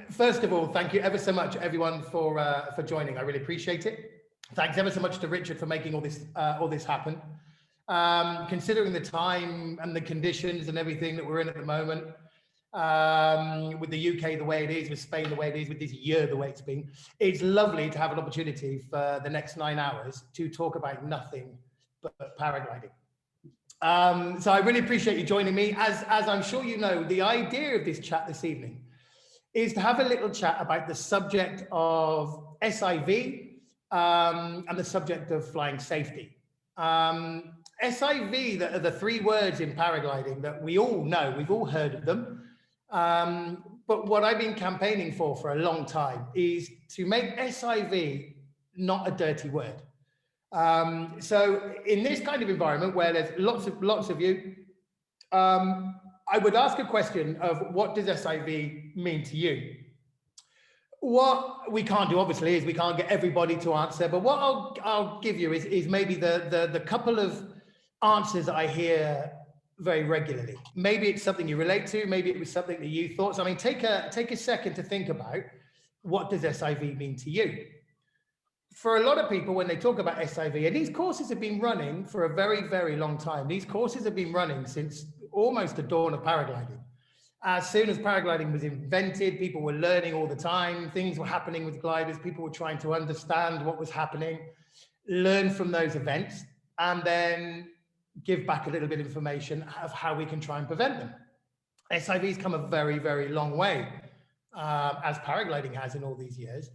First of all, thank you ever so much, everyone, for joining. I really appreciate it. Thanks ever so much to Richard for making all this happen. Considering the time and the conditions and everything that we're in at the moment, with the UK the way it is, with Spain the way it is, with this year the way it's been, it's lovely to have an opportunity for the next 9 hours to talk about nothing but paragliding. So I really appreciate you joining me. As I'm sure you know, the idea of this chat this evening is to have a little chat about the subject of SIV and the subject of flying safety. SIV, the 3 words in paragliding that we all know, we've all heard of them. But what I've been campaigning for a long time is to make SIV not a dirty word. So in this kind of environment where there's lots of you, I would ask a question of what does SIV mean to you? What we can't do, obviously, is we can't get everybody to answer, but what I'll give you is maybe the couple of answers that I hear very regularly. Maybe it's something you relate to, maybe it was something that you thought. So I mean, take a second to think about, what does SIV mean to you? For a lot of people, when they talk about SIV, and these courses have been running for a very, very long time. These courses have been running since almost the dawn of paragliding. As soon as paragliding was invented, people were learning all the time. Things were happening with gliders. People were trying to understand what was happening, learn from those events, and then give back a little bit of information of how we can try and prevent them. SIV's come a very, very long way, as paragliding has in all these years.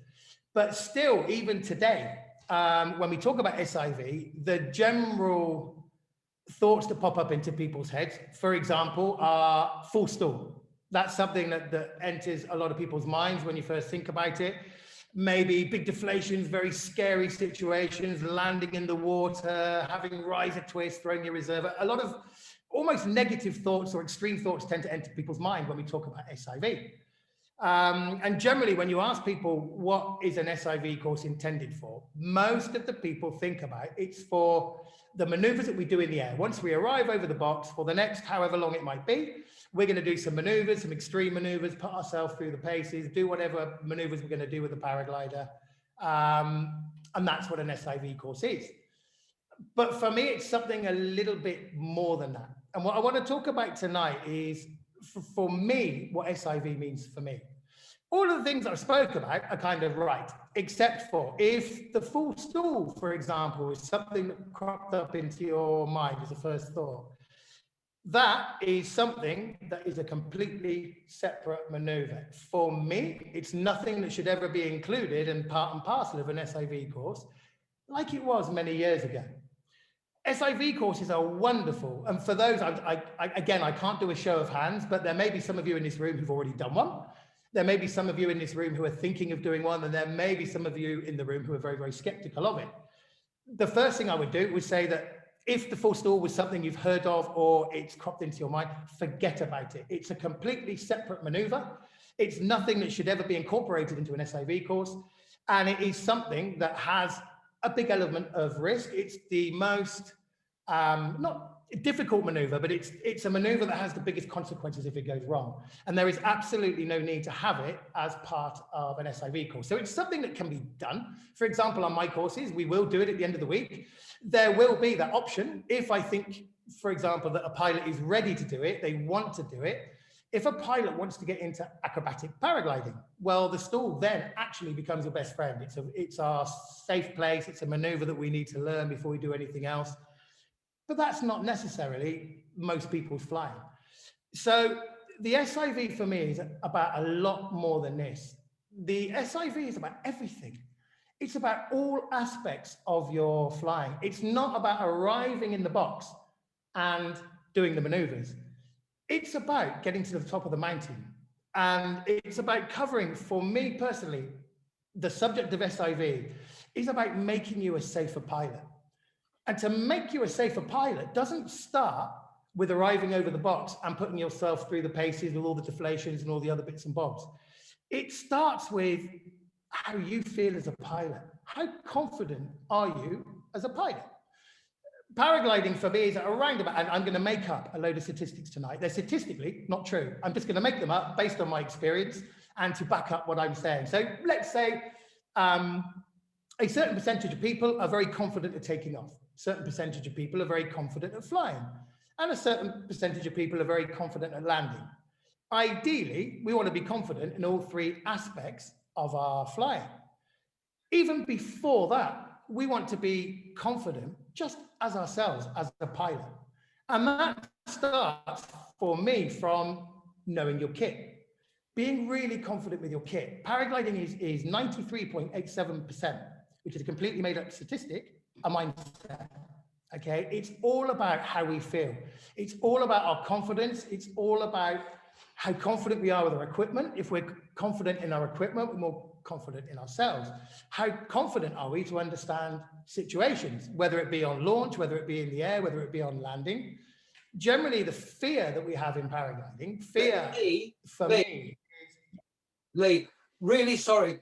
But still, even today, when we talk about SIV, the general thoughts that pop up into people's heads, for example, are full stall. That's something that enters a lot of people's minds when you first think about it. Maybe big deflations, very scary situations, landing in the water, having riser twists, throwing your reserve. A lot of almost negative thoughts or extreme thoughts tend to enter people's mind when we talk about SIV. And generally, when you ask people what is an SIV course intended for, most of the people think about it's for the maneuvers that we do in the air. Once we arrive over the box, for the next however long it might be, we're going to do some maneuvers, some extreme maneuvers, put ourselves through the paces, do whatever maneuvers we're going to do with the paraglider. And that's what an SIV course is. But for me, it's something a little bit more than that. And what I want to talk about tonight is, for me, what SIV means for me. All of the things I spoke about are kind of right, except for if the full stall, for example, is something that cropped up into your mind as a first thought. That is something that is a completely separate maneuver. For me, it's nothing that should ever be included and part and parcel of an SIV course, like it was many years ago. SIV courses are wonderful. And for those, again, I can't do a show of hands, but there may be some of you in this room who've already done one. There may be some of you in this room who are thinking of doing one, and there may be some of you in the room who are very, very skeptical of it. The first thing I would do was say that if the full stall was something you've heard of or it's cropped into your mind, forget about it. It's a completely separate maneuver. It's nothing that should ever be incorporated into an SIV course. And it is something that has a big element of risk. It's the most, not difficult maneuver, but it's a maneuver that has the biggest consequences if it goes wrong. And there is absolutely no need to have it as part of an SIV course. So it's something that can be done. For example, on my courses, we will do it at the end of the week. There will be that option. If I think, for example, that a pilot is ready to do it, they want to do it. If a pilot wants to get into acrobatic paragliding, well, the stall then actually becomes your best friend. It's our safe place. It's a maneuver that we need to learn before we do anything else. But that's not necessarily most people's flying. So the SIV for me is about a lot more than this. The SIV is about everything. It's about all aspects of your flying. It's not about arriving in the box and doing the maneuvers. It's about getting to the top of the mountain. And it's about covering, for me personally, the subject of SIV is about making you a safer pilot. And to make you a safer pilot doesn't start with arriving over the box and putting yourself through the paces with all the deflations and all the other bits and bobs. It starts with how you feel as a pilot. How confident are you as a pilot? Paragliding for me is around about, and I'm going to make up a load of statistics tonight. They're statistically not true. I'm just going to make them up based on my experience and to back up what I'm saying. So let's say a certain percentage of people are very confident at taking off. A certain percentage of people are very confident at flying. And a certain percentage of people are very confident at landing. Ideally, we want to be confident in all three aspects of our flying. Even before that, we want to be confident just as ourselves, as a pilot. And that starts for me from knowing your kit, being really confident with your kit. Paragliding is 93.87%, which is a completely made up statistic, a mindset. Okay, it's all about how we feel. It's all about our confidence. It's all about how confident we are with our equipment. If we're confident in our equipment, we're more confident in ourselves. How confident are we to understand situations, whether it be on launch, whether it be in the air, whether it be on landing? Generally, the fear that we have in paragliding, Lee, really sorry,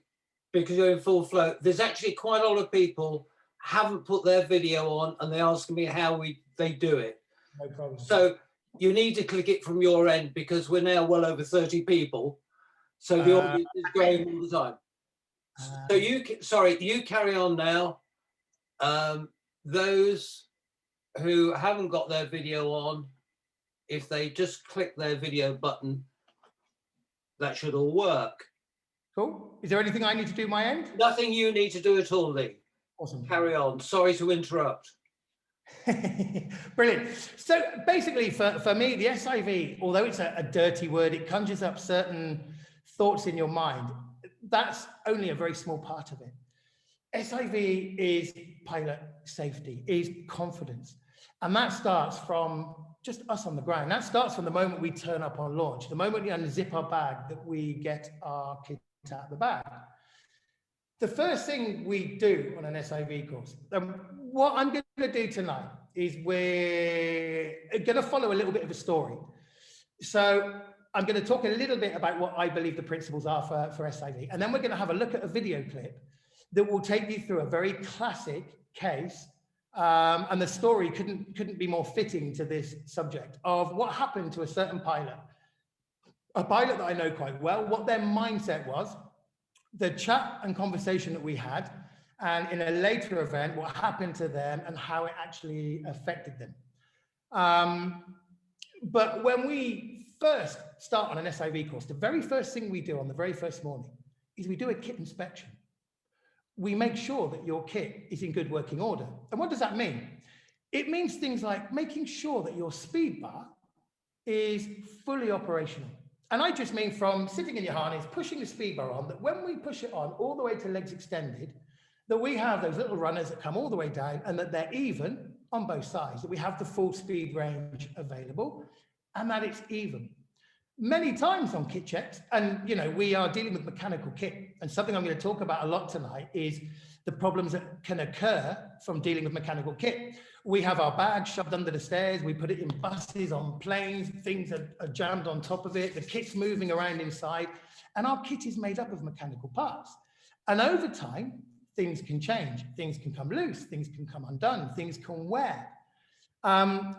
because you're in full flow. There's actually quite a lot of people haven't put their video on and they're asking me how they do it. No problem. So you need to click it from your end, because we're now well over 30 people. So the audience is growing all the time. So you carry on now. Those who haven't got their video on, if they just click their video button, that should all work. Cool. Is there anything I need to do my end? Nothing you need to do at all, Lee. Awesome. Carry on. Sorry to interrupt. Brilliant. So basically for me, the SIV, although it's a dirty word, it conjures up certain thoughts in your mind. That's only a very small part of it. SIV is pilot safety, is confidence. And that starts from just us on the ground. That starts from the moment we turn up on launch, the moment we unzip our bag, that we get our kit out of the bag. The first thing we do on an SIV course, what I'm going to do tonight is we're going to follow a little bit of a story. So I'm going to talk a little bit about what I believe the principles are for SIV. And then we're going to have a look at a video clip that will take you through a very classic case. And the story couldn't be more fitting to this subject of what happened to a certain pilot, a pilot that I know quite well, what their mindset was, the chat and conversation that we had, and in a later event, what happened to them and how it actually affected them. But when we first start on an SIV course, the very first thing we do on the very first morning is we do a kit inspection. We make sure that your kit is in good working order. And what does that mean? It means things like making sure that your speed bar is fully operational. And I just mean from sitting in your harness, pushing the speed bar on, that when we push it on all the way to legs extended, that we have those little runners that come all the way down and that they're even on both sides, that we have the full speed range available and that it's even. Many times on kit checks, and you know, we are dealing with mechanical kit, and something I'm going to talk about a lot tonight is the problems that can occur from dealing with mechanical kit. We have our bag shoved under the stairs, we put it in buses, on planes, things are jammed on top of it, the kit's moving around inside, and our kit is made up of mechanical parts. And over time, things can change, things can come loose, things can come undone, things can wear.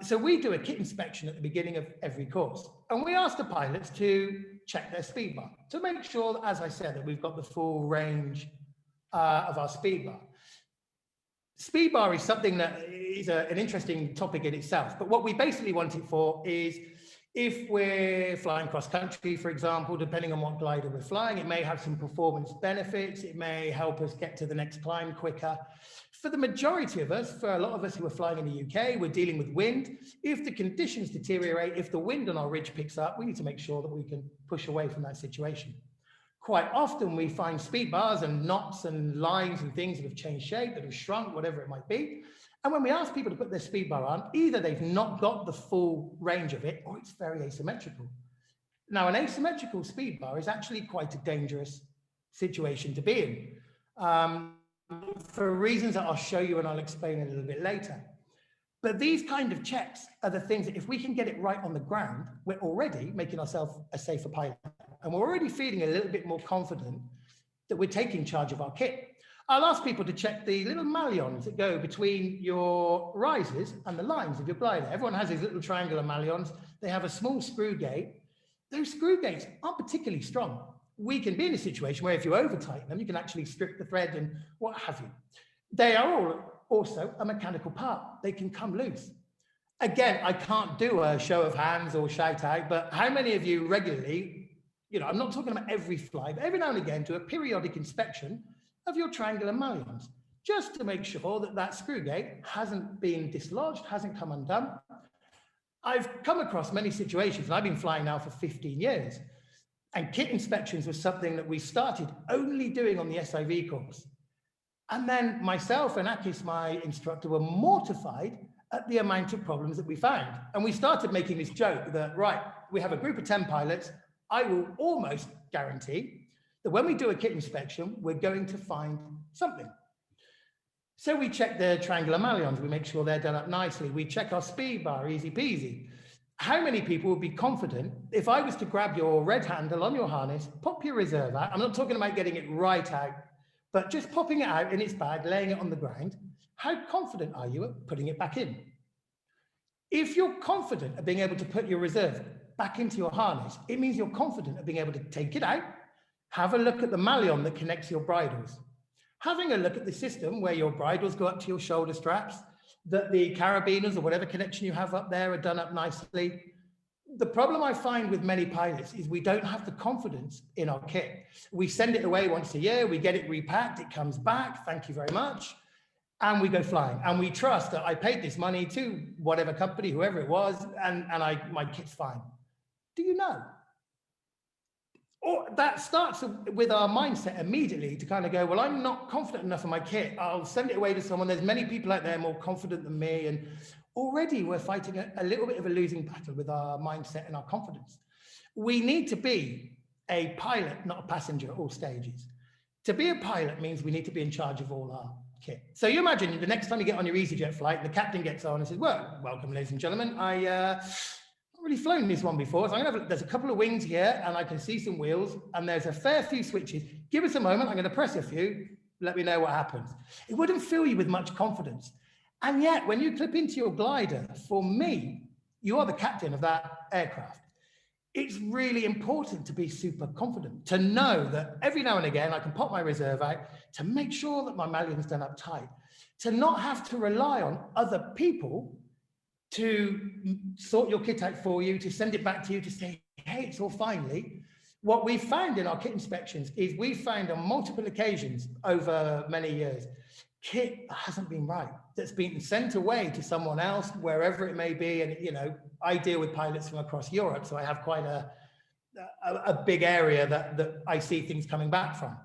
So we do a kit inspection at the beginning of every course, and we ask the pilots to check their speed bar to make sure that, as I said, that we've got the full range of our speed bar. Speed bar is something that is an interesting topic in itself, but what we basically want it for is if we're flying cross country, for example, depending on what glider we're flying, it may have some performance benefits. It may help us get to the next climb quicker. For the majority of us, for a lot of us who are flying in the UK, we're dealing with wind. If the conditions deteriorate, if the wind on our ridge picks up, we need to make sure that we can push away from that situation. Quite often we find speed bars and knots and lines and things that have changed shape, that have shrunk, whatever it might be. And when we ask people to put their speed bar on, either they've not got the full range of it or it's very asymmetrical. Now, an asymmetrical speed bar is actually quite a dangerous situation to be in for reasons that I'll show you and I'll explain a little bit later. But these kind of checks are the things that if we can get it right on the ground, we're already making ourselves a safer pilot. And we're already feeling a little bit more confident that we're taking charge of our kit. I'll ask people to check the little malleons that go between your risers and the lines of your glider. Everyone has these little triangular malleons. They have a small screw gate. Those screw gates aren't particularly strong. we can be in a situation where if you over tighten them, you can actually strip the thread and what have you. They are all also a mechanical part. They can come loose. Again, I can't do a show of hands or shout out, but how many of you regularly, you know, I'm not talking about every fly, but every now and again do a periodic inspection of your triangular mullions, just to make sure that that screw gate hasn't been dislodged, hasn't come undone. I've come across many situations, and I've been flying now for 15 years, and kit inspections was something that we started only doing on the SIV course. And then myself and Akis, my instructor, were mortified at the amount of problems that we found. And we started making this joke that, right, we have a group of 10 pilots. I will almost guarantee that when we do a kit inspection, we're going to find something. So we check the triangular mullions. We make sure they're done up nicely. We check our speed bar, easy peasy. How many people would be confident if I was to grab your red handle on your harness, pop your reserve out? I'm not talking about getting it right out, but just popping it out in its bag, laying it on the ground. How confident are you at putting it back in? If you're confident of being able to put your reserve back into your harness, it means you're confident of being able to take it out, have a look at the mullion that connects your bridles, having a look at the system where your bridles go up to your shoulder straps, that the carabiners or whatever connection you have up there are done up nicely. The problem I find with many pilots is we don't have the confidence in our kit. We send it away once a year, we get it repacked, it comes back, thank you very much, and we go flying. And we trust that I paid this money to whatever company, whoever it was, and my kit's fine. Do you know? Or that starts with our mindset immediately to kind of go, well, I'm not confident enough in my kit. I'll send it away to someone. There's many people out there more confident than me. And already we're fighting a little bit of a losing battle with our mindset and our confidence. We need to be a pilot, not a passenger at all stages. To be a pilot means we need to be in charge of all our kit. So you imagine the next time you get on your EasyJet flight, the captain gets on and says, well, welcome, ladies and gentlemen. Really flown this one before, so I'm gonna there's a couple of wings here and I can see some wheels and there's a fair few switches. Give us a moment, I'm going to press a few, let me know what happens. It wouldn't fill you with much confidence. And yet when you clip into your glider, for me, you are the captain of that aircraft. It's really important to be super confident, to know that every now and again I can pop my reserve out, to make sure that my mullion's done up tight, to not have to rely on other people to sort your kit out for you, to send it back to you, to say, hey, it's all fine, Lee. What we've found in our kit inspections is we've found on multiple occasions over many years, kit hasn't been right. That's been sent away to someone else, wherever it may be. And, you know, I deal with pilots from across Europe, so I have quite a big area that I see things coming back from.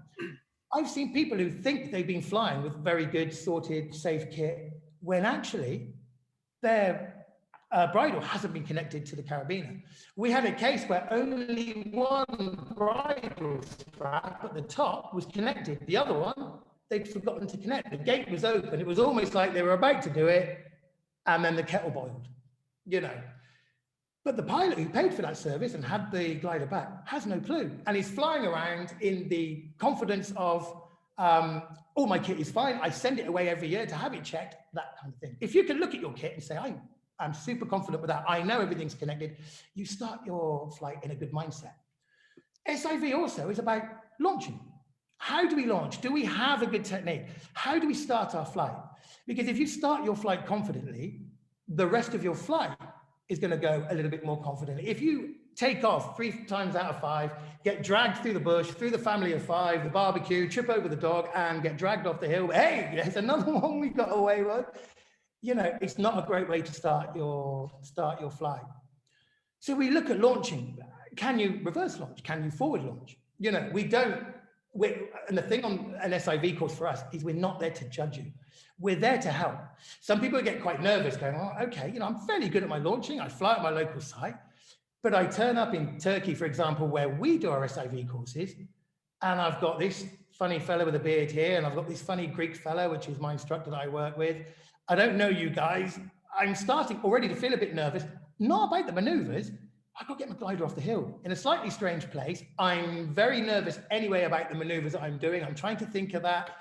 I've seen people who think they've been flying with very good, sorted, safe kit, when actually their bridle hasn't been connected to the carabiner. We had a case where only one bridle strap at the top was connected. The other one, they'd forgotten to connect. The gate was open. It was almost like they were about to do it, and then the kettle boiled, you know. But the pilot who paid for that service and had the glider back has no clue. And he's flying around in the confidence of, oh, my kit is fine. I send it away every year to have it checked, that kind of thing. If you can look at your kit and say, I'm super confident with that, I know everything's connected, you start your flight in a good mindset. SIV also is about launching. How do we launch? Do we have a good technique? How do we start our flight? Because if you start your flight confidently, the rest of your flight is going to go a little bit more confidently. If you take off 3 times out of 5, get dragged through the bush, through the family of 5, the barbecue, trip over the dog, and get dragged off the hill, hey, there's another one we got away with. You know, it's not a great way to start your flight. So we look at launching. Can you reverse launch? Can you forward launch? You know, and the thing on an SIV course for us is we're not there to judge you. We're there to help. Some people get quite nervous going, oh, okay, you know, I'm fairly good at my launching. I fly at my local site, but I turn up in Turkey, for example, where we do our SIV courses, and I've got this funny fellow with a beard here, and I've got this funny Greek fellow, which is my instructor that I work with. I don't know you guys. I'm starting already to feel a bit nervous, not about the maneuvers. I've got to get my glider off the hill in a slightly strange place. I'm very nervous anyway about the maneuvers that I'm doing. I'm trying to think of that,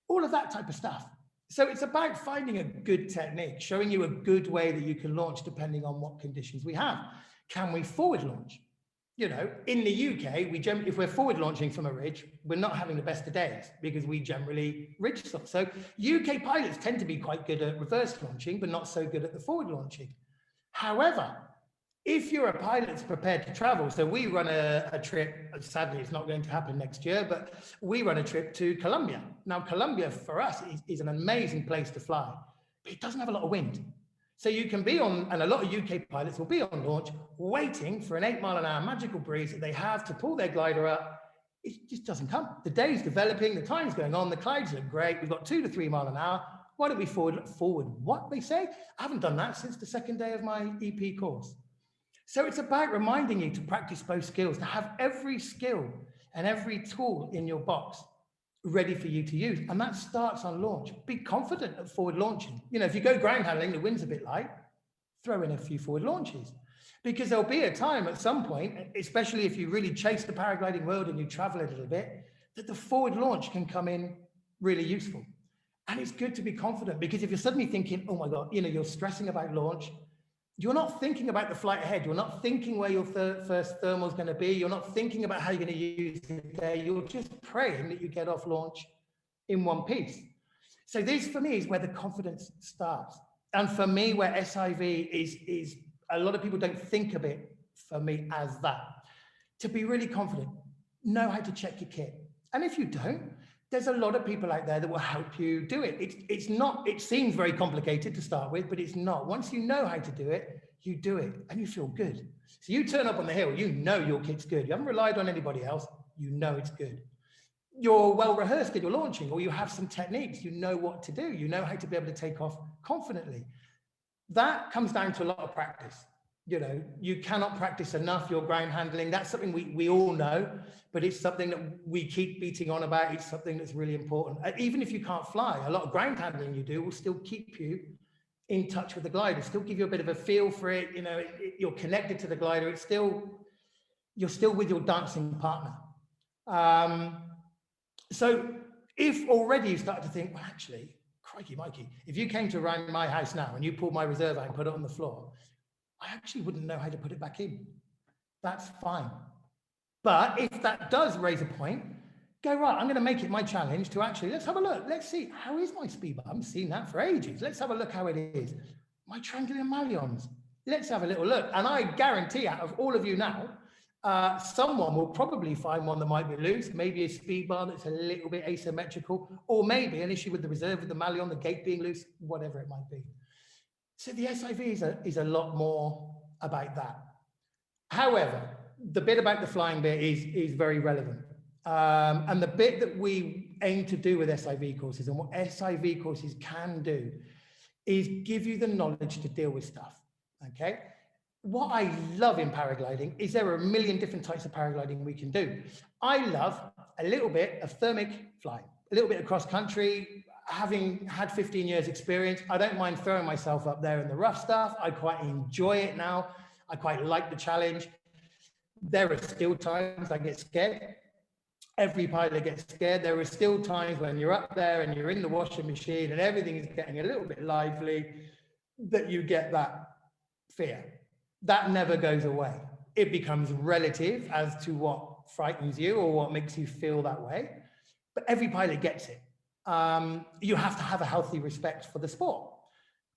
all of that type of stuff. So it's about finding a good technique, showing you a good way that you can launch depending on what conditions we have. Can we forward launch? You know, in the UK, if we're forward launching from a ridge, we're not having the best of days because we generally ridge stop. So UK pilots tend to be quite good at reverse launching, but not so good at the forward launching. However, if you're a pilot that's prepared to travel, so we run a trip, sadly it's not going to happen next year, but we run a trip to Colombia. Now, Colombia for us is an amazing place to fly, but it doesn't have a lot of wind. So you can be on, and a lot of UK pilots will be on launch, waiting for an 8-mile-an-hour magical breeze that they have to pull their glider up. It just doesn't come. The day's developing, the time's going on, the clouds look great. We've got 2 to 3 mile an hour. Why don't we forward what they say? I haven't done that since the second day of my EP course. So it's about reminding you to practice both skills, to have every skill and every tool in your box ready for you to use. And that starts on launch. Be confident at forward launching. You know, if you go ground handling, the wind's a bit light, throw in a few forward launches. Because there'll be a time at some point, especially if you really chase the paragliding world and you travel a little bit, that the forward launch can come in really useful. And it's good to be confident, because if you're suddenly thinking, oh my God, you know, you're stressing about launch, you're not thinking about the flight ahead. You're not thinking where your first thermal is going to be. You're not thinking about how you're going to use it there. You're just praying that you get off launch in one piece. So this, for me, is where the confidence starts. And for me, where SIV is a lot of people don't think of it, for me, as that. To be really confident, know how to check your kit. And if you don't, there's a lot of people out there that will help you do it. It's not, it seems very complicated to start with, but it's not. Once you know how to do it, you do it and you feel good. So you turn up on the hill, you know your kit's good. You haven't relied on anybody else, you know it's good. You're well rehearsed at your launching, or you have some techniques, you know what to do, you know how to be able to take off confidently. That comes down to a lot of practice. You know, you cannot practice enough your ground handling. That's something we all know, but it's something that we keep beating on about. It's something that's really important. Even if you can't fly, a lot of ground handling you do will still keep you in touch with the glider, still give you a bit of a feel for it. You know, you're connected to the glider. You're still with your dancing partner. So if already you start to think, well, actually, crikey, Mikey, if you came to around my house now and you pulled my reserve out and put it on the floor, I actually wouldn't know how to put it back in. That's fine. But if that does raise a point, go, right, I'm going to make it my challenge to actually, let's have a look. Let's see, how is my speed bar? I haven't seen that for ages. Let's have a look how it is. My triangular malleons. Let's have a little look. And I guarantee out of all of you now, someone will probably find one that might be loose, maybe a speed bar that's a little bit asymmetrical, or maybe an issue with the reserve, with the malleon, the gate being loose, whatever it might be. So the SIV is a lot more about that. However, the bit about the flying bit is very relevant. And the bit that we aim to do with SIV courses, and what SIV courses can do, is give you the knowledge to deal with stuff, okay? What I love in paragliding is there are a million different types of paragliding we can do. I love a little bit of thermic flying, a little bit of cross country. Having had 15 years experience, I don't mind throwing myself up there in the rough stuff. I quite enjoy it now. I quite like the challenge. There are still times I get scared. Every pilot gets scared. There are still times when you're up there and you're in the washing machine and everything is getting a little bit lively, that you get that fear. That never goes away. It becomes relative as to what frightens you or what makes you feel that way. But every pilot gets it. You have to have a healthy respect for the sport.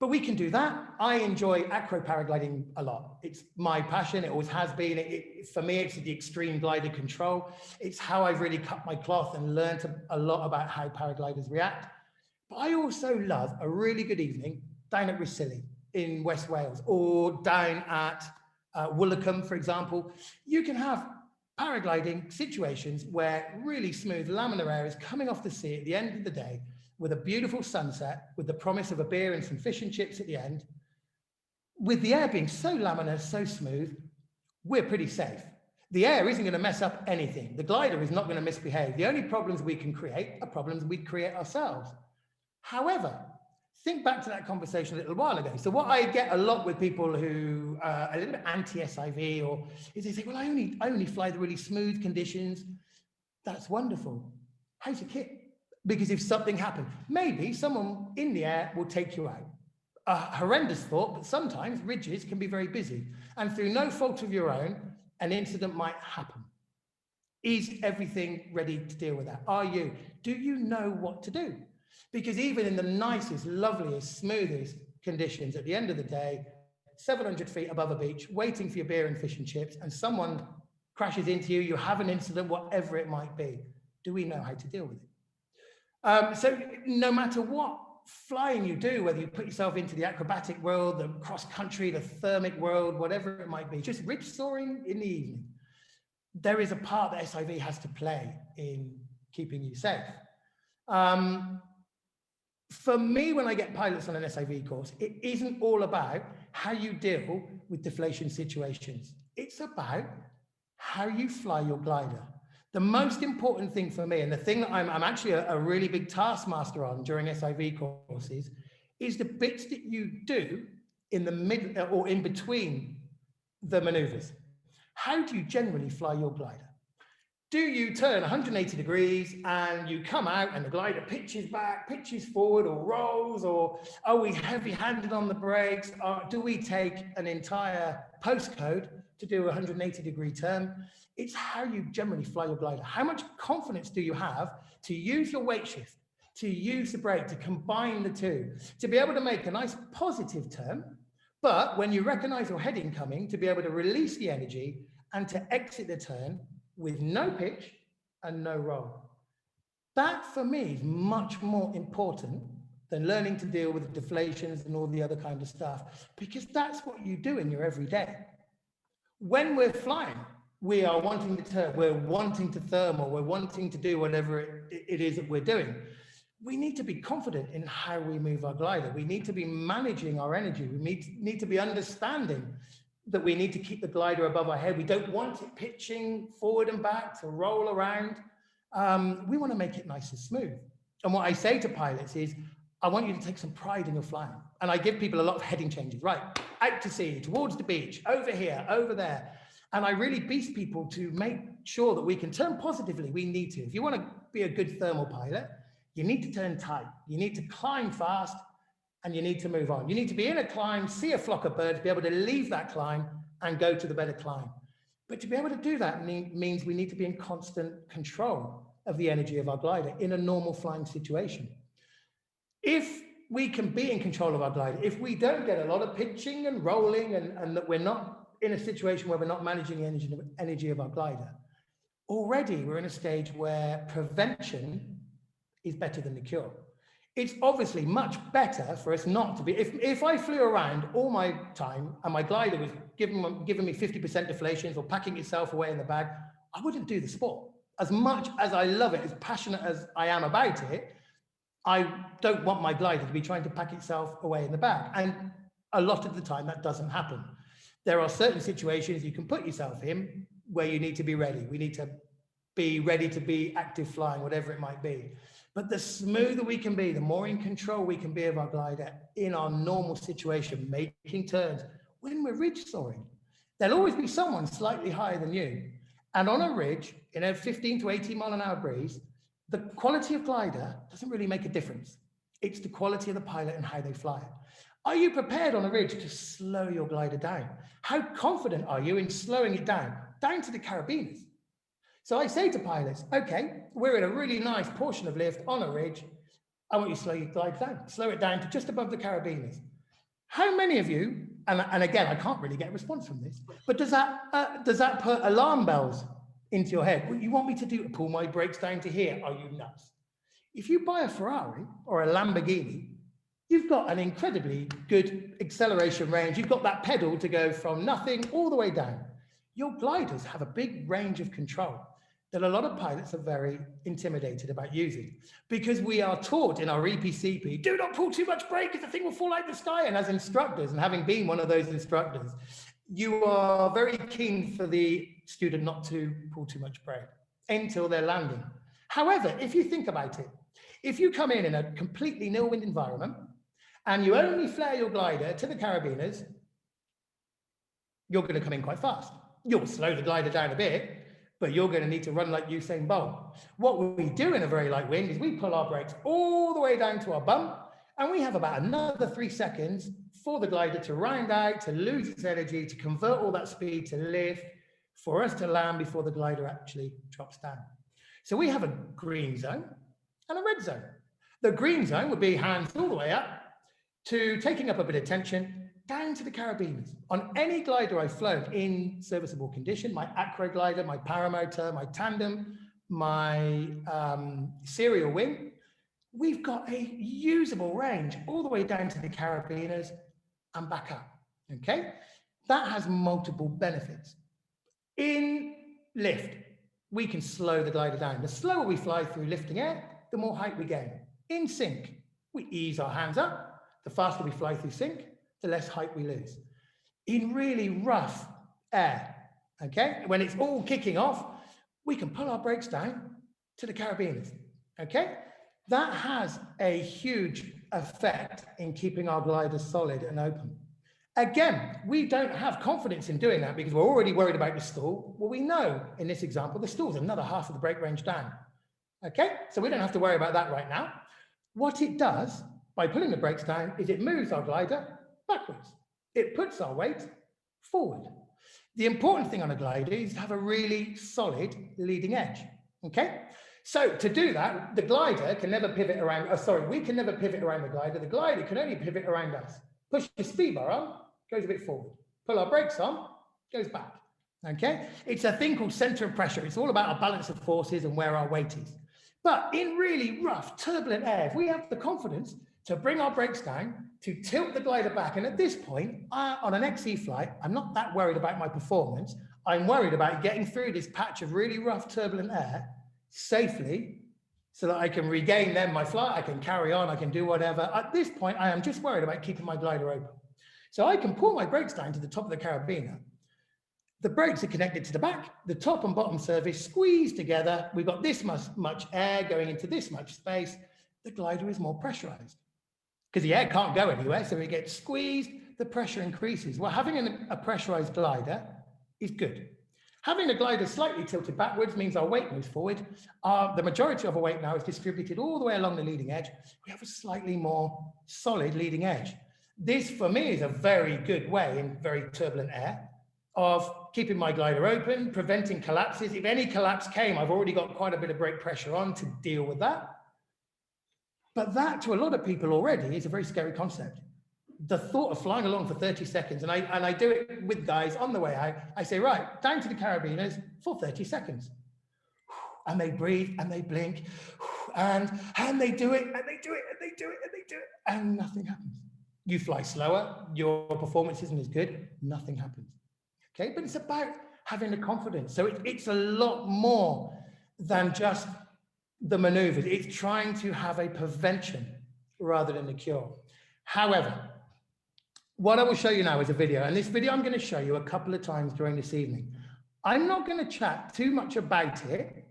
But we can do that. I enjoy acro paragliding a lot. It's my passion. It always has been. For me, it's the extreme glider control. It's how I've really cut my cloth and learned a lot about how paragliders react. But I also love a really good evening down at Rhossili in West Wales, or down at Woolacombe, for example. You can have paragliding situations where really smooth laminar air is coming off the sea at the end of the day with a beautiful sunset, with the promise of a beer and some fish and chips at the end. With the air being so laminar, so smooth, we're pretty safe. The air isn't going to mess up anything. The glider is not going to misbehave. The only problems we can create are problems we create ourselves. However, think back to that conversation a little while ago. So what I get a lot with people who are a little bit anti-SIV, or is they say, well, I only fly the really smooth conditions. That's wonderful. How's your kit? Because if something happened, maybe someone in the air will take you out. A horrendous thought, but sometimes ridges can be very busy. And through no fault of your own, an incident might happen. Is everything ready to deal with that? Are you? Do you know what to do? Because even in the nicest, loveliest, smoothest conditions, at the end of the day, 700 feet above a beach, waiting for your beer and fish and chips, and someone crashes into you, you have an incident, whatever it might be. Do we know how to deal with it? So no matter what flying you do, whether you put yourself into the acrobatic world, the cross country, the thermic world, whatever it might be, just ridge soaring in the evening, there is a part that SIV has to play in keeping you safe. For me, when I get pilots on an SIV course, it isn't all about how you deal with deflation situations. It's about how you fly your glider. The most important thing for me, and the thing that I'm actually a really big taskmaster on during SIV courses, is the bits that you do in the mid or in between the maneuvers. How do you generally fly your glider? Do you turn 180 degrees and you come out and the glider pitches back, pitches forward, or rolls? Or are we heavy-handed on the brakes? Or do we take an entire postcode to do a 180-degree turn? It's how you generally fly your glider. How much confidence do you have to use your weight shift, to use the brake, to combine the two, to be able to make a nice positive turn, but when you recognize your head incoming, to be able to release the energy and to exit the turn with no pitch and no roll. That for me is much more important than learning to deal with the deflations and all the other kind of stuff, because that's what you do in your everyday. When we're flying, we are wanting to turn, we're wanting to thermal, we're wanting to do whatever it is that we're doing. We need to be confident in how we move our glider. We need to be managing our energy. We need to be understanding that we need to keep the glider above our head. We don't want it pitching forward and back to roll around. We want to make it nice and smooth. And what I say to pilots is, I want you to take some pride in your flying. And I give people a lot of heading changes, right? Out to sea, towards the beach, over here, over there. And I really beast people to make sure that we can turn positively. We need to. If you want to be a good thermal pilot, you need to turn tight. You need to climb fast, and you need to move on. You need to be in a climb, see a flock of birds, be able to leave that climb and go to the better climb. But to be able to do that means we need to be in constant control of the energy of our glider in a normal flying situation. If we can be in control of our glider, if we don't get a lot of pitching and rolling and that we're not in a situation where we're not managing the energy of our glider, already we're in a stage where prevention is better than the cure. It's obviously much better for us not to be, if I flew around all my time and my glider was giving me 50% deflations or packing itself away in the bag, I wouldn't do the sport. As much as I love it, as passionate as I am about it, I don't want my glider to be trying to pack itself away in the bag. And a lot of the time that doesn't happen. There are certain situations you can put yourself in where you need to be ready. We need to be ready to be active flying, whatever it might be. But the smoother we can be, the more in control we can be of our glider in our normal situation, making turns. When we're ridge soaring, there'll always be someone slightly higher than you. And on a ridge, in a 15 to 18 mile an hour breeze, the quality of glider doesn't really make a difference. It's the quality of the pilot and how they fly it. Are you prepared on a ridge to slow your glider down? How confident are you in slowing it down to the carabiners? So I say to pilots, okay, we're in a really nice portion of lift on a ridge. I want you to slow your glide down, slow it down to just above the carabiners. How many of you, and again, I can't really get a response from this, but does that put alarm bells into your head? What you want me to do, pull my brakes down to here? Are you nuts? If you buy a Ferrari or a Lamborghini, you've got an incredibly good acceleration range. You've got that pedal to go from nothing all the way down. Your gliders have a big range of control that a lot of pilots are very intimidated about using, because we are taught in our EPCP, do not pull too much brake because the thing will fall out of the sky. And as instructors, and having been one of those instructors, you are very keen for the student not to pull too much brake until they're landing. However, if you think about it, if you come in a completely nil wind environment and you only flare your glider to the carabiners, you're going to come in quite fast. You'll slow the glider down a bit, but you're going to need to run like Usain Bolt. What we do in a very light wind is we pull our brakes all the way down to our bum, and we have about another 3 seconds for the glider to round out, to lose its energy, to convert all that speed to lift, for us to land before the glider actually drops down. So we have a green zone and a red zone. The green zone would be hands all the way up to taking up a bit of tension down to the carabiners. On any glider I've flown in serviceable condition, my acro glider, my paramotor, my tandem, my serial wing, we've got a usable range all the way down to the carabiners and back up, okay? That has multiple benefits. In lift, we can slow the glider down. The slower we fly through lifting air, the more height we gain. In sync, we ease our hands up. The faster we fly through sync, the less height we lose. In really rough air, okay, when it's all kicking off, we can pull our brakes down to the carabiners, okay? That has a huge effect in keeping our gliders solid and open. Again, we don't have confidence in doing that because we're already worried about the stall. Well, we know in this example, the stall is another half of the brake range down, okay? So we don't have to worry about that right now. What it does by pulling the brakes down is it moves our glider backwards. It puts our weight forward. The important thing on a glider is to have a really solid leading edge, okay? So to do that, the glider can never pivot around, we can never pivot around the glider. The glider can only pivot around us. Push the speed bar on, goes a bit forward. Pull our brakes on, goes back, okay? It's a thing called center of pressure. It's all about a balance of forces and where our weight is. But in really rough, turbulent air, if we have the confidence to bring our brakes down, to tilt the glider back, and at this point, on an XE flight, I'm not that worried about my performance. I'm worried about getting through this patch of really rough, turbulent air safely so that I can regain then my flight, I can carry on, I can do whatever. At this point, I am just worried about keeping my glider open. So I can pull my brakes down to the top of the carabiner. The brakes are connected to the back, the top and bottom surface squeeze together. We've got this much air going into this much space. The glider is more pressurized because the air can't go anywhere. So it gets squeezed, the pressure increases. Well, having a pressurized glider is good. Having the glider slightly tilted backwards means our weight moves forward. The majority of our weight now is distributed all the way along the leading edge. We have a slightly more solid leading edge. This, for me, is a very good way in very turbulent air of keeping my glider open, preventing collapses. If any collapse came, I've already got quite a bit of brake pressure on to deal with that. But that, to a lot of people already, is a very scary concept. The thought of flying along for 30 seconds, and I do it with guys on the way out, I say, right, down to the carabiners for 30 seconds. And they breathe, and they blink, and they do it, and they do it, and they do it, and they do it, and nothing happens. You fly slower, your performance isn't as good, nothing happens. Okay, but it's about having the confidence. So it's a lot more than just the maneuvers. It's trying to have a prevention rather than a cure. However, what I will show you now is a video, and this video I'm going to show you a couple of times during this evening. I'm not going to chat too much about it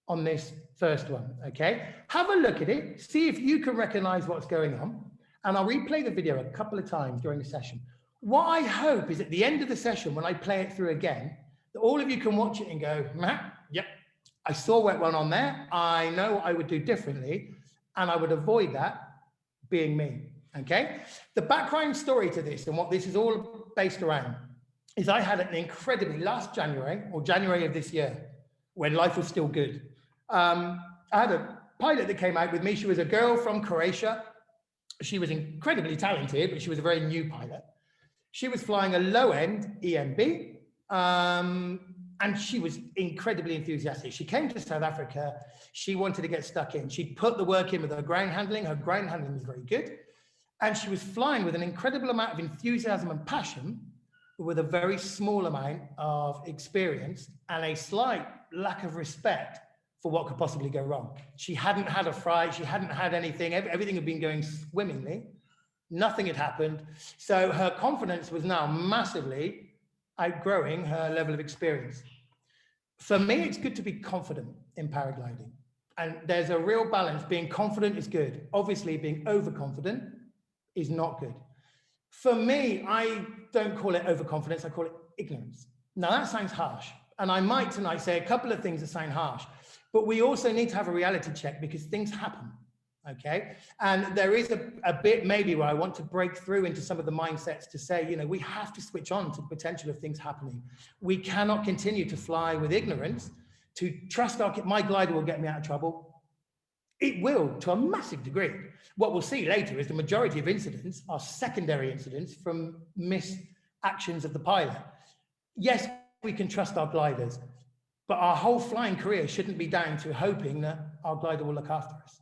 on this first one, okay? Have a look at it, see if you can recognize what's going on, and I'll replay the video a couple of times during the session. What I hope is at the end of the session, when I play it through again, that all of you can watch it and go, Matt, yep, I saw what went on there. I know what I would do differently, and I would avoid that being me, okay? The background story to this and what this is all based around is I had an incredibly, last January, or January of this year, when life was still good. I had a pilot that came out with me. She was a girl from Croatia. She was incredibly talented, but she was a very new pilot. She was flying a low-end EMB, and she was incredibly enthusiastic. She came to South Africa. She wanted to get stuck in. She put the work in with her ground handling. Her ground handling was very good. And she was flying with an incredible amount of enthusiasm and passion, but with a very small amount of experience and a slight lack of respect for what could possibly go wrong. She hadn't had a fright. She hadn't had anything. Everything had been going swimmingly. Nothing had happened. So her confidence was now massively outgrowing her level of experience. For me, it's good to be confident in paragliding. And there's a real balance. Being confident is good. Obviously, being overconfident is not good. For me, I don't call it overconfidence. I call it ignorance. Now, that sounds harsh. And I might tonight say a couple of things that sound harsh. But we also need to have a reality check because things happen. Okay, and there is a bit maybe where I want to break through into some of the mindsets to say, you know, we have to switch on to the potential of things happening. We cannot continue to fly with ignorance, to trust my glider will get me out of trouble. It will, to a massive degree. What we'll see later is the majority of incidents are secondary incidents from misactions of the pilot. Yes, we can trust our gliders, but our whole flying career shouldn't be down to hoping that our glider will look after us.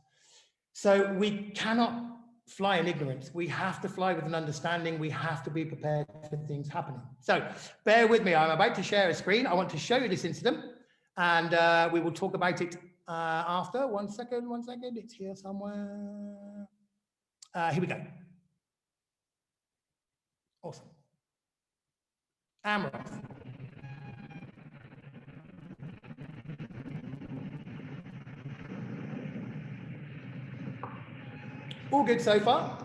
So we cannot fly in ignorance. We have to fly with an understanding. We have to be prepared for things happening. So bear with me. I'm about to share a screen. I want to show you this incident, and we will talk about it after. One second. It's here somewhere. Here we go. Awesome. Amber. All good so far.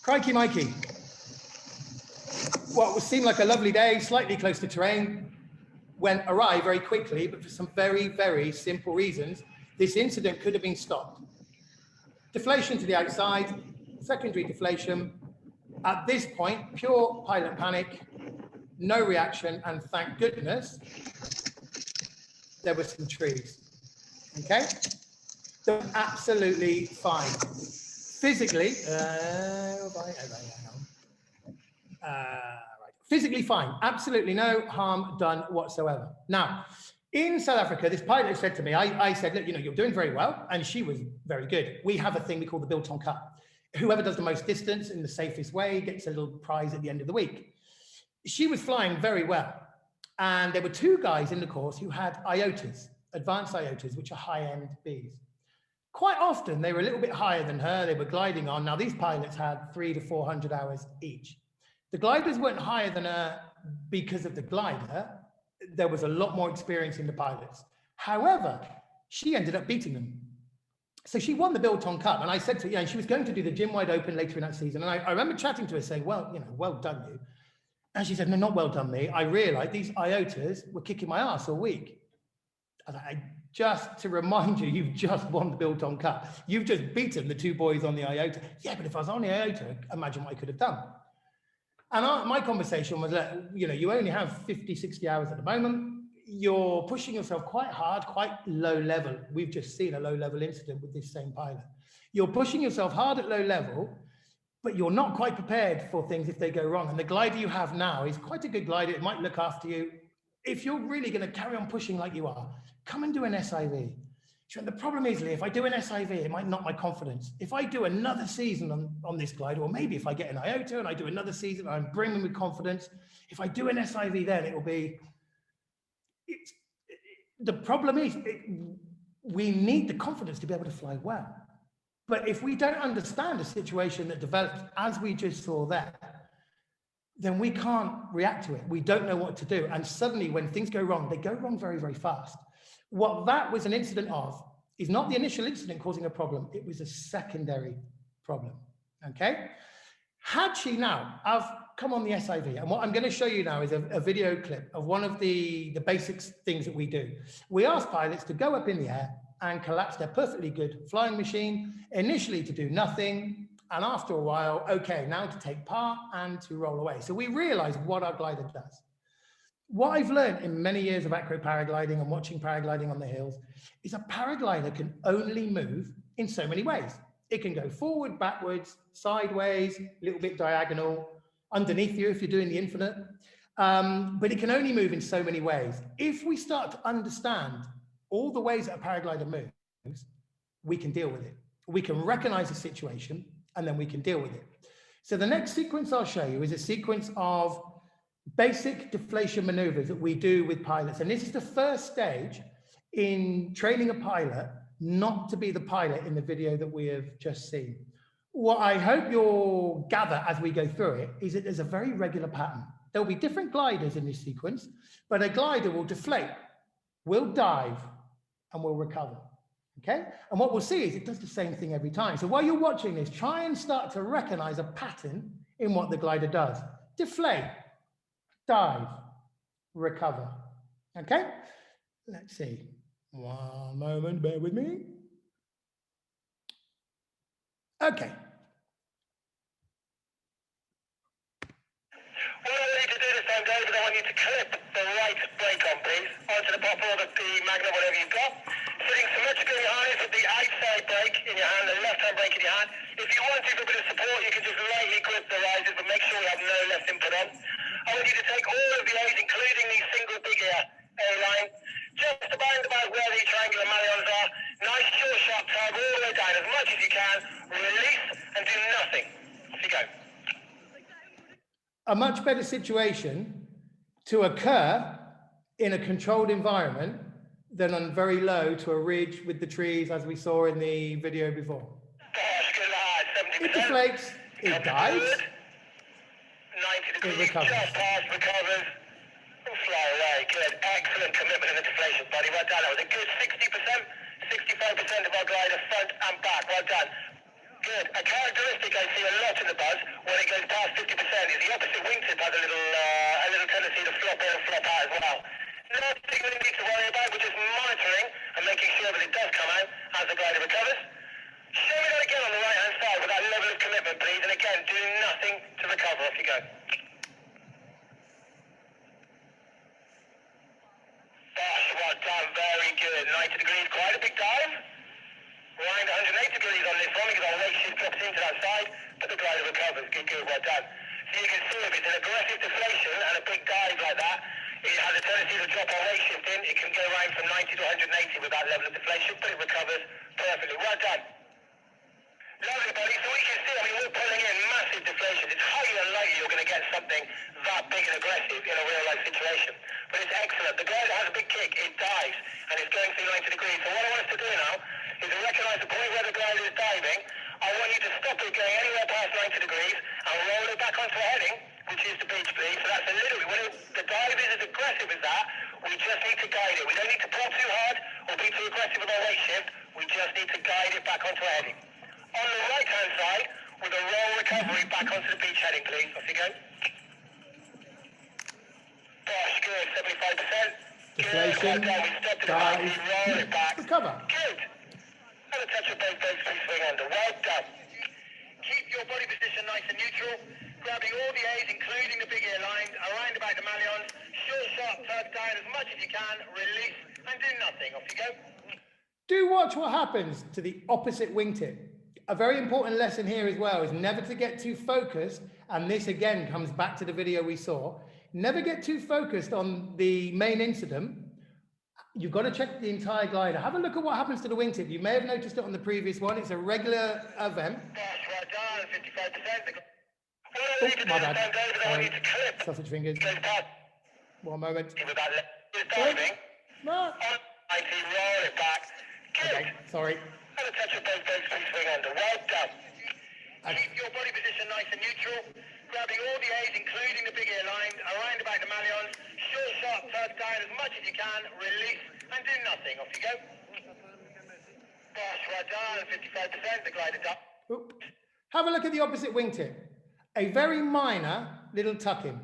Crikey Mikey. What would seem like a lovely day, slightly close to terrain, went awry very quickly, but for some very, very simple reasons, this incident could have been stopped. Deflation to the outside, secondary deflation. At this point, pure pilot panic, no reaction, and thank goodness there were some trees. Okay? So absolutely fine. Physically, physically fine, absolutely no harm done whatsoever. Now, in South Africa, this pilot said to me, I said, look, you know, you're doing very well, and she was very good. We have a thing we call the Biltong Cup. Whoever does the most distance in the safest way gets a little prize at the end of the week. She was flying very well, and there were two guys in the course who had IOTAs, advanced IOTAs, which are high-end Bs. Quite often, they were a little bit higher than her. They were gliding on. Now, these pilots had 300 to 400 hours each. The gliders weren't higher than her because of the glider. There was a lot more experience in the pilots. However, she ended up beating them. So she won the Biltong Cup. And I said to her, she was going to do the Gym Wide Open later in that season. And I remember chatting to her saying, well, you know, well done you. And she said, no, not well done me. I realized these IOTAs were kicking my ass all week. Just to remind you, you've just won the Biltong Cup. You've just beaten the two boys on the IOTA. Yeah, but if I was on the IOTA, imagine what I could have done. And my conversation was that, you know, you only have 50, 60 hours at the moment. You're pushing yourself quite hard, quite low level. We've just seen a low level incident with this same pilot. You're pushing yourself hard at low level, but you're not quite prepared for things if they go wrong. And the glider you have now is quite a good glider. It might look after you. If you're really going to carry on pushing like you are, come and do an SIV. The problem is, Lee, if I do an SIV, it might knock my confidence. If I do another season on this glider, or maybe if I get an IOTA and I do another season, I'm brimming with confidence. If I do an SIV, then it will be. The problem is, we need the confidence to be able to fly well. But if we don't understand a situation that develops as we just saw there, then we can't react to it. We don't know what to do. And suddenly when things go wrong, they go wrong very, very fast. What that was an incident of is not the initial incident causing a problem. It was a secondary problem, okay? Had she now, I've come on the SIV, and what I'm going to show you now is a video clip of one of the basic things that we do. We ask pilots to go up in the air and collapse their perfectly good flying machine, initially to do nothing, and after a while, okay, now to take part and to roll away. So we realize what our glider does. What I've learned in many years of acro paragliding and watching paragliding on the hills is a paraglider can only move in so many ways. It can go forward, backwards, sideways, a little bit diagonal, underneath you if you're doing the infinite, but it can only move in so many ways. If we start to understand all the ways that a paraglider moves, we can deal with it. We can recognize the situation and then we can deal with it. So the next sequence I'll show you is a sequence of basic deflation maneuvers that we do with pilots. And this is the first stage in training a pilot not to be the pilot in the video that we have just seen. What I hope you'll gather as we go through it is that there's a very regular pattern. There'll be different gliders in this sequence, but a glider will deflate, will dive, and will recover. Okay, and what we'll see is it does the same thing every time. So while you're watching this, try and start to recognize a pattern in what the glider does. Deflate, dive, recover. Okay, let's see. One moment, bear with me. Okay. What I want you to do this time, David, I want you to clip the right brake on, please, onto the bottom of the magnet, whatever you've got. Sitting symmetrically in your eyes with the outside brake in your hand, the left-hand brake in your hand. If you want to, for a bit of support, you can just lightly grip the risers, but make sure you have no left input on. I want you to take all of the A's, including the single big ear A-line, just about where the triangular malleons are. Nice short, sharp tug all the way down as much as you can. Release and do nothing. Off you go. A much better situation to occur in a controlled environment than on very low to a ridge with the trees, as we saw in the video before. Gosh, good lad, 70%. It deflates, it dives, 90 degrees, it recovers. just past, recovers, and fly away. Good, excellent commitment in the deflation, buddy. Well done. That was a good 60%, 65% of our glider front and back. Well done. Good. A characteristic I see a lot in the buzz when it goes past 50% is the opposite wingtip has a little tendency to flop in and flop out as well. Nothing we need to worry about. We're just monitoring and making sure that it does come out as the glider recovers. Show me that again on the right-hand side with that level of commitment, please. And again, do nothing to recover. Off you go. Gosh, well done. Very good. 90 degrees, quite a big dive. Around 180 degrees on this one because our weight shift drops into that side, but the glider recovers. Good, good, well done. So you can see if it's an aggressive deflation and a big dive like that, it has a tendency to drop our weight shift in. It can go around from 90 to 180 with that level of deflation, but it recovers perfectly. Well done. Lovely, buddy. So we can see, I mean, we're pulling in massive deflations. It's highly unlikely you're going to get something that big and aggressive in a real-life situation. But it's excellent. The glider has a big kick. It dives, and it's going through 90 degrees. So what I want us to do now is to recognize the point where the glider is diving. I want you to stop it going anywhere past 90 degrees and roll it back onto a heading, which is the beach, please. So that's a little bit, when the dive is as aggressive as that, we just need to guide it. We don't need to pull too hard or be too aggressive with our weight shift. We just need to guide it back onto a heading. On the right-hand side, with a roll recovery back onto the beach heading, please. Off you go. Gosh, good. 75%. Deflation, Good. Well done. We stopped it dive, we roll it back. recover. Good. And a touch of both legs, please swing under. Well done. Keep your body position nice and neutral. Grabbing all the A's, including the big ear lines, around about the malleons. Short, sharp tug down as much as you can. Release and do nothing. Off you go. Do watch what happens to the opposite wingtip. A very important lesson here as well is never to get too focused, and this again comes back to the video we saw. Never get too focused on the main incident. You've got to check the entire glider. Have a look at what happens to the wingtip. You may have noticed it on the previous one. It's a regular event. Gosh, well done. 55%. Oh, my bad. Sorry. Sausage fingers. One moment. Diving. No. I see, roll it back. Good. Okay, sorry. And a touch of both legs, please swing under. Well done. Keep your body position nice and neutral. Grabbing all the A's, including the big ear lines, around about the malleons. Short, sharp tug down as much as you can. Release and do nothing. Off you go. Gosh, well done. 55%. The glider done. Oop. Have a look at the opposite wingtip. A very minor little tuck-in.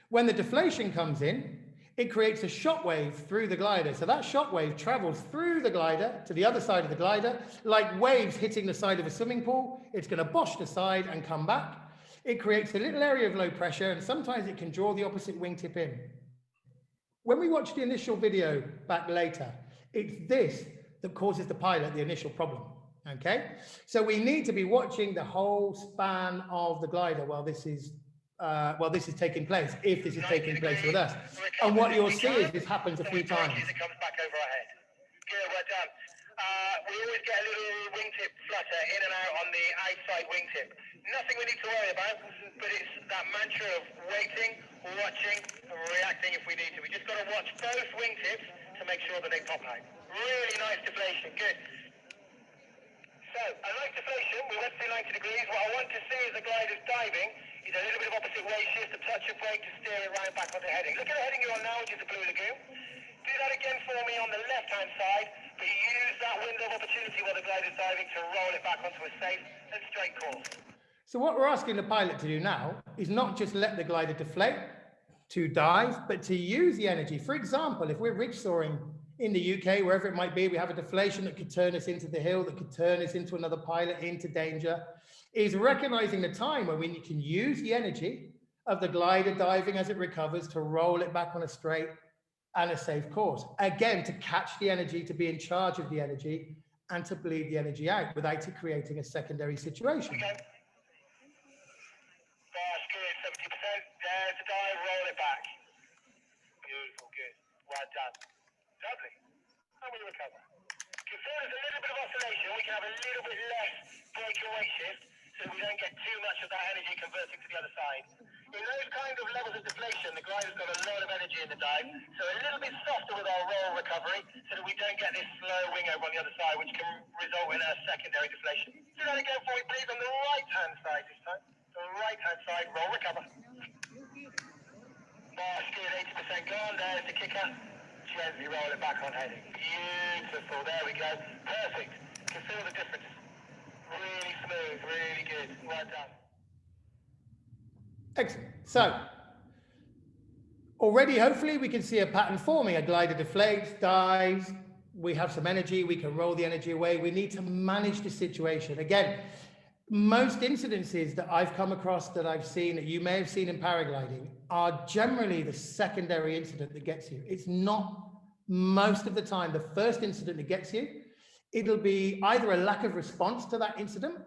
When the deflation comes in, it creates a shock wave through the glider. So that shock wave travels through the glider to the other side of the glider, like waves hitting the side of a swimming pool. It's going to bosh the side and come back. It creates a little area of low pressure, and sometimes it can draw the opposite wingtip in. When we watch the initial video back later, it's this that causes the pilot the initial problem. Okay, so we need to be watching the whole span of the glider while this is taking place, if this is taking place with us. And what you'll see is this happens a few times. It comes back over our head. Good, well done. We always get a little wingtip flutter in and out on the outside wingtip. Nothing we need to worry about, but it's that mantra of waiting, watching, and reacting if we need to. We just got to watch both wingtips to make sure that they pop out. Really nice deflation, good. So, I like deflation. We went through 90 degrees. What I want to see as the glider's diving is a little bit of opposite weight shift, a touch of brake to steer it right back onto heading. Look at the heading you're on now, which is the Blue Lagoon. Do that again for me on the left-hand side. but use that window of opportunity while the glider's diving to roll it back onto a safe and straight course. So what we're asking the pilot to do now is not just let the glider deflate to dive, but to use the energy. For example, if we're ridge soaring in the UK, wherever it might be, we have a deflation that could turn us into the hill, that could turn us into another pilot, into danger, is recognizing the time when we can use the energy of the glider diving as it recovers to roll it back on a straight and a safe course. Again, to catch the energy, to be in charge of the energy, and to bleed the energy out without it creating a secondary situation. Okay. That's good, 70%. There's the dive, roll it back. Beautiful, good. Well done. Lovely. And we recover. If there's a little bit of oscillation, we can have a little bit less breakaway shift so we don't get too much of that energy converting to the other side. In those kind of levels of deflation, the glider's got a lot of energy in the dive, so a little bit softer with our roll recovery so that we don't get this slow wing over on the other side, which can result in a secondary deflation. Do that again for me, please, on the right-hand side this time. The right-hand side, roll recover. That's good, 80% gone. There's the kicker. Gently roll it back on heading. Beautiful, there we go. Perfect. You can feel the difference. Really smooth, really good. Well done. Excellent. So already, hopefully, we can see a pattern forming. A glider deflates, dives. We have some energy. We can roll the energy away. We need to manage the situation. Again, most incidences that I've come across, that I've seen, that you may have seen in paragliding, are generally the secondary incident that gets you. It's not most of the time the first incident that gets you. It'll be either a lack of response to that incident,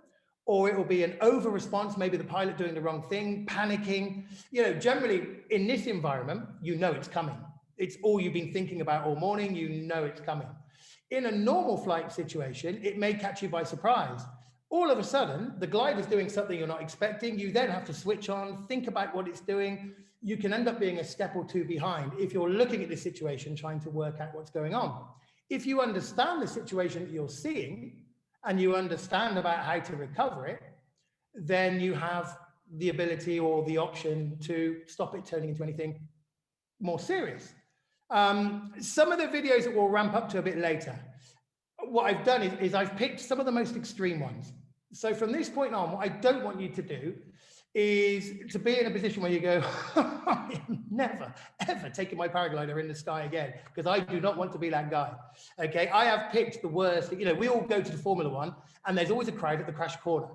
or it will be an over response, maybe the pilot doing the wrong thing, panicking. You know, generally in this environment, you know it's coming. It's all you've been thinking about all morning, you know it's coming. In a normal flight situation, it may catch you by surprise. All of a sudden, the glider's doing something you're not expecting. You then have to switch on, think about what it's doing. You can end up being a step or two behind if you're looking at the situation, trying to work out what's going on. If you understand the situation that you're seeing and you understand about how to recover it, then you have the ability or the option to stop it turning into anything more serious. Some of the videos that we'll ramp up to a bit later, what I've done is I've picked some of the most extreme ones. So from this point on, what I don't want you to do is to be in a position where you go, I'm never, ever taking my paraglider in the sky again, because I do not want to be that guy. Okay, I have picked the worst. You know, we all go to the Formula One and there's always a crowd at the crash corner.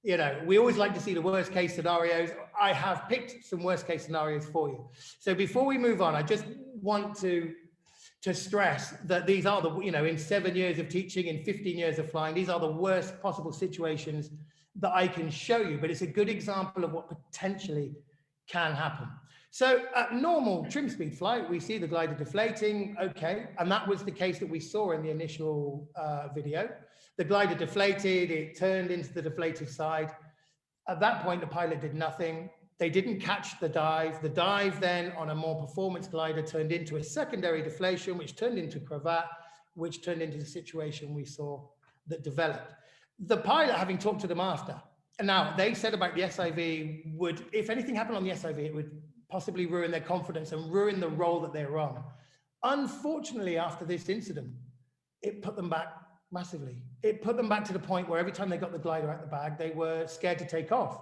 You know, we always like to see the worst case scenarios. I have picked some worst case scenarios for you. So before we move on, I just want to stress that these are the, you know, in 7 years of teaching, in 15 years of flying, these are the worst possible situations that I can show you, but it's a good example of what potentially can happen. So at normal trim speed flight, we see the glider deflating, okay, and that was the case that we saw in the initial video. The glider deflated, it turned into the deflated side. At that point, the pilot did nothing. They didn't catch the dive. The dive then on a more performance glider turned into a secondary deflation, which turned into cravat, which turned into the situation we saw that developed. The pilot, having talked to them after, and now they said about the SIV would, if anything happened on the SIV, it would possibly ruin their confidence and ruin the role that they're on. Unfortunately, after this incident, it put them back massively. It put them back to the point where every time they got the glider out the bag, they were scared to take off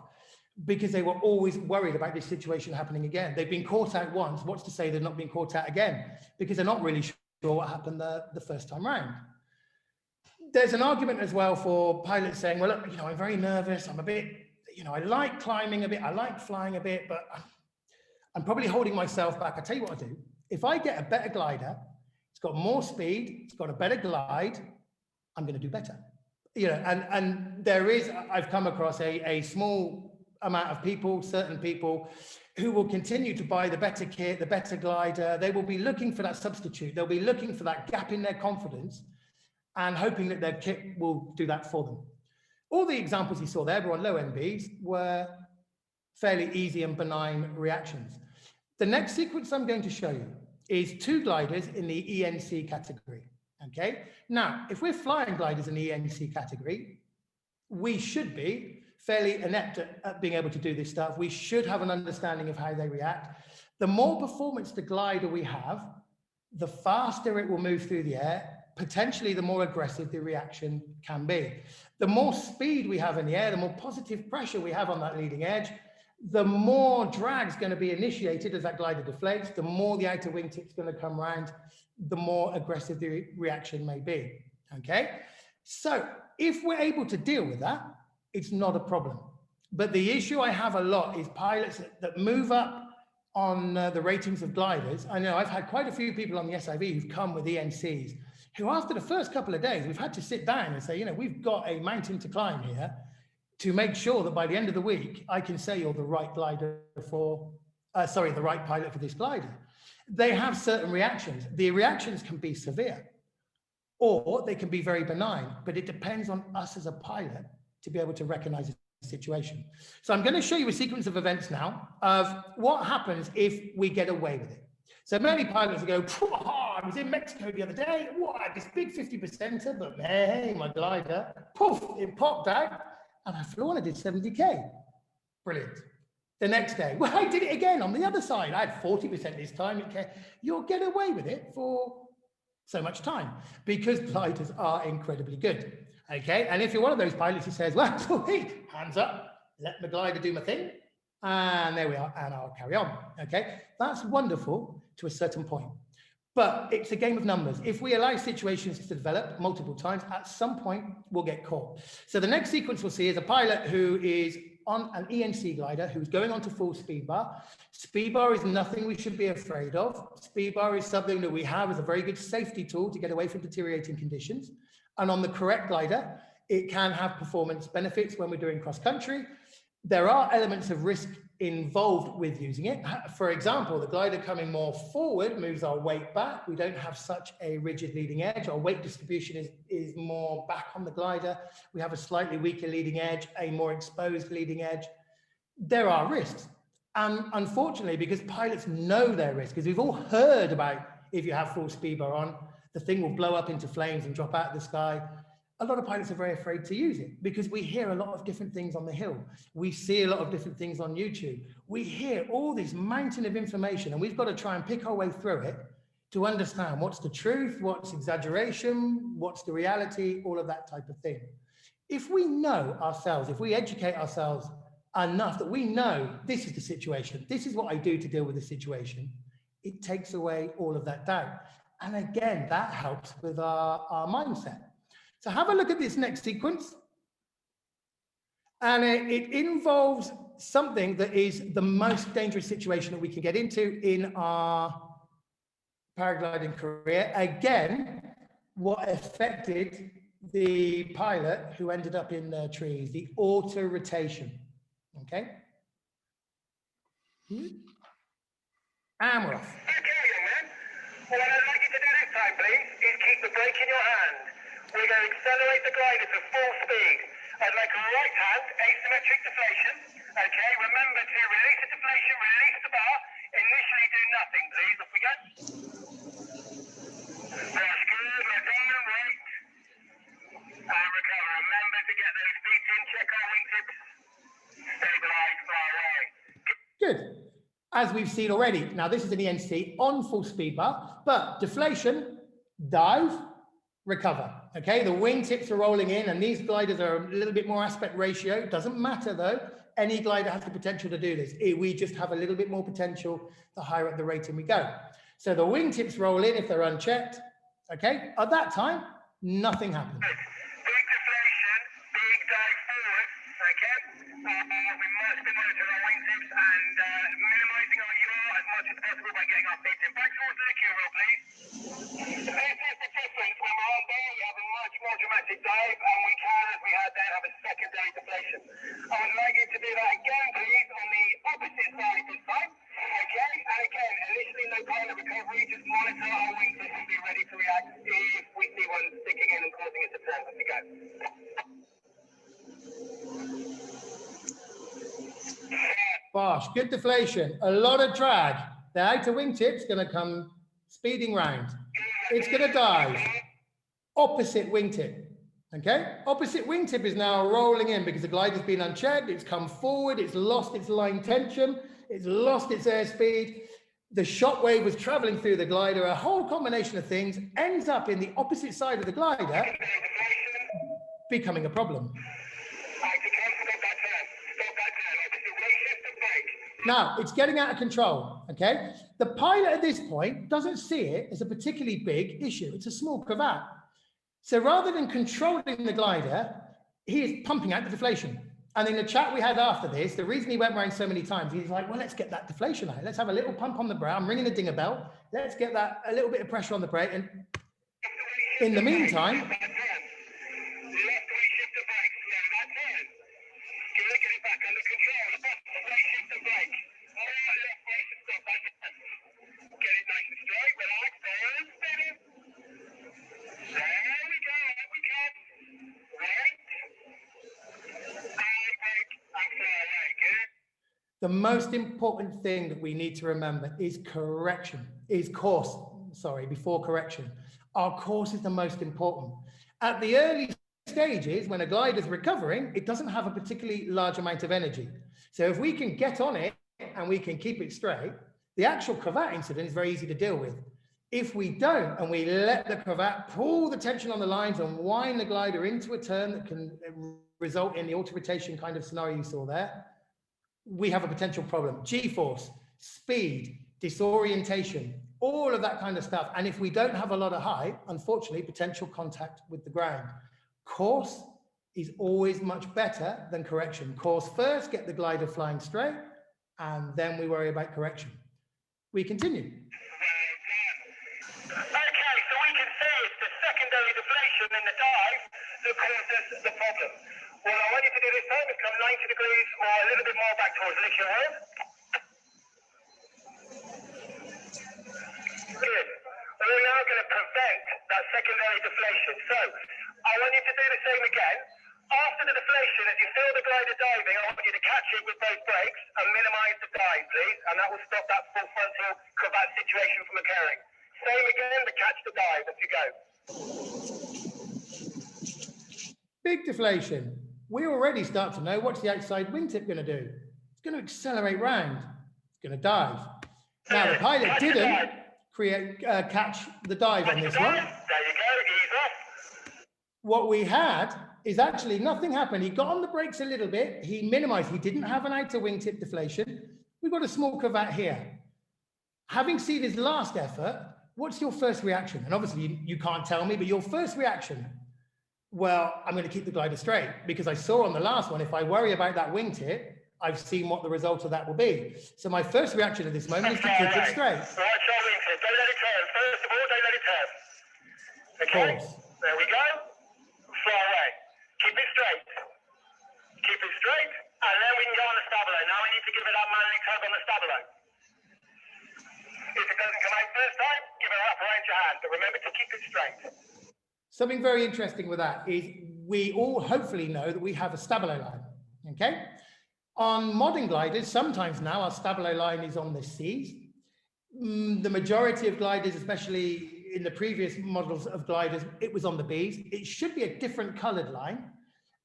because they were always worried about this situation happening again. They've been caught out once. What's to say they're not being caught out again? Because they're not really sure what happened the first time round. There's an argument as well for pilots saying, well, look, you know, I'm very nervous. I'm a bit, you know, I like climbing a bit. I like flying a bit, but I'm probably holding myself back. I tell you what I do. If I get a better glider, it's got more speed, it's got a better glide, I'm going to do better. You know, and there is, I've come across a small amount of people, certain people who will continue to buy the better kit, the better glider. They will be looking for that substitute. They'll be looking for that gap in their confidence and hoping that their kit will do that for them. All the examples you saw there were on low MBs, were fairly easy and benign reactions. The next sequence I'm going to show you is two gliders in the ENC category. Okay, now if we're flying gliders in the ENC category, we should be fairly inept at being able to do this stuff. We should have an understanding of how they react. The more performance the glider we have, the faster it will move through the air, potentially the more aggressive the reaction can be. The more speed we have in the air, the more positive pressure we have on that leading edge, the more drag is going to be initiated as that glider deflates, the more the outer wingtip's going to come around, the more aggressive the reaction may be. Okay, so if we're able to deal with that, it's not a problem. But the issue I have a lot is pilots that move up on the ratings of gliders. I know I've had quite a few people on the SIV who've come with ENCs who after the first couple of days, we've had to sit down and say, you know, we've got a mountain to climb here to make sure that by the end of the week, I can say you're the right glider for, the right pilot for this glider. They have certain reactions. The reactions can be severe or they can be very benign, but it depends on us as a pilot to be able to recognize the situation. So I'm going to show you a sequence of events now of what happens if we get away with it. So many pilots will go, I was in Mexico the other day, I had this big 50%er, but hey, my glider, poof, it popped out, and I flew on, I did 70K. Brilliant. The next day, well, I did it again on the other side. I had 40% this time. You'll get away with it for so much time because gliders are incredibly good. Okay, and if you're one of those pilots who says, well, hands up, let the glider do my thing, and there we are, and I'll carry on. Okay, that's wonderful to a certain point, but it's a game of numbers. If we allow situations to develop multiple times, at some point we'll get caught. So the next sequence we'll see is a pilot who is on an ENC glider who's going on to full speed bar. Speed bar is nothing we should be afraid of. Speed bar is something that we have as a very good safety tool to get away from deteriorating conditions. And on the correct glider, it can have performance benefits when we're doing cross country. There are elements of risk involved with using it. For example, the glider coming more forward moves our weight back. We don't have such a rigid leading edge. Our weight distribution is more back on the glider. We have a slightly weaker leading edge, a more exposed leading edge. There are risks. And unfortunately, because pilots know their risks, because we've all heard about if you have full speed bar on, the thing will blow up into flames and drop out of the sky. A lot of pilots are very afraid to use it because we hear a lot of different things on the hill. We see a lot of different things on YouTube. We hear all this mountain of information and we've got to try and pick our way through it to understand what's the truth, what's exaggeration, what's the reality, all of that type of thing. If we know ourselves, if we educate ourselves enough that we know this is the situation, this is what I do to deal with the situation, it takes away all of that doubt. And again, that helps with our mindset. So have a look at this next sequence. And it involves something that is the most dangerous situation that we can get into in our paragliding career. Again, what affected the pilot who ended up in the trees, the auto rotation. Okay? And we're off. Okay, young man. What I'd like you to do this time, please, is keep the brake in your hand. We're going to accelerate the glider to full speed. I'd like a right hand asymmetric deflation. Okay, remember to release the deflation, release the bar. Initially do nothing, please. Off we go. That's good. Let down, right. And recover. Remember to get those feet in. Check our wingtips. Stabilize, far away. Good. As we've seen already, now this is an ENC on full speed bar, but deflation, dive, recover. Okay, the wingtips are rolling in and these gliders are a little bit more aspect ratio. Doesn't matter though. Any glider has the potential to do this. We just have a little bit more potential the higher up the rating we go. So the wingtips roll in if they're unchecked. Okay, at that time, nothing happens. Big deflation, big dive forward. Okay, we must monitor our wingtips and minimizing our yaw as much as possible by getting our feet in. Back towards the liquid wheel, please. This is the difference. When we're on there, we have a much more dramatic dive, and we can, as we had there, have a secondary deflation. I would like you to do that again, please, on the opposite side this time. Okay, and again, initially no pilot recovery, just monitor our wingtips and be ready to react if we see one sticking in and causing it to turn as we go. Bosh, good deflation, a lot of drag. The outer wingtip's going to come speeding round. It's going to dive. Opposite wingtip. Okay? Opposite wingtip is now rolling in because the glider's been unchecked. It's come forward. It's lost its line tension. It's lost its airspeed. The shock wave was traveling through the glider, a whole combination of things ends up in the opposite side of the glider, becoming a problem. Now, it's getting out of control, okay? The pilot at this point doesn't see it as a particularly big issue. It's a small cravat. So rather than controlling the glider, he is pumping out the deflation. And in the chat we had after this, the reason he went around so many times, he's like, well, let's get that deflation out. Let's have a little pump on the brow. I'm ringing the dinger bell. Let's get that, a little bit of pressure on the brake. And in the meantime, the most important thing that we need to remember is before correction. Our course is the most important. At the early stages, when a glider is recovering, it doesn't have a particularly large amount of energy. So if we can get on it and we can keep it straight, the actual cravat incident is very easy to deal with. If we don't, and we let the cravat pull the tension on the lines and wind the glider into a turn that can result in the auto-rotation kind of scenario you saw there, we have a potential problem. G-force, speed, disorientation, all of that kind of stuff. And if we don't have a lot of height, unfortunately, potential contact with the ground. Course is always much better than correction. Course first, get the glider flying straight, and then we worry about correction. We continue. Okay, so we can say it's the secondary deflation in the dive that causes the problem. What I want you to do this time is come 90 degrees or a little bit more back towards Lee Tryhorn. Good. We're now going to prevent that secondary deflation. So I want you to do the same again. After the deflation, as you feel the glider diving, I want you to catch it with both brakes and minimize the dive, please. And that will stop that full frontal cravat situation from occurring. Same again, but catch the dive as you go. Big deflation. We already start to know what's the outside wingtip going to do. It's going to accelerate round. It's going to dive. Now, the pilot didn't catch the dive on this one. There you go, ease off. What we had is actually nothing happened. He got on the brakes a little bit. He minimized. He didn't have an outer wingtip deflation. We've got a small cravat here. Having seen his last effort, what's your first reaction? And obviously you can't tell me, but your first reaction, well, I'm going to keep the glider straight because I saw on the last one, if I worry about that wingtip, I've seen what the result of that will be. So my first reaction at this moment is to keep it straight. Watch your wingtip. Don't let it turn. First of all, don't let it turn. Okay? There we go. Fly away. Keep it straight. Keep it straight. And then we can go on the stabilo. Now we need to give it that manly tug on the stabilo. If it doesn't come out first time, give it a wrap around your hand. But remember to keep it straight. Something very interesting with that is we all hopefully know that we have a stabilo line, okay? On modern gliders, sometimes now our stabilo line is on the C's. The majority of gliders, especially in the previous models of gliders, it was on the B's. It should be a different colored line.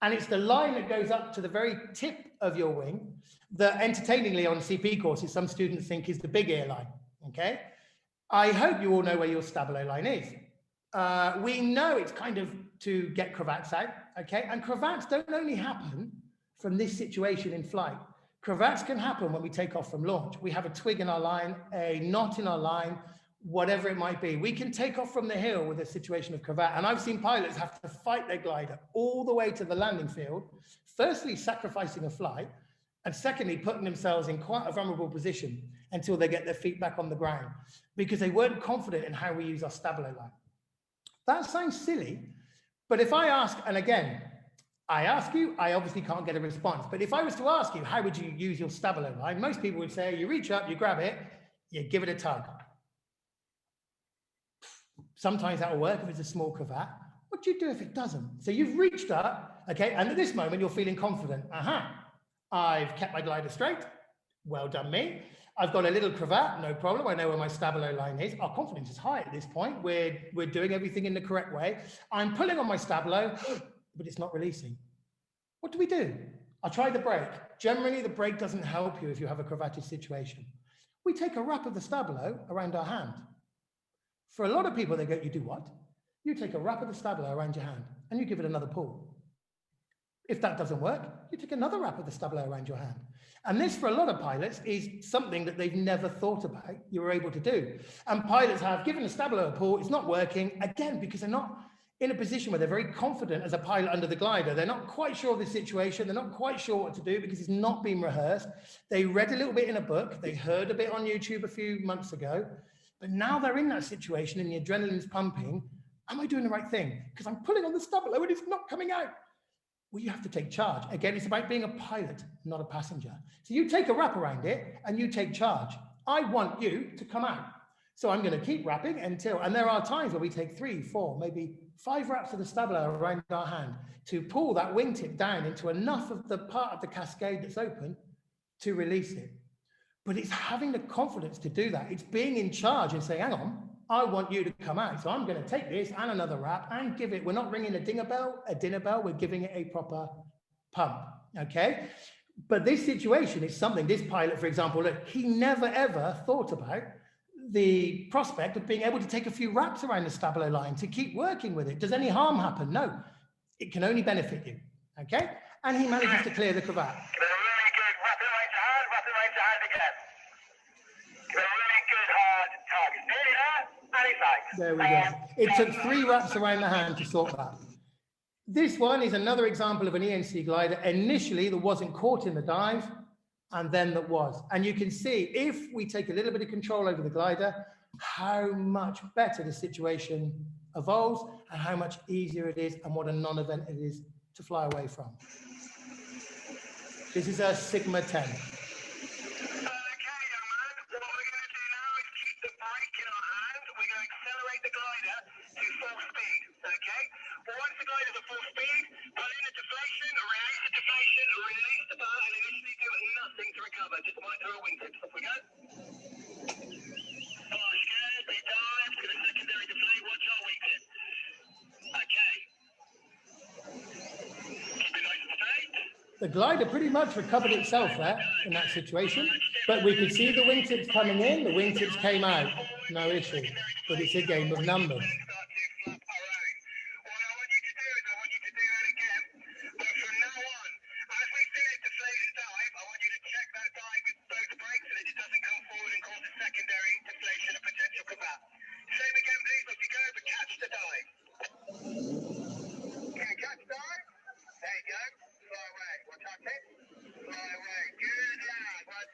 And it's the line that goes up to the very tip of your wing that entertainingly on CP courses, some students think is the big ear line, okay? I hope you all know where your stabilo line is. We know it's kind of to get cravats out, okay? And cravats don't only happen from this situation in flight. Cravats can happen when we take off from launch. We have a twig in our line, a knot in our line, whatever it might be. We can take off from the hill with a situation of cravat. And I've seen pilots have to fight their glider all the way to the landing field, firstly, sacrificing a flight, and secondly, putting themselves in quite a vulnerable position until they get their feet back on the ground because they weren't confident in how we use our stabilo line. That sounds silly, but if I ask, and again, I ask you, I obviously can't get a response, but if I was to ask you, how would you use your stabilo line? Most people would say, you reach up, you grab it, you give it a tug. Sometimes that will work if it's a small cravat. What do you do if it doesn't? So you've reached up, okay, and at this moment, you're feeling confident. I've kept my glider straight. Well done, me. I've got a little cravat, no problem. I know where my stabilo line is. Our confidence is high at this point. We're doing everything in the correct way. I'm pulling on my stabilo, but it's not releasing. What do? I try the brake. Generally, the brake doesn't help you if you have a cravated situation. we take a wrap of the stabilo around our hand. For a lot of people, they go, you do what? You take a wrap of the stabilo around your hand and you give it another pull. If that doesn't work, you take another wrap of the stabilo around your hand. And this, for a lot of pilots, is something that they've never thought about you were able to do. And pilots have given the stabilo a pull, it's not working, again, because they're not in a position where they're very confident as a pilot under the glider. They're not quite sure of the situation. They're not quite sure what to do because it's not been rehearsed. They read a little bit in a book. They heard a bit on YouTube a few months ago. But now they're in that situation and the adrenaline's pumping. Am I doing the right thing? Because I'm pulling on the stabilo and it's not coming out. Well, you have to take charge. Again, it's about being a pilot, not a passenger. So you take a wrap around it and you take charge. I want you to come out. So I'm going to keep wrapping until, and there are times where we take 3, 4, maybe 5 wraps of the stabilo around our hand to pull that wingtip down into enough of the part of the cascade that's open to release it. But it's having the confidence to do that. It's being in charge and saying, hang on, I want you to come out. So I'm going to take this and another wrap and give it, we're not ringing a dinner bell, we're giving it a proper pump, okay? But this situation is something, this pilot, for example, look, he never ever thought about the prospect of being able to take a few wraps around the stabilo line to keep working with it. Does any harm happen? No, it can only benefit you, okay? And he manages to clear the cravat. Really good. Wrap it around your hand, wrap it around your hand again. Really good hard target. Nearly there, and it's out. There we go. It took 3 wraps around the hand to sort that. This one is another example of an ENC glider. Initially, that wasn't caught in the dive, and then that was. And you can see, if we take a little bit of control over the glider, how much better the situation evolves and how much easier it is and what a non-event it is to fly away from. This is a Sigma 10. Once the glider's at full speed, put in the deflation, release the deflation, release the bar, and initially do nothing to recover. Just monitor our wingtips. Off we go. Far scared, they dive to the secondary deflate. Watch our wingtips. Okay. Keep it nice and straight. The glider pretty much recovered itself there in that situation, but we could see the wingtips coming in, the wingtips came out, no issue, but it's a game of numbers.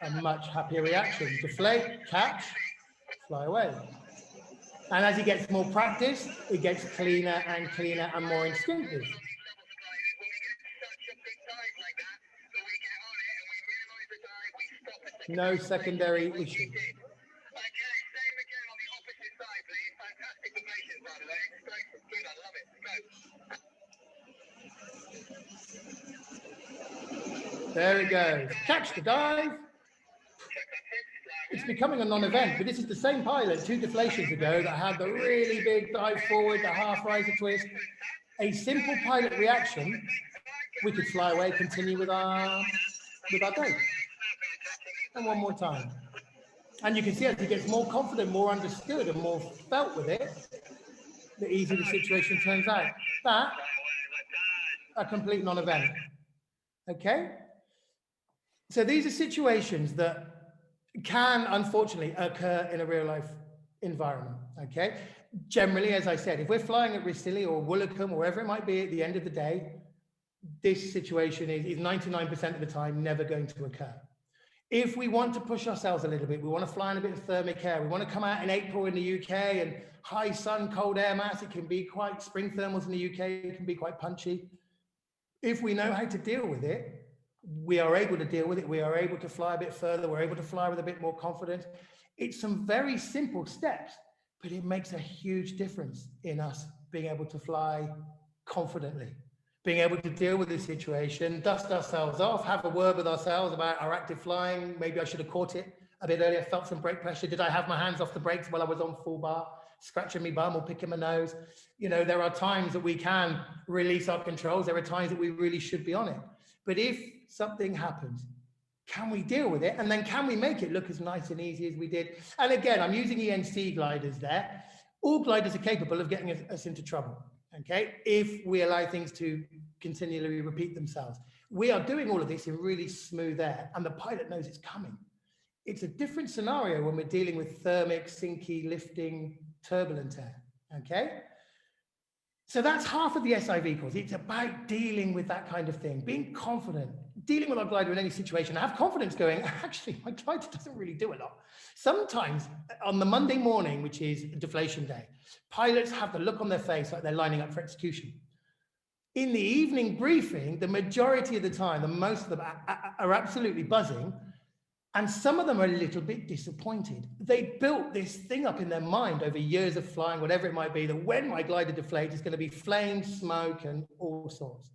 A much happier reaction. Deflate, catch, fly away. And as he gets more practice, it gets cleaner and cleaner and more instinctive. No secondary issue. There it goes. Catch the dive. It's becoming a non-event, but this is the same pilot 2 deflations ago that had the really big dive forward, the half riser twist. A simple pilot reaction, we could fly away, continue with our day. And one more time. And you can see as he gets more confident, more understood, and more felt with it, the easier the situation turns out. That, a complete non-event. Okay? So these are situations that can, unfortunately, occur in a real-life environment, okay? Generally, as I said, if we're flying at Ricili or Woolacombe, wherever it might be at the end of the day, this situation is 99% of the time never going to occur. If we want to push ourselves a little bit, we want to fly in a bit of thermic air, we want to come out in April in the UK and high sun, cold air mass, it can be quite, spring thermals in the UK, it can be quite punchy. If we know how to deal with it, we are able to deal with it. We are able to fly a bit further. We're able to fly with a bit more confidence. It's some very simple steps, but it makes a huge difference in us being able to fly confidently, being able to deal with the situation, dust ourselves off, have a word with ourselves about our active flying. Maybe I should have caught it a bit earlier, felt some brake pressure. Did I have my hands off the brakes while I was on full bar, scratching my bum or picking my nose? You know, there are times that we can release our controls. There are times that we really should be on it. But if something happens, Can we deal with it? And then can we make it look as nice and easy as we did? And again, I'm using ENC gliders there. All gliders are capable of getting us into trouble, okay? If we allow things to continually repeat themselves. We are doing all of this in really smooth air, and the pilot knows it's coming. It's a different scenario when we're dealing with thermic, sinky, lifting, turbulent air, okay? So that's half of the SIV course. It's about dealing with that kind of thing, being confident, dealing with our glider in any situation. I have confidence going, actually, my glider doesn't really do a lot. Sometimes on the Monday morning, which is deflation day, pilots have the look on their face like they're lining up for execution. In the evening briefing, the majority of the time, the most of them are absolutely buzzing. And some of them are a little bit disappointed. They built this thing up in their mind over years of flying, whatever it might be, that when my glider deflates, it's going to be flames, smoke, and all sorts.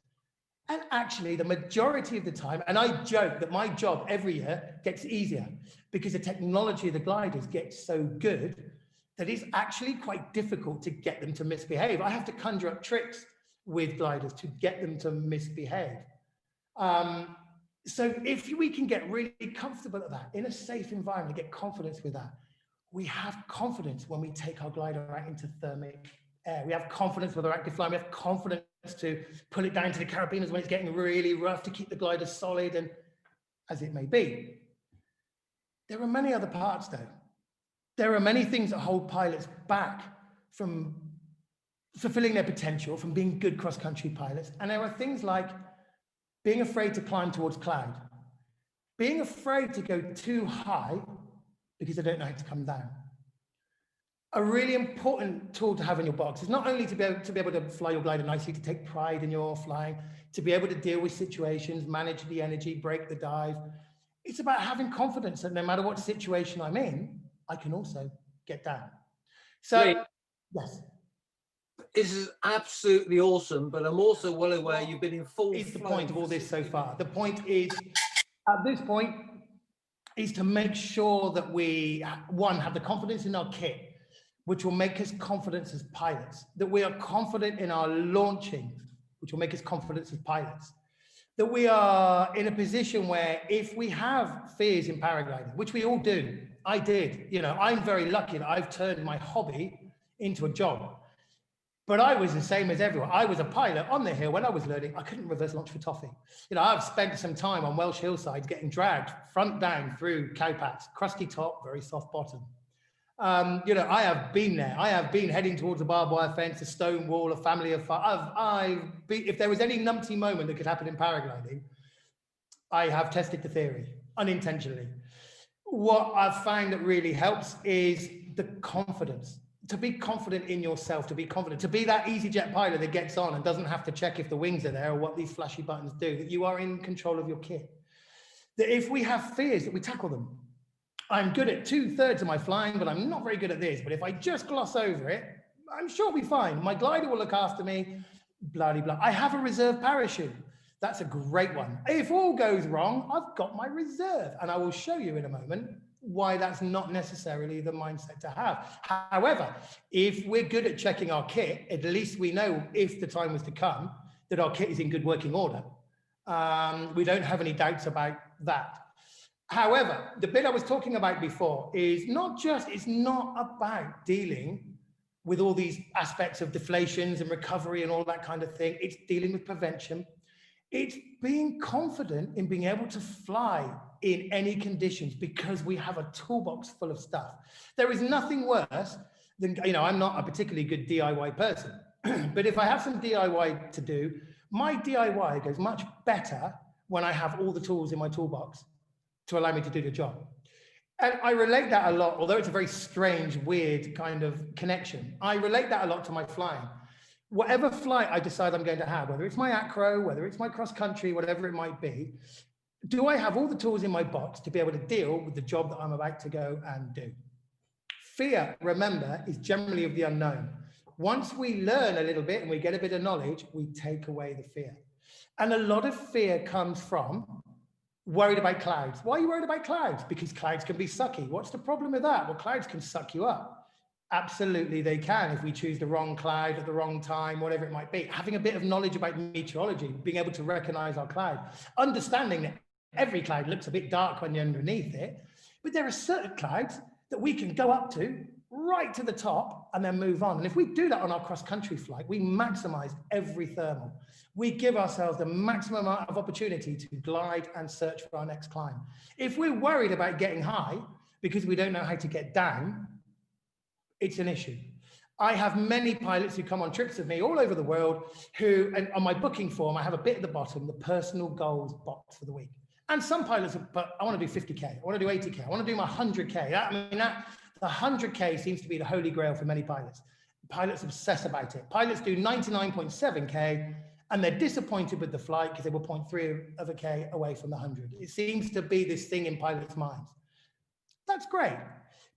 And actually, the majority of the time, and I joke that my job every year gets easier because the technology of the gliders gets so good that it's actually quite difficult to get them to misbehave. I have to conjure up tricks with gliders to get them to misbehave. So if we can get really comfortable at that, in a safe environment, get confidence with that, we have confidence when we take our glider out into thermic air. We have confidence with our active flying. We have confidence to pull it down to the carabiners when it's getting really rough, to keep the glider solid, and as it may be. There are many other parts, though. There are many things that hold pilots back from fulfilling their potential, from being good cross-country pilots. And there are things like being afraid to climb towards cloud, being afraid to go too high because they don't know how to come down. A really important tool to have in your box is not only to be able to fly your glider nicely, to take pride in your flying, to be able to deal with situations, manage the energy, break the dive. It's about having confidence that no matter what situation I'm in, I can also get down. So, Lee, yes. This is absolutely awesome, but I'm also well aware you've been in full. Is the point of all this so far? The point is, at this point, is to make sure that we, one, have the confidence in our kit, which will make us confident as pilots, that we are confident in our launching, which will make us confident as pilots, that we are in a position where if we have fears in paragliding, which we all do, I did, you know, I'm very lucky that I've turned my hobby into a job. But I was the same as everyone. I was a pilot on the hill when I was learning. I couldn't reverse launch for toffee. You know, I've spent some time on Welsh hillsides getting dragged front down through cowpats, crusty top, very soft bottom. You know, I have been there. I have been heading towards a barbed wire fence, a stone wall, a family of five. If there was any numpty moment that could happen in paragliding, I have tested the theory unintentionally. What I've found that really helps is the confidence. To be confident in yourself, to be confident, to be that EasyJet pilot that gets on and doesn't have to check if the wings are there or what these flashy buttons do, that you are in control of your kit. That if we have fears, that we tackle them. I'm good at 2/3 of my flying, but I'm not very good at this. But if I just gloss over it, I'm sure I'll be fine. My glider will look after me, blah, blah, blah. I have a reserve parachute. That's a great one. If all goes wrong, I've got my reserve. And I will show you in a moment why that's not necessarily the mindset to have. However, if we're good at checking our kit, at least we know if the time was to come that our kit is in good working order. We don't have any doubts about that. However, the bit I was talking about before is not just, it's not about dealing with all these aspects of deflations and recovery and all that kind of thing. It's dealing with prevention. It's being confident in being able to fly in any conditions because we have a toolbox full of stuff. There is nothing worse than, you know, I'm not a particularly good DIY person, but if I have some DIY to do, my DIY goes much better when I have all the tools in my toolbox to allow me to do the job. And I relate that a lot, although it's a very strange, weird kind of connection. I relate that a lot to my flying. Whatever flight I decide I'm going to have, whether it's my acro, whether it's my cross country, whatever it might be, do I have all the tools in my box to be able to deal with the job that I'm about to go and do? Fear, remember, is generally of the unknown. Once we learn a little bit and we get a bit of knowledge, we take away the fear. And a lot of fear comes from worried about clouds. Why are you worried about clouds? Because clouds can be sucky. What's the problem with that? Well, clouds can suck you up. Absolutely, they can if we choose the wrong cloud at the wrong time, whatever it might be. Having a bit of knowledge about meteorology, being able to recognize our cloud, understanding that every cloud looks a bit dark when you're underneath it, but there are certain clouds that we can go up to right to the top and then move on. And if we do that on our cross-country flight, we maximize every thermal. We give ourselves the maximum amount of opportunity to glide and search for our next climb. If we're worried about getting high because we don't know how to get down, it's an issue. I have many pilots who come on trips with me all over the world who, and on my booking form, I have a bit at the bottom, the personal goals box for the week. And some pilots, but I want to do 50K, I want to do 80K, I want to do my 100K. The 100K seems to be the holy grail for many pilots. Pilots obsess about it. Pilots do 99.7K and they're disappointed with the flight because they were 0.3 of a K away from the 100. It seems to be this thing in pilots' minds. That's great.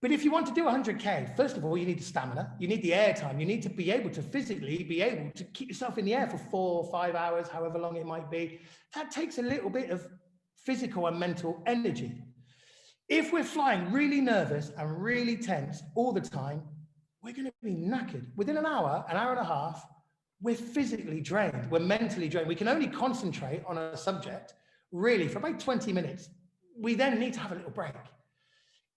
But if you want to do 100K, first of all, you need the stamina, you need the air time, you need to be able to physically be able to keep yourself in the air for 4 or 5 hours, however long it might be. That takes a little bit of physical and mental energy. If we're flying really nervous and really tense all the time, we're going to be knackered. Within an hour and a half, we're physically drained, we're mentally drained. We can only concentrate on a subject really for about 20 minutes. We then need to have a little break.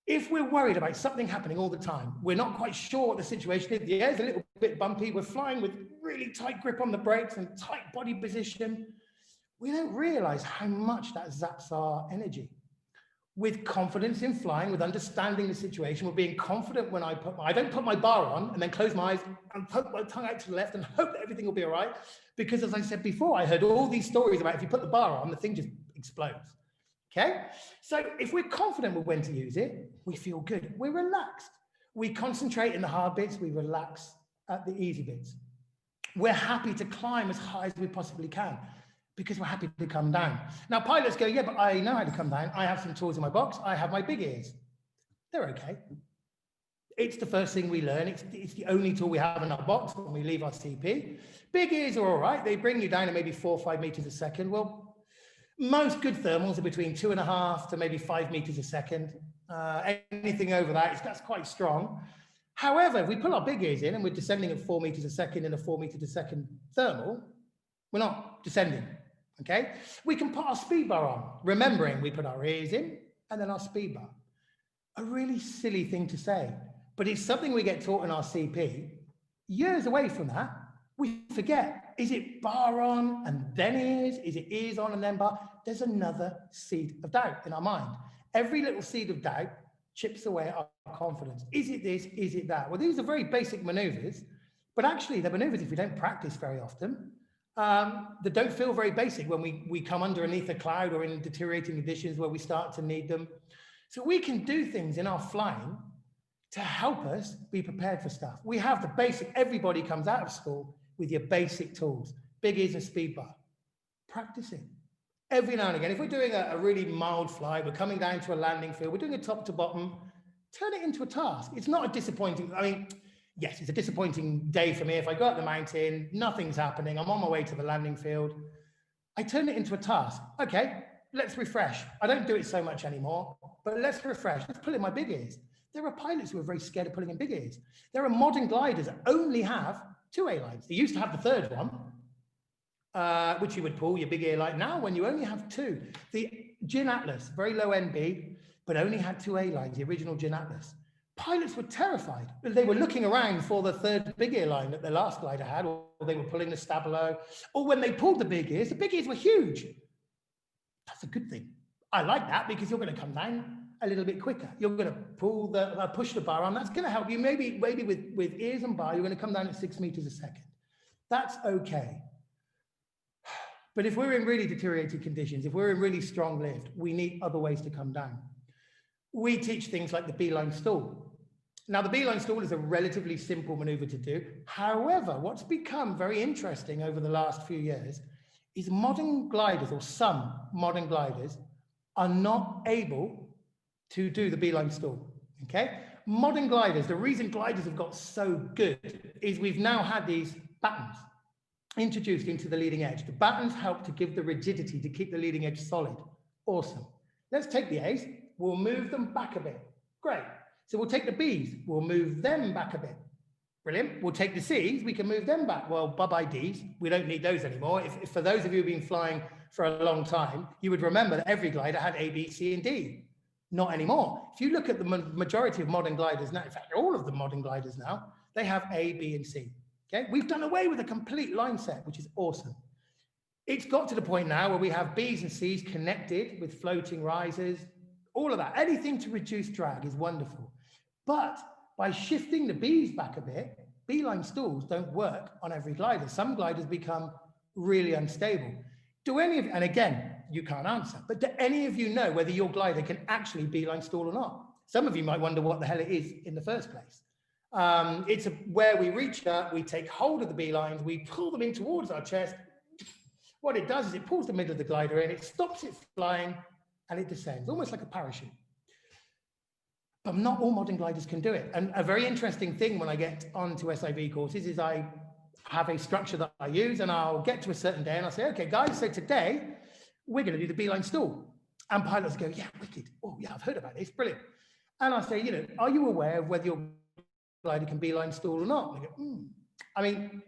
If we're worried about something happening all the time, we're not quite sure what the situation is, the air's a little bit bumpy, we're flying with really tight grip on the brakes and tight body position, we don't realize how much that zaps our energy. With confidence in flying, with understanding the situation, with being confident when I don't put my bar on and then close my eyes and poke my tongue out to the left and hope that everything will be all right. Because as I said before, I heard all these stories about if you put the bar on, the thing just explodes. Okay, so if we're confident with when to use it, we feel good, we're relaxed. We concentrate in the hard bits, we relax at the easy bits. We're happy to climb as high as we possibly can because we're happy to come down. Now pilots go, yeah, but I know how to come down. I have some tools in my box. I have my big ears. They're okay. It's the first thing we learn. It's the only tool we have in our box when we leave our CP. Big ears are all right. They bring you down to maybe 4 or 5 meters a second. Well, most good thermals are between 2.5 to maybe 5 meters a second. Anything over that, that's quite strong. However, if we put our big ears in and we're descending at 4 meters a second in a 4 meters a second thermal, we're not descending, okay? We can put our speed bar on, remembering we put our ears in and then our speed bar. A really silly thing to say, but it's something we get taught in our CP. Years away from that, we forget. Is it bar on and then ears? Is it ears on and then bar? There's another seed of doubt in our mind. Every little seed of doubt chips away at our confidence. Is it this? Is it that? Well, these are very basic maneuvers, but actually they're maneuvers if we don't practice very often, that don't feel very basic when we come underneath a cloud or in deteriorating conditions where we start to need them. So we can do things in our flying to help us be prepared for stuff. We have the basic, everybody comes out of school with your basic tools, big ears and speed bar. Practicing. Every now and again, if we're doing a really mild flight, we're coming down to a landing field, we're doing a top to bottom, turn it into a task. It's not a disappointing, I mean, yes, it's a disappointing day for me. If I go up the mountain, nothing's happening, I'm on my way to the landing field, I turn it into a task. Okay, let's refresh. I don't do it so much anymore, but let's refresh. Let's pull in my big ears. There are pilots who are very scared of pulling in big ears. There are modern gliders that only have 2 A-lines. They used to have the third one, which you would pull your big ear light. Now, when you only have 2, the Gin Atlas, very low NB, but only had 2 A-lines, the original Gin Atlas. Pilots were terrified. They were looking around for the third big ear line that the last glider had, or they were pulling the Stabilo, or when they pulled the big ears were huge. That's a good thing. I like that because you're going to come down a little bit quicker. You're going to push the bar on. That's going to help you. Maybe with ears and bar, you're going to come down at 6 meters a second. That's okay. But if we're in really deteriorated conditions, if we're in really strong lift, we need other ways to come down. We teach things like the Beeline Stall. Now, the Beeline Stall is a relatively simple maneuver to do. However, what's become very interesting over the last few years is modern gliders, or some modern gliders, are not able to do the Beeline Stall, okay? Modern gliders, the reason gliders have got so good is we've now had these battens introduced into the leading edge. The battens help to give the rigidity to keep the leading edge solid. Awesome. Let's take the A's, we'll move them back a bit. Great. So we'll take the B's, we'll move them back a bit. Brilliant. We'll take the Cs, we can move them back. Well, bye-bye Ds. We don't need those anymore. If for those of you who've been flying for a long time, you would remember that every glider had A, B, C, and D. Not anymore. If you look at the majority of modern gliders now, in fact, all of the modern gliders now, they have A, B, and C. Okay, we've done away with a complete line set, which is awesome. It's got to the point now where we have Bs and Cs connected with floating risers, all of that. Anything to reduce drag is wonderful. But by shifting the Bs back a bit, beeline stalls don't work on every glider. Some gliders become really unstable. Do any of, and again, you can't answer, but do any of you know whether your glider can actually beeline stall or not? Some of you might wonder what the hell it is in the first place. It's where we reach up, we take hold of the beelines, we pull them in towards our chest. What it does is it pulls the middle of the glider in, it stops it flying, and it descends, almost like a parachute. But not all modern gliders can do it. And a very interesting thing when I get onto SIV courses is I have a structure that I use, and I'll get to a certain day and I'll say, okay, guys, so today we're going to do the beeline stall. And pilots go, yeah, wicked. Oh, yeah, I've heard about this. Brilliant. And I say, you know, are you aware of whether your glider can beeline stall or not? And they go, I mean,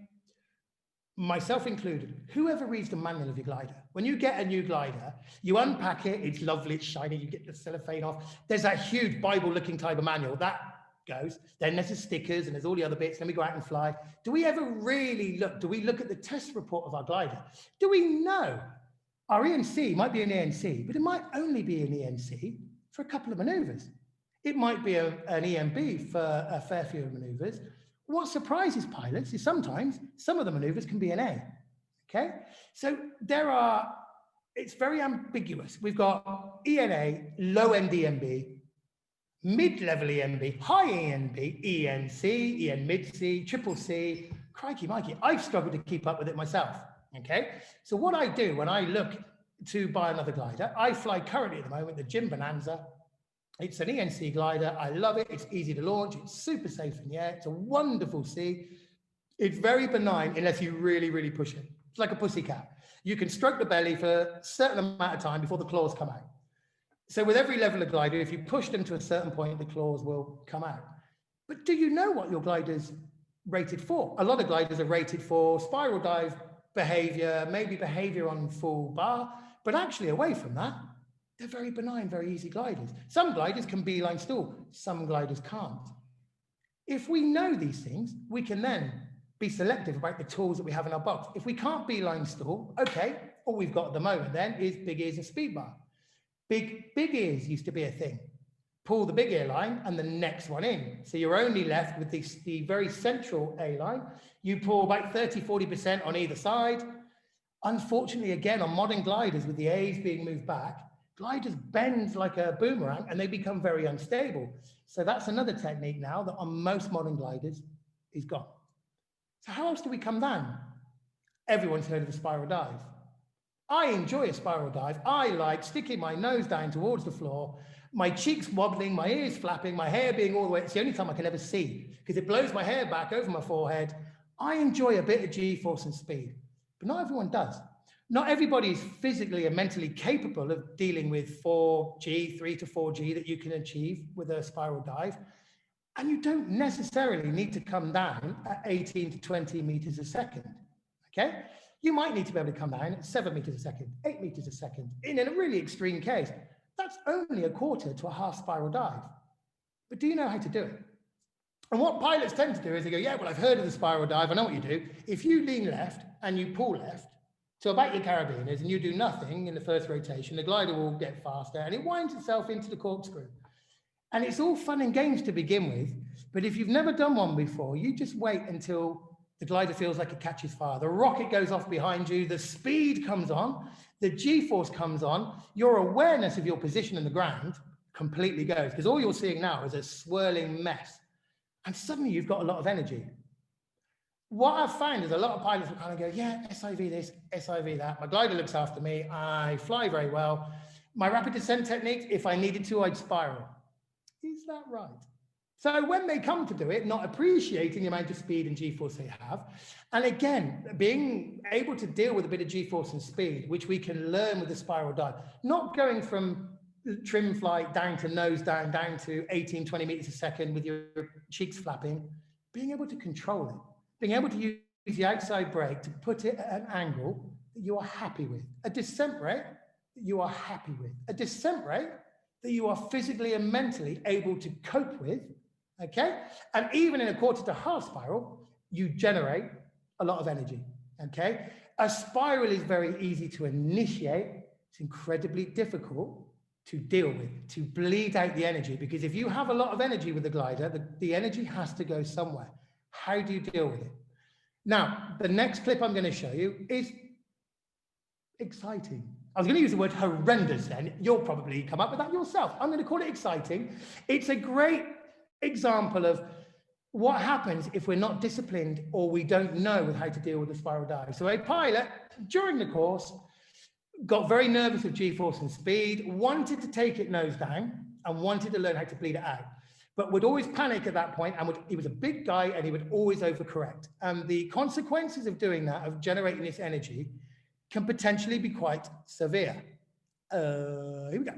myself included, whoever reads the manual of your glider, when you get a new glider, you unpack it, it's lovely, it's shiny, you get the cellophane off. There's that huge Bible-looking type of manual that goes. Then there's the stickers and there's all the other bits. Then we go out and fly. Do we ever really look? Do we look at the test report of our glider? Do we know our ENC might be an ENC, but it might only be an ENC for a couple of maneuvers. It might be an EMB for a fair few maneuvers. What surprises pilots is sometimes some of the maneuvers can be an A, okay? So it's very ambiguous. We've got ENA, low-end EMB, mid-level EMB, high EMB, ENC, EN mid-C, triple C, crikey Mikey, I've struggled to keep up with it myself, okay? So what I do when I look to buy another glider, I fly currently at the moment the Jim Bonanza. It's an ENC glider. I love it. It's easy to launch. It's super safe in the air. It's a wonderful C. It's very benign unless you really, really push it. It's like a pussycat. You can stroke the belly for a certain amount of time before the claws come out. So with every level of glider, if you push them to a certain point, the claws will come out. But do you know what your glider's rated for? A lot of gliders are rated for spiral dive behavior, maybe behavior on full bar, but actually away from that, they're very benign, very easy gliders. Some gliders can beeline stall, some gliders can't. If we know these things, we can then be selective about the tools that we have in our box. If we can't beeline stall, okay, all we've got at the moment then is big ears and speed bar. Big ears used to be a thing. Pull the big ear line and the next one in. So you're only left with the very central A line. You pull about 30–40% on either side. Unfortunately, again, on modern gliders with the A's being moved back, gliders bend like a boomerang and they become very unstable. So that's another technique now that on most modern gliders is gone. So how else do we come down? Everyone's heard of a spiral dive. I enjoy a spiral dive. I like sticking my nose down towards the floor, my cheeks wobbling, my ears flapping, my hair being all the way. It's the only time I can ever see because it blows my hair back over my forehead. I enjoy a bit of G-force and speed, but not everyone does. Not everybody is physically and mentally capable of dealing with 4G, 3 to 4G that you can achieve with a spiral dive. And you don't necessarily need to come down at 18 to 20 meters a second, okay? You might need to be able to come down at 7 meters a second, 8 meters a second. In a really extreme case, that's only a quarter to a half spiral dive. But do you know how to do it? And what pilots tend to do is they go, yeah, well, I've heard of the spiral dive. I know what you do. If you lean left and you pull left, so about your carabiners and you do nothing in the first rotation, the glider will get faster and it winds itself into the corkscrew. And it's all fun and games to begin with. But if you've never done one before, you just wait until the glider feels like it catches fire. The rocket goes off behind you. The speed comes on. The G-force comes on. Your awareness of your position in the ground completely goes because all you're seeing now is a swirling mess. And suddenly you've got a lot of energy. What I've found is a lot of pilots will kind of go, yeah, SIV this, SIV that. My glider looks after me. I fly very well. My rapid descent technique, if I needed to, I'd spiral. Is that right? So when they come to do it, not appreciating the amount of speed and G-force they have, and again, being able to deal with a bit of G-force and speed, which we can learn with the spiral dive, not going from trim flight down to nose down to 18, 20 meters a second with your cheeks flapping, being able to control it, being able to use the outside brake to put it at an angle that you are happy with, a descent rate that you are happy with, a descent rate that you are physically and mentally able to cope with, okay? And even in a quarter to half spiral, you generate a lot of energy, okay? A spiral is very easy to initiate. It's incredibly difficult to deal with, to bleed out the energy, because if you have a lot of energy with the glider, the energy has to go somewhere. How do you deal with it? Now, the next clip I'm going to show you is exciting. I was going to use the word horrendous then. You'll probably come up with that yourself. I'm going to call it exciting. It's a great example of what happens if we're not disciplined or we don't know how to deal with the spiral dive. So a pilot, during the course, got very nervous with G-force and speed, wanted to take it nose down and wanted to learn how to bleed it out, but would always panic at that point, and he was a big guy and he would always overcorrect. And the consequences of doing that, of generating this energy, can potentially be quite severe. Here we go.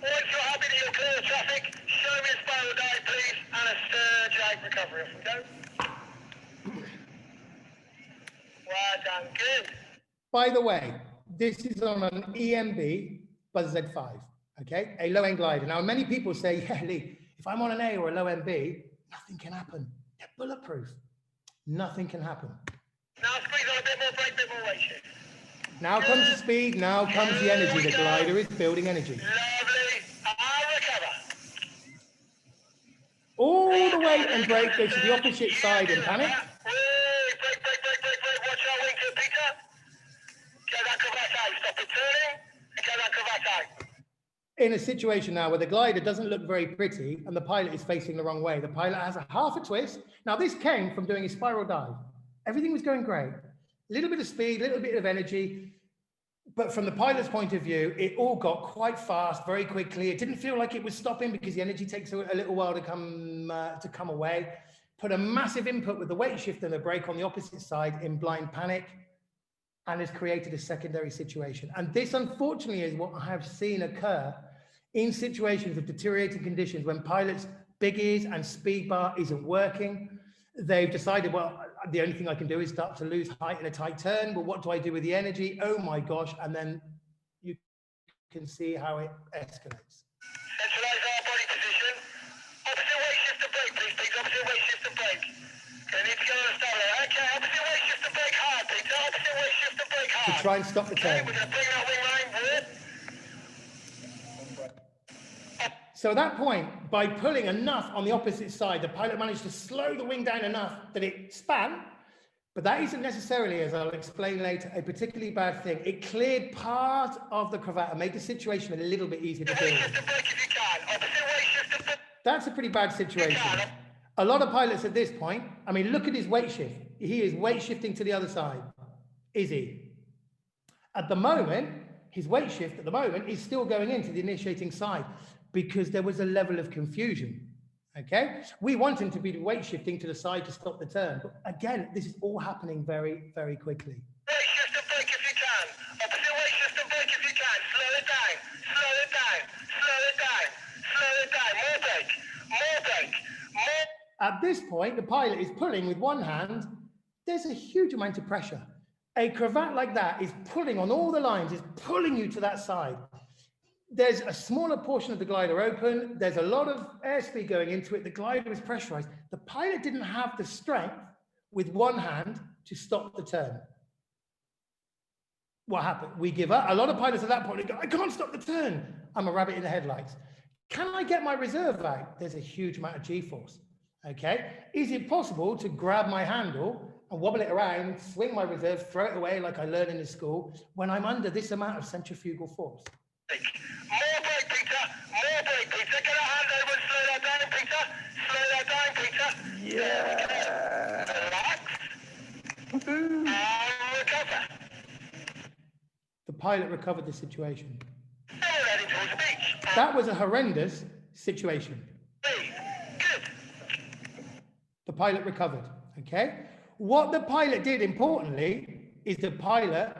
Once you're happy that you're clear of traffic, show me a spiral dive, please, and a surge out recovery. Off we go. Well done, good. By the way, this is on an EMB Buzz Z5, okay? A low-end glider. Now, many people say, yeah, Lee, if I'm on an A or a low MB, nothing can happen. They're bulletproof. Nothing can happen. Now squeeze on a bit more brake, bit more weight shift. Now comes the speed, now comes the energy. The glider is building energy. Lovely. I'll recover. All the weight and brake goes to the opposite side in panic. Brake. Watch our wing tip, Peter. Get that cravat out. Stop it turning and get that cravat out. In a situation now where the glider doesn't look very pretty and the pilot is facing the wrong way, the pilot has a half a twist. Now this came from doing a spiral dive. Everything was going great. A little bit of speed, a little bit of energy. But from the pilot's point of view, it all got quite fast, very quickly. It didn't feel like it was stopping because the energy takes a little while to come away. Put a massive input with the weight shift and the brake on the opposite side in blind panic, and has created a secondary situation. And this, unfortunately, is what I have seen occur in situations of deteriorating conditions when pilots' big ears and speed bar isn't working. They've decided, well, the only thing I can do is start to lose height in a tight turn. Well, what do I do with the energy? Oh my gosh. And then you can see how it escalates. Centralize our body position. Opposite weight shift to brake, please, Peter. Opposite weight shift to brake. Okay, need to go on the start there. Okay, opposite weight shift to brake hard, Peter. Opposite weight shift to brake hard. To try and stop the turn. Okay, we're going to bring that wing line forward. So at that point, by pulling enough on the opposite side, the pilot managed to slow the wing down enough that it span, but that isn't necessarily, as I'll explain later, a particularly bad thing. It cleared part of the cravat and made the situation a little bit easier to deal with. That's a pretty bad situation. A lot of pilots at this point, I mean, look at his weight shift. He is weight shifting to the other side. Is he? At the moment, his weight shift at the moment is still going into the initiating side, because there was a level of confusion, okay? We want him to be weight shifting to the side to stop the turn. But again, this is all happening very, very quickly. Weight shift and brake if you can. Opposite weight shift and brake if you can. Slow it down, slow it down, slow it down, slow it down. More brake, more brake, more. At this point, the pilot is pulling with one hand. There's a huge amount of pressure. A cravat like that is pulling on all the lines, is pulling you to that side. There's a smaller portion of the glider open. There's a lot of airspeed going into it. The glider is pressurized. The pilot didn't have the strength with one hand to stop the turn. What happened? We give up. A lot of pilots at that point go, I can't stop the turn. I'm a rabbit in the headlights. Can I get my reserve out? There's a huge amount of G-force. Okay. Is it possible to grab my handle and wobble it around, swing my reserve, throw it away like I learned in the school when I'm under this amount of centrifugal force? More brake, Peter. More brake, Peter. Get a hand over and slow that down, Peter. Slow that down, Peter. Yeah. Relax. And recover. The pilot recovered the situation. Now we're heading towards the beach. That was a horrendous situation. Good. The pilot recovered, okay? What the pilot did, importantly, is the pilot,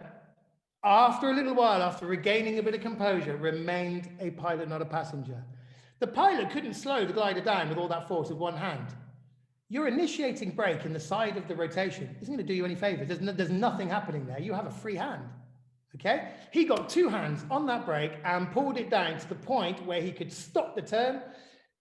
after a little while, after regaining a bit of composure, remained a pilot, not a passenger. The pilot couldn't slow the glider down with all that force with one hand. Your initiating brake in the side of the rotation isn't going to do you any favors. There's nothing happening there. You have a free hand. Okay? He got two hands on that brake and pulled it down to the point where he could stop the turn,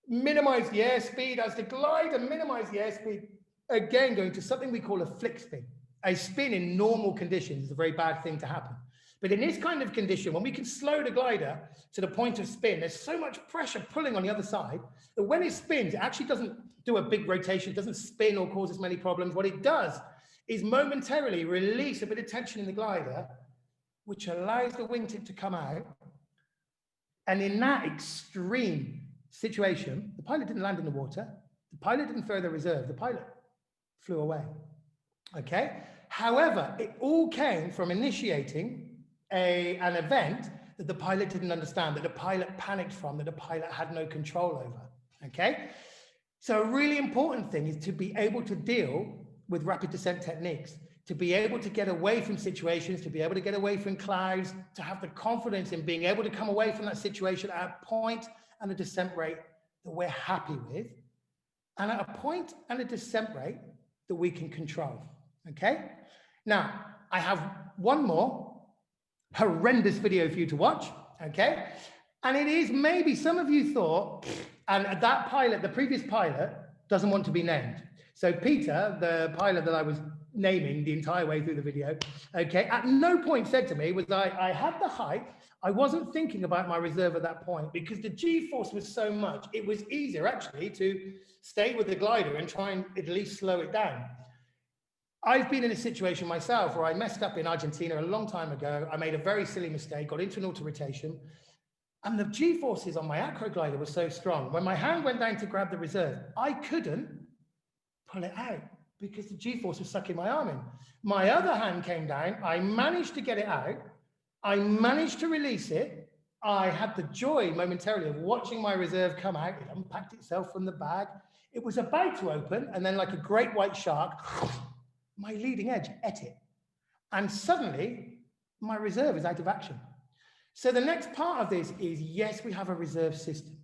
minimize the airspeed as the glider minimized the airspeed, again going to something we call a flick spin. A spin in normal conditions is a very bad thing to happen. But in this kind of condition, when we can slow the glider to the point of spin, there's so much pressure pulling on the other side that when it spins, it actually doesn't do a big rotation, it doesn't spin or cause as many problems. What it does is momentarily release a bit of tension in the glider, which allows the wingtip to come out. And in that extreme situation, the pilot didn't land in the water, the pilot didn't throw the reserve, the pilot flew away. Okay? However, it all came from initiating an event that the pilot didn't understand, that the pilot panicked from, that the pilot had no control over. Okay? So a really important thing is to be able to deal with rapid descent techniques, to be able to get away from situations, to be able to get away from clouds, to have the confidence in being able to come away from that situation at a point and a descent rate that we're happy with, and at a point and a descent rate that we can control. Okay? Now, I have one more horrendous video for you to watch, okay? And it is maybe some of you thought, and that pilot, the previous pilot, doesn't want to be named. So Peter, the pilot that I was naming the entire way through the video, okay, at no point said to me was I had the height, I wasn't thinking about my reserve at that point because the G-force was so much, it was easier actually to stay with the glider and try and at least slow it down. I've been in a situation myself where I messed up in Argentina a long time ago. I made a very silly mistake, got into an auto rotation, and the G-forces on my acro glider were so strong. When my hand went down to grab the reserve, I couldn't pull it out because the G-force was sucking my arm in. My other hand came down. I managed to get it out. I managed to release it. I had the joy momentarily of watching my reserve come out. It unpacked itself from the bag. It was about to open, and then like a great white shark, my leading edge ate it. And suddenly, my reserve is out of action. So the next part of this is, yes, we have a reserve system.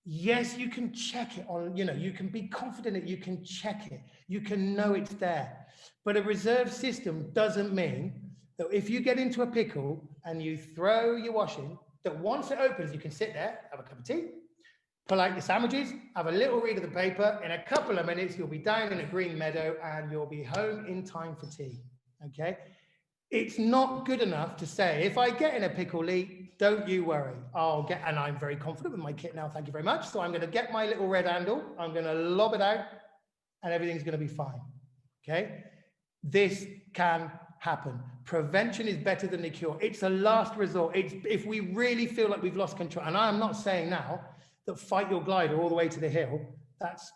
Yes, you can check it on, you can be confident that you can check it. You can know it's there. But a reserve system doesn't mean that if you get into a pickle and you throw your washing, that once it opens, you can sit there, have a cup of tea, pull out your sandwiches, have a little read of the paper. In a couple of minutes, you'll be down in a green meadow and you'll be home in time for tea, okay? It's not good enough to say, if I get in a pickle, Lee, don't you worry. And I'm very confident with my kit now, thank you very much. So I'm gonna get my little red handle, I'm gonna lob it out, and everything's gonna be fine, okay? This can happen. Prevention is better than the cure. It's a last resort. It's if we really feel like we've lost control, and I'm not saying now that fight your glider all the way to the hill, that's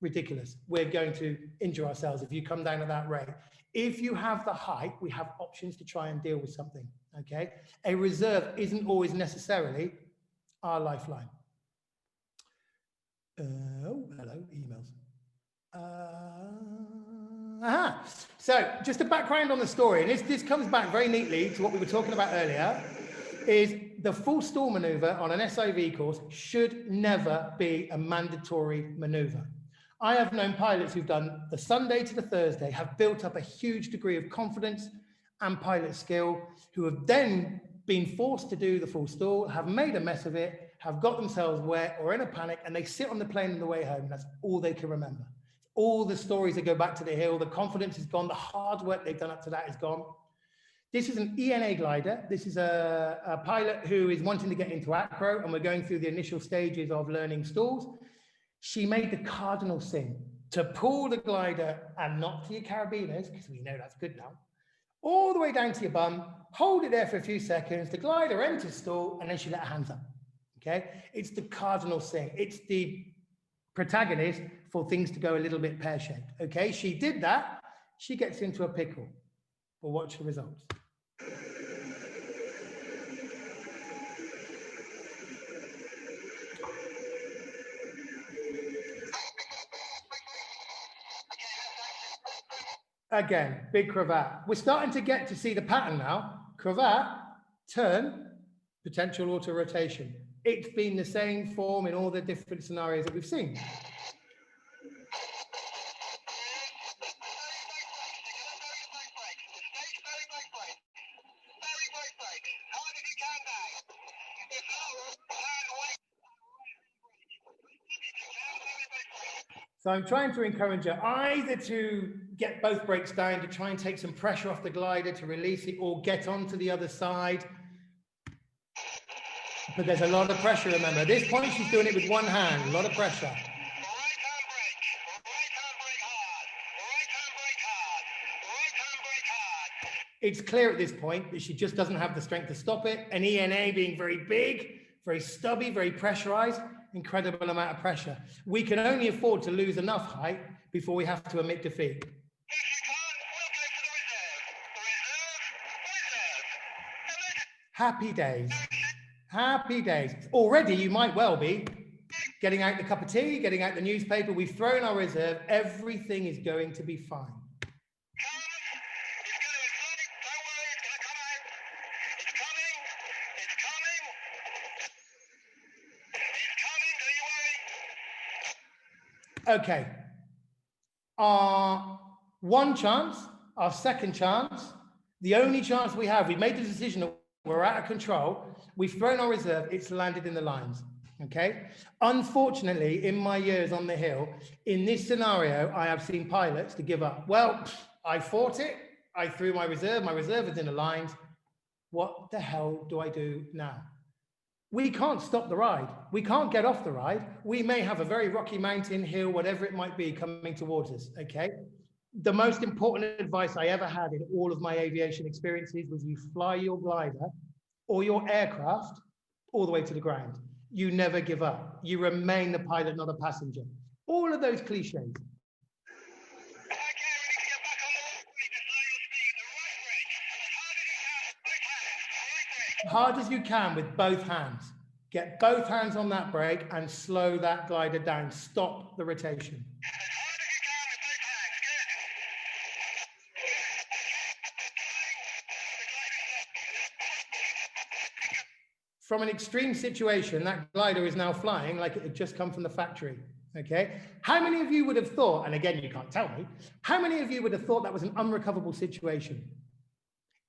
ridiculous. We're going to injure ourselves if you come down at that rate. If you have the height, we have options to try and deal with something, okay? A reserve isn't always necessarily our lifeline. Oh, hello, emails. So just a background on the story, and this comes back very neatly to what we were talking about earlier, is the full stall maneuver on an SIV course should never be a mandatory maneuver. I have known pilots who've done the Sunday to the Thursday, have built up a huge degree of confidence and pilot skill, who have then been forced to do the full stall, have made a mess of it, have got themselves wet or in a panic, and they sit on the plane on the way home, and that's all they can remember. All the stories that go back to the hill, the confidence is gone, the hard work they've done up to that is gone. This is an ENA glider. This is a pilot who is wanting to get into acro, and we're going through the initial stages of learning stalls. She made the cardinal sin to pull the glider and not to your carabiners, because we know that's good now, all the way down to your bum, hold it there for a few seconds, the glider enters stall, and then she let her hands up, okay? It's the cardinal sin. It's the protagonist for things to go a little bit pear-shaped, okay? She did that, she gets into a pickle. But watch the results. Again, big cravat. We're starting to get to see the pattern now. Cravat, turn, potential auto rotation. It's been the same form in all the different scenarios that we've seen. So I'm trying to encourage her either to get both brakes down to try and take some pressure off the glider to release it, or get onto the other side. But there's a lot of pressure, remember. At this point, she's doing it with one hand, a lot of pressure. It's clear at this point that she just doesn't have the strength to stop it. An ENA being very big, very stubby, very pressurized, incredible amount of pressure. We can only afford to lose enough height before we have to admit defeat. Happy days. Happy days. Already you might well be getting out the cup of tea, getting out the newspaper. We've thrown our reserve. Everything is going to be fine. Okay, our one chance, our second chance, the only chance we have, we made the decision that we're out of control, we've thrown our reserve, it's landed in the lines, okay? Unfortunately, in my years on the hill, in this scenario, I have seen pilots to give up. Well, I fought it, I threw my reserve is in the lines, what the hell do I do now? We can't stop the ride. We can't get off the ride. We may have a very rocky mountain, hill, whatever it might be coming towards us, okay? The most important advice I ever had in all of my aviation experiences was you fly your glider or your aircraft all the way to the ground. You never give up. You remain the pilot, not a passenger. All of those cliches. Hard as you can with both hands. Get both hands on that brake and slow that glider down. Stop the rotation. From an extreme situation, that glider is now flying like it had just come from the factory. Okay. How many of you would have thought, and again, you can't tell me, how many of you would have thought that was an unrecoverable situation?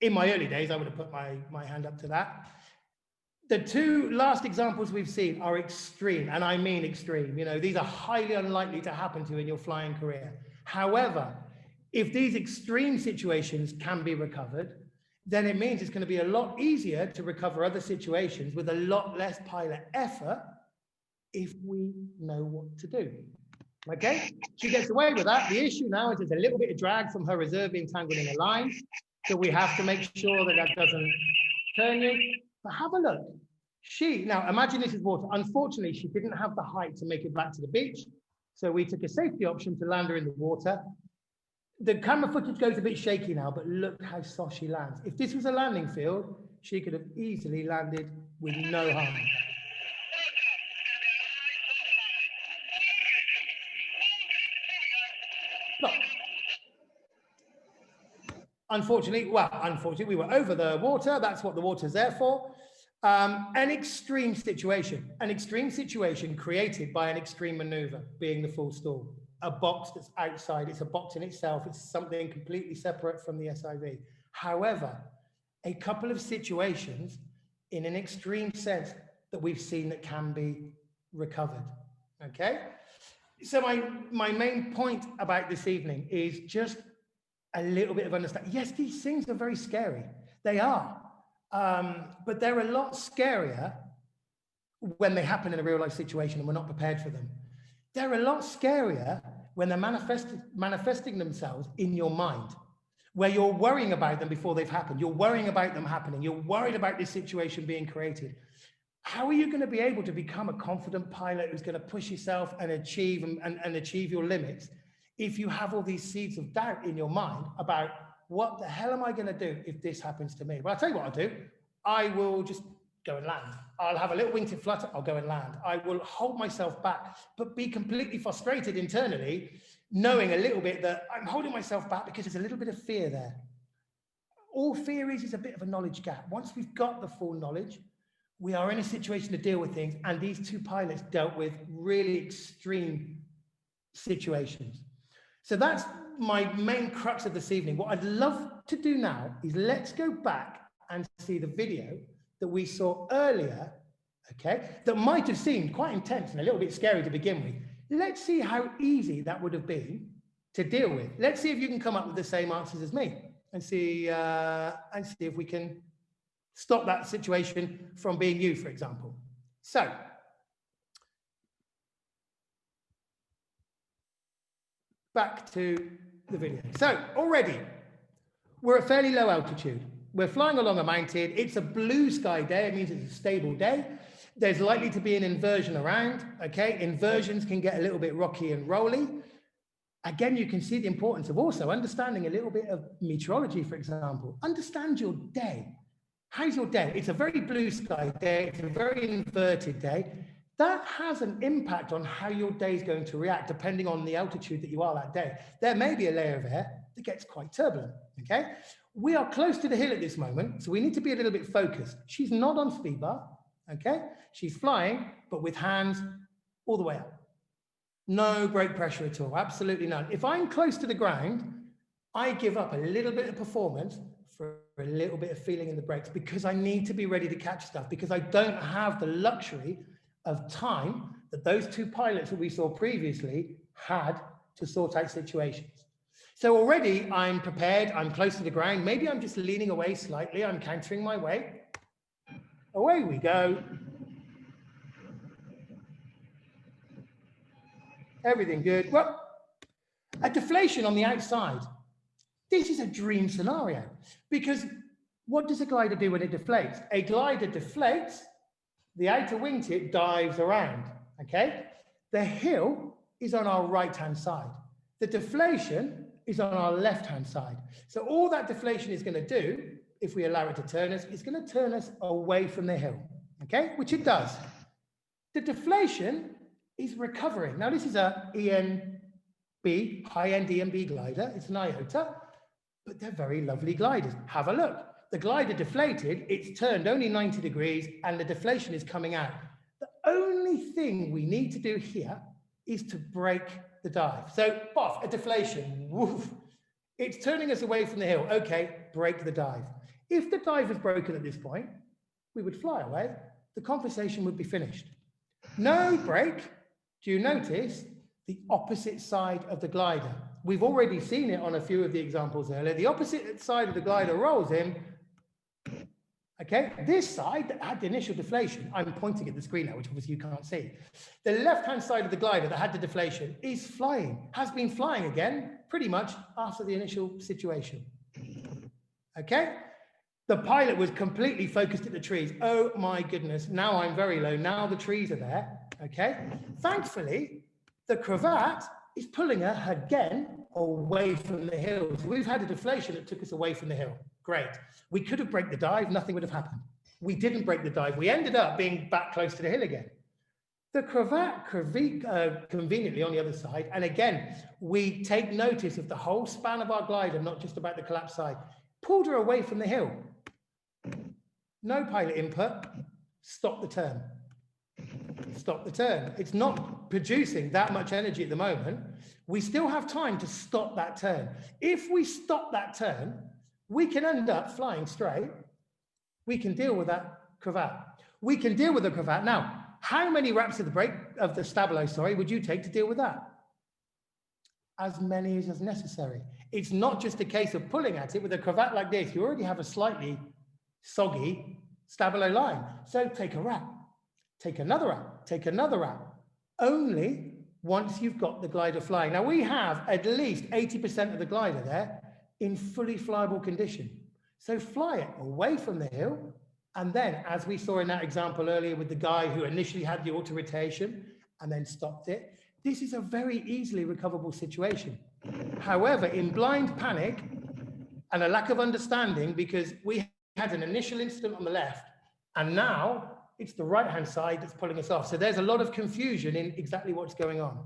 In my early days, I would have put my hand up to that. The two last examples we've seen are extreme, and I mean extreme. You know, these are highly unlikely to happen to you in your flying career. However, if these extreme situations can be recovered, then it means it's going to be a lot easier to recover other situations with a lot less pilot effort if we know what to do. Okay, she gets away with that. The issue now is there's a little bit of drag from her reserve being tangled in the line. So we have to make sure that that doesn't turn you. But have a look. Now imagine this is water. Unfortunately, she didn't have the height to make it back to the beach. So we took a safety option to land her in the water. The camera footage goes a bit shaky now, but look how soft she lands. If this was a landing field, she could have easily landed with no harm. Look. Unfortunately, we were over the water. That's what the water's there for. An extreme situation created by an extreme maneuver, being the full stall. A box that's outside, it's a box in itself. It's something completely separate from the SIV. However, a couple of situations in an extreme sense that we've seen that can be recovered, okay? So my main point about this evening is just a little bit of understanding. Yes, these things are very scary. They are. But they're a lot scarier when they happen in a real life situation and we're not prepared for them. They're a lot scarier when they're manifesting themselves in your mind, where you're worrying about them before they've happened. You're worrying about them happening. You're worried about this situation being created. How are you going to be able to become a confident pilot who's going to push yourself and achieve your limits if you have all these seeds of doubt in your mind about what the hell am I going to do if this happens to me? Well, I'll tell you what I'll do. I will just go and land. I'll have a little wingtip flutter. I'll go and land. I will hold myself back, but be completely frustrated internally, knowing a little bit that I'm holding myself back because there's a little bit of fear there. All fear is a bit of a knowledge gap. Once we've got the full knowledge, we are in a situation to deal with things, and these two pilots dealt with really extreme situations. So that's my main crux of this evening. What I'd love to do now is let's go back and see the video that we saw earlier, okay, that might have seemed quite intense and a little bit scary to begin with. Let's see how easy that would have been to deal with. Let's see if you can come up with the same answers as me and see if we can stop that situation from being you, for example. So, back to the video. So already we're at fairly low altitude. We're flying along a mountain. It's a blue sky day. It means it's a stable day. There's likely to be an inversion around, okay? Inversions can get a little bit rocky and rolly. Again, you can see the importance of also understanding a little bit of meteorology, for example. Understand your day. How's your day? It's a very blue sky day. It's a very inverted day. That has an impact on how your day is going to react, depending on the altitude that you are that day. There may be a layer of air that gets quite turbulent, okay? We are close to the hill at this moment, so we need to be a little bit focused. She's not on speed bar, okay? She's flying, but with hands all the way up. No brake pressure at all, absolutely none. If I'm close to the ground, I give up a little bit of performance for a little bit of feeling in the brakes because I need to be ready to catch stuff, because I don't have the luxury of time that those two pilots that we saw previously had to sort out situations. So already I'm prepared, I'm close to the ground. Maybe I'm just leaning away slightly. I'm countering my weight. Away we go. Everything good. Well, a deflation on the outside. This is a dream scenario, because what does a glider do when it deflates? A glider deflates, the outer wingtip dives around, okay? The hill is on our right-hand side. The deflation is on our left-hand side. So all that deflation is going to do, if we allow it to turn us, is going to turn us away from the hill, okay? Which it does. The deflation is recovering. Now, this is a ENB, high-end ENB glider. It's an IOTA, but they're very lovely gliders. Have a look. The glider deflated, it's turned only 90 degrees, and the deflation is coming out. The only thing we need to do here is to break the dive. So, off, a deflation, woof. It's turning us away from the hill. Okay, break the dive. If the dive was broken at this point, we would fly away. The conversation would be finished. No break. Do you notice the opposite side of the glider? We've already seen it on a few of the examples earlier. The opposite side of the glider rolls in. Okay, this side that had the initial deflation, I'm pointing at the screen now, which obviously you can't see. The left-hand side of the glider that had the deflation is flying, has been flying again, pretty much after the initial situation. Okay, the pilot was completely focused at the trees. Oh my goodness, now I'm very low, now the trees are there, okay? Thankfully, the cravat is pulling her again away from the hill. So we've had a deflation that took us away from the hill. Great. We could have broke the dive, nothing would have happened. We didn't break the dive. We ended up being back close to the hill again. The cravat conveniently on the other side. And again, we take notice of the whole span of our glider, not just about the collapsed side. Pulled her away from the hill. No pilot input. Stop the turn. Stop the turn. It's not producing that much energy at the moment. We still have time to stop that turn. If we stop that turn, we can end up flying straight. We can deal with that cravat. We can deal with the cravat. Now, how many wraps of the stabilo, would you take to deal with that? As many as necessary. It's not just a case of pulling at it. With a cravat like this, you already have a slightly soggy stabilo line. So take a wrap, take another wrap, take another wrap. Only once you've got the glider flying. Now, we have at least 80% of the glider there in fully flyable condition. So fly it away from the hill. And then, as we saw in that example earlier with the guy who initially had the auto rotation and then stopped it, this is a very easily recoverable situation. However, in blind panic and a lack of understanding, because we had an initial incident on the left, and now it's the right-hand side that's pulling us off. So there's a lot of confusion in exactly what's going on.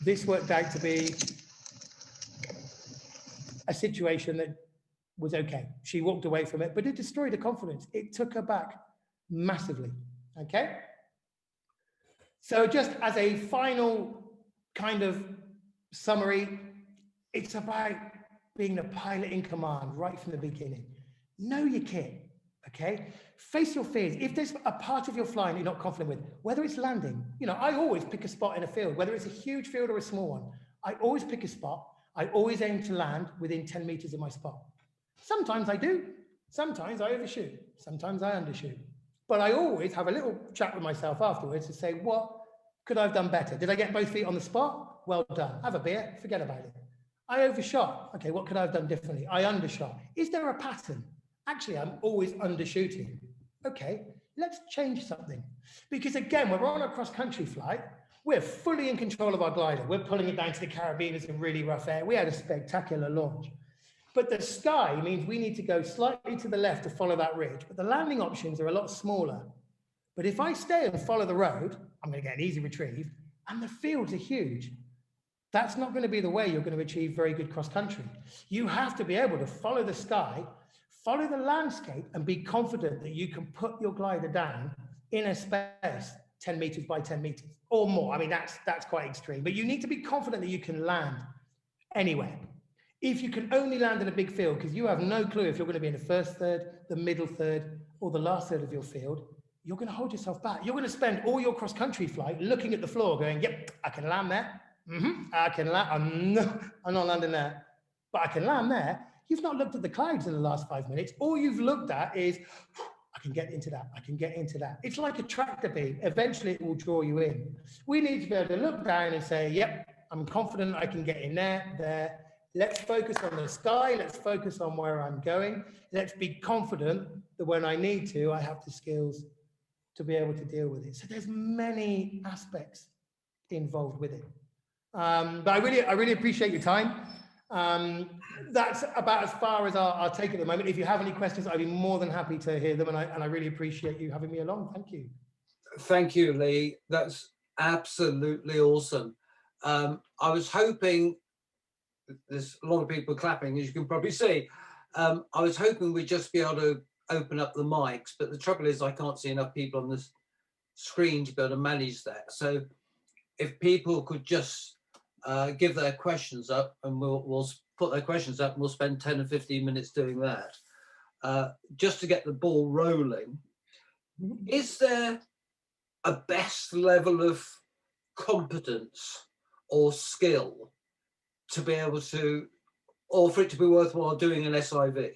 This worked out to be a situation that was okay. She walked away from it, but it destroyed her confidence. It took her back massively, okay? So just as a final kind of summary, it's about being the pilot in command right from the beginning. Know your kit, okay? Face your fears. If there's a part of your flying you're not confident with, whether it's landing, you know, I always pick a spot in a field, whether it's a huge field or a small one. I always pick a spot. I always aim to land within 10 meters of my spot. Sometimes I do. Sometimes I overshoot. Sometimes I undershoot. But I always have a little chat with myself afterwards to say, what could I have done better? Did I get both feet on the spot? Well done. Have a beer. Forget about it. I overshot. Okay, what could I have done differently? I undershot. Is there a pattern? Actually, I'm always undershooting. Okay, let's change something. Because again, when we're on a cross-country flight, we're fully in control of our glider. We're pulling it down to the carabiners in really rough air. We had a spectacular launch. But the sky means we need to go slightly to the left to follow that ridge. But the landing options are a lot smaller. But if I stay and follow the road, I'm going to get an easy retrieve, and the fields are huge. That's not going to be the way you're going to achieve very good cross-country. You have to be able to follow the sky, follow the landscape, and be confident that you can put your glider down in a space 10 meters by 10 meters or more. I mean, that's quite extreme, but you need to be confident that you can land anywhere. If you can only land in a big field, because you have no clue if you're going to be in the first third, the middle third, or the last third of your field, you're going to hold yourself back. You're going to spend all your cross-country flight looking at the floor going, yep, I can land there. I can land. I'm not landing there, but I can land there. You've not looked at the clouds in the last 5 minutes. All you've looked at is, I can get into that. I can get into that. It's like a tractor beam. Eventually, it will draw you in. We need to be able to look down and say, yep, I'm confident I can get in there. Let's focus on the sky. Let's focus on where I'm going. Let's be confident that when I need to, I have the skills to be able to deal with it. So there's many aspects involved with it. But I really appreciate your time. That's about as far as I'll take it at the moment. If you have any questions, I'd be more than happy to hear them. And I really appreciate you having me along. Thank you. Thank you, Lee. That's absolutely awesome. I was hoping, there's a lot of people clapping, as you can probably see. I was hoping we'd just be able to open up the mics, but the trouble is I can't see enough people on the screen to be able to manage that. So if people could just give their questions up, and we'll put their questions up, and we'll spend 10 or 15 minutes doing that, just to get the ball rolling. Is there a best level of competence or skill to be able to, or for it to be worthwhile doing an SIV?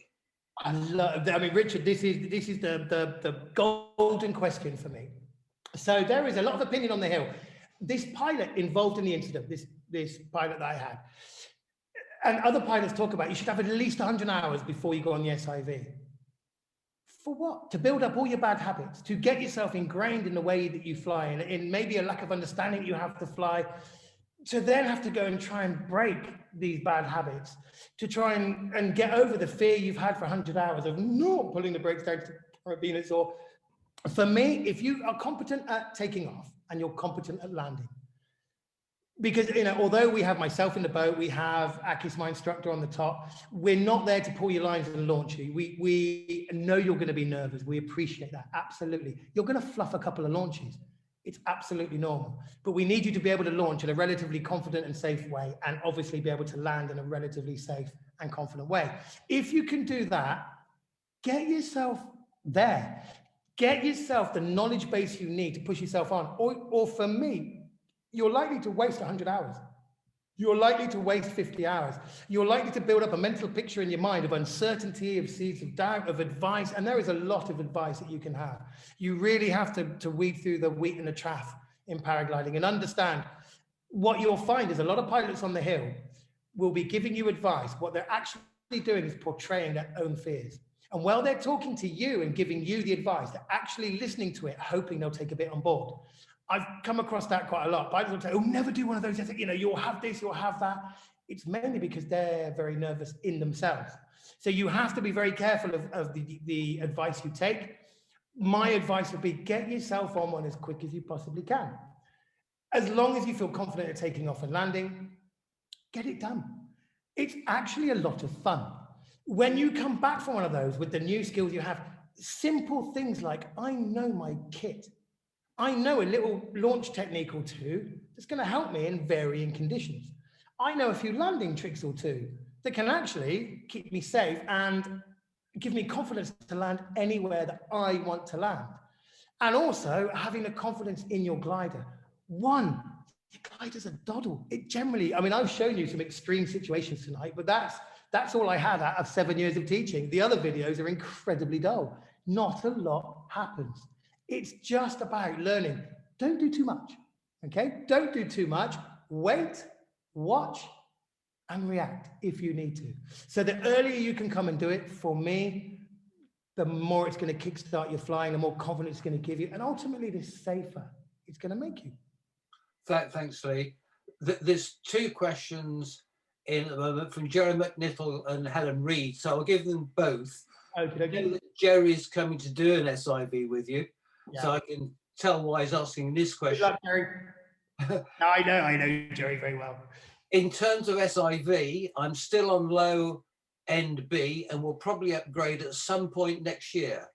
I mean, Richard, this is the golden question for me. So there is a lot of opinion on the hill. This pilot involved in the incident, this pilot that I had, and other pilots talk about you should have at least 100 hours before you go on the SIV. For what? To build up all your bad habits, to get yourself ingrained in the way that you fly, and in maybe a lack of understanding you have to fly, to then have to go and try and break these bad habits, to try and get over the fear you've had for 100 hours of not pulling the brakes down to carabiners. Or for me, if you are competent at taking off and you're competent at landing, because, you know, although we have myself in the boat, we have Akis, my instructor, on the top, we're not there to pull your lines and launch you. We know you're going to be nervous. We appreciate that. Absolutely. You're going to fluff a couple of launches. It's absolutely normal. But we need you to be able to launch in a relatively confident and safe way, and obviously be able to land in a relatively safe and confident way. If you can do that, get yourself there. Get yourself the knowledge base you need to push yourself on. Or for me, you're likely to waste 100 hours. You're likely to waste 50 hours. You're likely to build up a mental picture in your mind of uncertainty, of seeds of doubt, of advice. And there is a lot of advice that you can have. You really have to weed through the wheat and the chaff in paragliding and understand what you'll find is a lot of pilots on the hill will be giving you advice. What they're actually doing is portraying their own fears. And while they're talking to you and giving you the advice, they're actually listening to it, hoping they'll take a bit on board. I've come across that quite a lot. Pilots will say, oh, never do one of those. You know, you'll have this, you'll have that. It's mainly because they're very nervous in themselves. So you have to be very careful of the advice you take. My advice would be get yourself on one as quick as you possibly can. As long as you feel confident at taking off and landing, get it done. It's actually a lot of fun. When you come back from one of those with the new skills you have, simple things like, I know my kit. I know a little launch technique or two that's going to help me in varying conditions. I know a few landing tricks or two that can actually keep me safe and give me confidence to land anywhere that I want to land. And also having the confidence in your glider. One, your glider's a doddle. It generally, I mean, I've shown you some extreme situations tonight, but that's all I had out of 7 years of teaching. The other videos are incredibly dull. Not a lot happens. It's just about learning. Don't do too much, okay? Don't do too much. Wait, watch, and react if you need to. So the earlier you can come and do it, for me, the more it's going to kickstart your flying, the more confidence it's going to give you, and ultimately the safer it's going to make you. Thanks, Lee. There's two questions in at the moment from Jerry McNichol and Helen Reed, so I'll give them both. Okay. Jerry's coming to do an SIV with you, Yeah. so I can tell why he's asking this question. Good luck, Jerry. I know Jerry very well. In terms of SIV, I'm still on low end B and will probably upgrade at some point next year.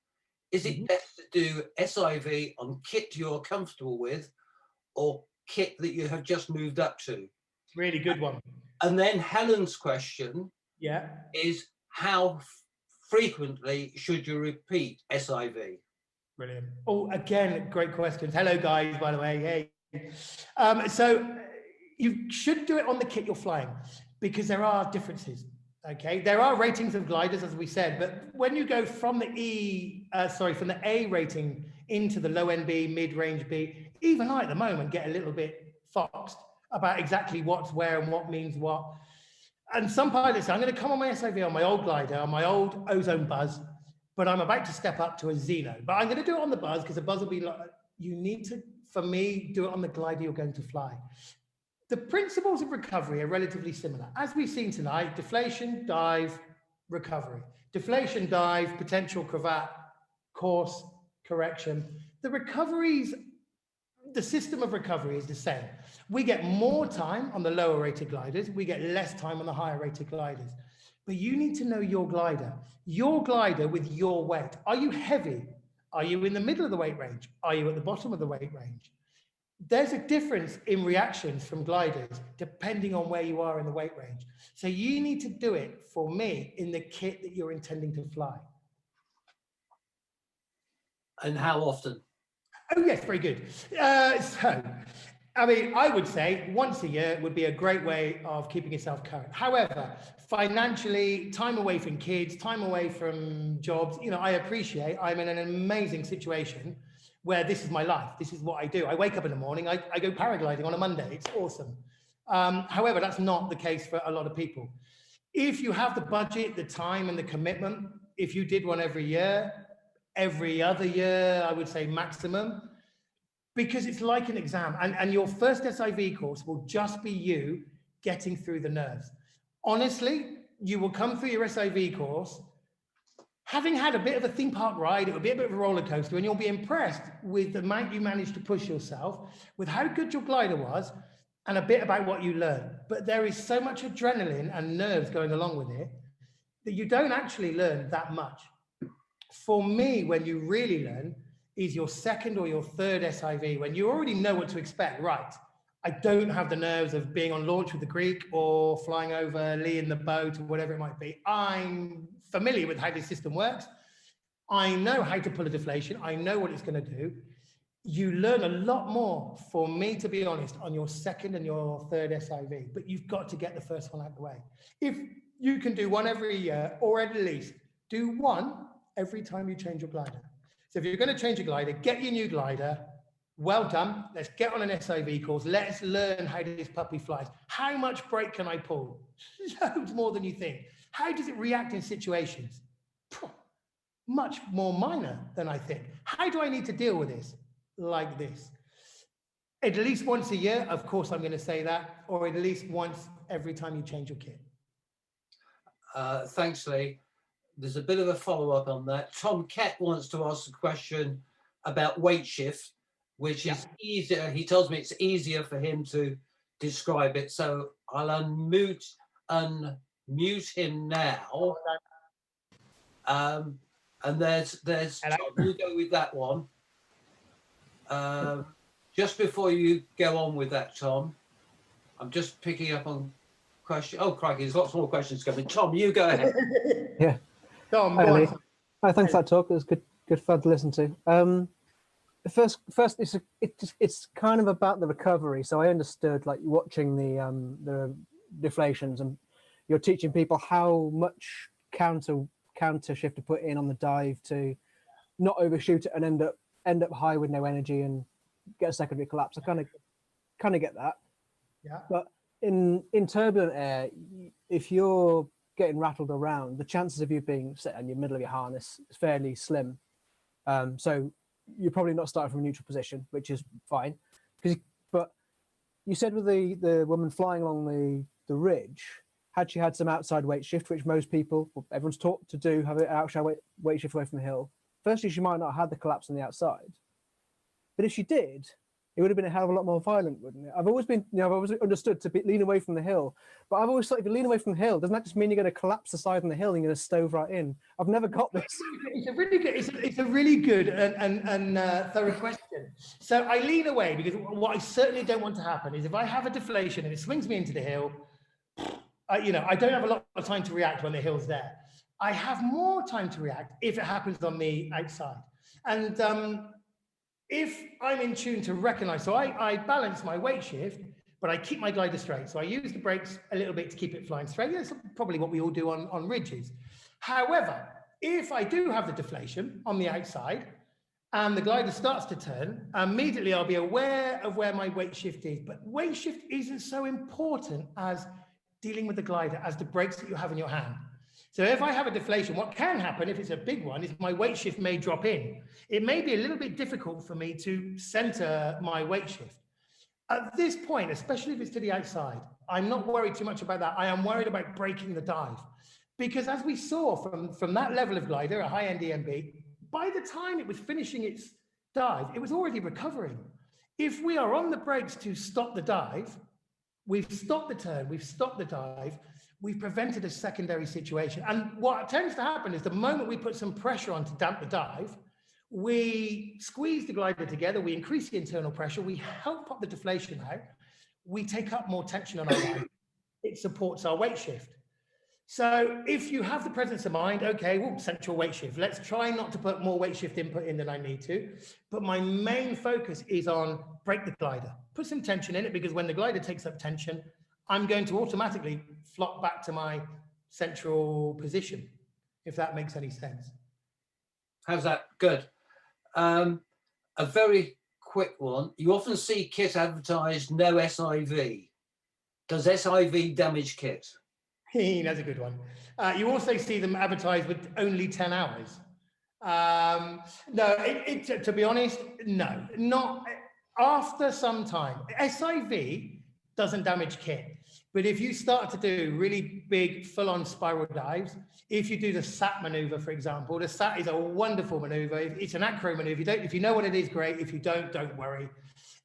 Is it best to do SIV on kit you're comfortable with or kit that you have just moved up to? Really good one. And then Helen's question is, how frequently should you repeat SIV? Brilliant. Oh, again, great questions. Hello, guys, by the way. Hey. So you should do it on the kit you're flying because there are differences. Okay, there are ratings of gliders, as we said, but when you go from the from the A rating into the low end B, mid-range B, even I at the moment get a little bit foxed about exactly what's where and what means what. And some pilots say, I'm going to come on my SIV on my old glider, on my old Ozone Buzz, but I'm about to step up to a Xeno. But I'm going to do it on the Buzz because the Buzz will be like, you need to, for me, do it on the glider you're going to fly. The principles of recovery are relatively similar. As we've seen tonight, deflation, dive, recovery. Deflation, dive, potential cravat, course, correction. The system of recovery is the same. We get more time on the lower rated gliders. We get less time on the higher rated gliders. But you need to know your glider with your weight. Are you heavy? Are you in the middle of the weight range? Are you at the bottom of the weight range? There's a difference in reactions from gliders depending on where you are in the weight range. So you need to do it, for me, in the kit that you're intending to fly. And how often? Oh, yes, very good. I mean, I would say once a year would be a great way of keeping yourself current. However, financially, time away from kids, time away from jobs, I appreciate I'm in an amazing situation where this is my life. This is what I do. I wake up in the morning, I go paragliding on a Monday. It's awesome. However, that's not the case for a lot of people. If you have the budget, the time and the commitment, if you did one every year, every other year, I would say maximum, because it's like an exam. And your first SIV course will just be you getting through the nerves. Honestly, you will come through your SIV course having had a bit of a theme park ride. It will be a bit of a roller coaster, and you'll be impressed with the amount you managed to push yourself, with how good your glider was, and a bit about what you learned. But there is so much adrenaline and nerves going along with it that you don't actually learn that much. For me, when you really learn is your second or your third SIV, when you already know what to expect. Right, I don't have the nerves of being on launch with the Greek or flying over Lee in the boat or whatever it might be. I'm familiar with how this system works. I know how to pull a deflation. I know what it's going to do. You learn a lot more, for me, to be honest, on your second and your third SIV, but you've got to get the first one out of the way. If you can do one every year, or at least do one every time you change your glider. So if you're going to change your glider, get your new glider. Well done. Let's get on an SIV course. Let's learn how this puppy flies. How much brake can I pull? Loads more than you think. How does it react in situations? Much more minor than I think. How do I need to deal with this? Like this. At least once a year, of course I'm going to say that, or at least once every time you change your kit. Thanks, Lee. There's a bit of a follow-up on that. Tom Kett wants to ask a question about weight shift, which is easier. He tells me it's easier for him to describe it. So I'll unmute him now. And there's Hello. Tom, you go with that one. Just before you go on with that, Tom, I'm just picking up on question. Oh, crikey, there's lots more questions coming. Tom, you go ahead. Yeah. Tom, Hi, go Lee. on. Hi, thanks for that talk. It was good fun to listen to. First, it's kind of about the recovery. So I understood, like, watching the deflations, and you're teaching people how much counter shift to put in on the dive to not overshoot it and end up high with no energy and get a secondary collapse. I kind of get that. Yeah. But in turbulent air, if you're getting rattled around, the chances of you being set in the middle of your harness is fairly slim. So you're probably not starting from a neutral position, which is fine. But you said with the woman flying along the ridge, had she had some outside weight shift, which most people, everyone's taught to do, have an outside weight shift away from the hill. Firstly, she might not have had the collapse on the outside. But if she did, it would have been a hell of a lot more violent, wouldn't it? I've always understood to lean away from the hill, but I've always thought if you lean away from the hill, doesn't that just mean you're going to collapse the side on the hill and you're going to stove right in? I've never got this. It's a really good and thorough question. So I lean away because what I certainly don't want to happen is if I have a deflation and it swings me into the hill, I don't have a lot of time to react when the hill's there. I have more time to react if it happens on the outside. And if I'm in tune to recognize, so I balance my weight shift, but I keep my glider straight. So I use the brakes a little bit to keep it flying straight. That's probably what we all do on ridges. However, if I do have the deflation on the outside and the glider starts to turn, immediately I'll be aware of where my weight shift is. But weight shift isn't so important as dealing with the glider, as the brakes that you have in your hand. So if I have a deflation, what can happen if it's a big one is my weight shift may drop in. It may be a little bit difficult for me to center my weight shift. At this point, especially if it's to the outside, I'm not worried too much about that. I am worried about breaking the dive. Because as we saw from that level of glider, a high-end EMB, by the time it was finishing its dive, it was already recovering. If we are on the brakes to stop the dive, we've stopped the turn, we've stopped the dive, we've prevented a secondary situation. And what tends to happen is the moment we put some pressure on to damp the dive, we squeeze the glider together, we increase the internal pressure, we help pop the deflation out, we take up more tension on our dive. It supports our weight shift. So if you have the presence of mind, okay, well, central weight shift. Let's try not to put more weight shift input in than I need to. But my main focus is on break the glider. Put some tension in it, because when the glider takes up tension, I'm going to automatically flop back to my central position, if that makes any sense. How's that? Good. A very quick one. You often see kit advertised, no SIV. Does SIV damage kit? That's a good one. You also see them advertised with only 10 hours. No, to be honest, no, not after some time. SIV doesn't damage kit, but if you start to do really big full-on spiral dives, if you do the SAT maneuver, for example, the SAT is a wonderful maneuver. It's an acro maneuver. If you know what it is, great. If you don't worry.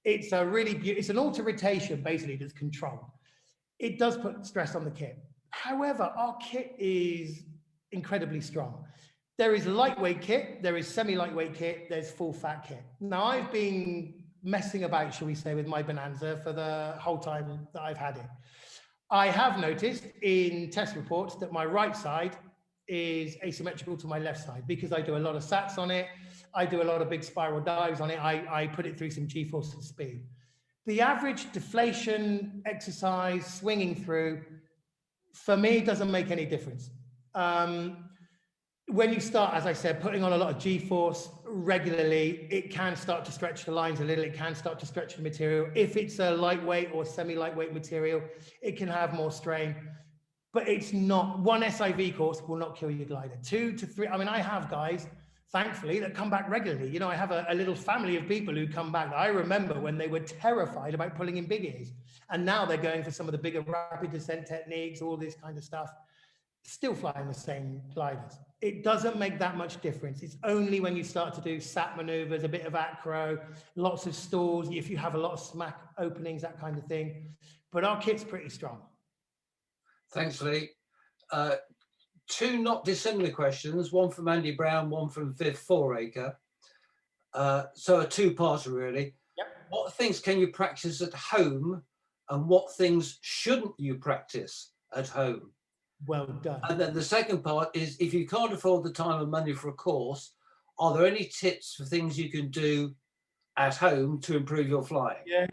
It's a really beautiful, it's an alter rotation basically that's controlled. It does put stress on the kit. However, our kit is incredibly strong. There is lightweight kit, there is semi-lightweight kit, there's full fat kit. Now, I've been messing about, shall we say, with my Bonanza for the whole time that I've had it. I have noticed in test reports that my right side is asymmetrical to my left side because I do a lot of SATs on it. I do a lot of big spiral dives on it. I put it through some G-force and speed. The average deflation exercise swinging through, for me, doesn't make any difference. When you start, as I said, putting on a lot of G-force regularly, it can start to stretch the lines a little. It can start to stretch the material. If it's a lightweight or semi-lightweight material, it can have more strain. But it's not, one SIV course will not kill your glider. 2 to 3, I mean, I have guys, thankfully, that come back regularly. You know, I have a little family of people who come back. I remember when they were terrified about pulling in big ears. And now they're going for some of the bigger rapid descent techniques, all this kind of stuff. Still flying the same gliders. It doesn't make that much difference. It's only when you start to do SAT maneuvers, a bit of acro, lots of stalls, if you have a lot of smack openings, that kind of thing. But our kit's pretty strong. Thanks, Lee. two not dissimilar questions, one from Andy Brown, one from Viv Foraker. So a two-parter really. Yep. What things can you practice at home and what things shouldn't you practice at home? Well done. And then the second part is, if you can't afford the time and money for a course, are there any tips for things you can do at home to improve your flying? Yes,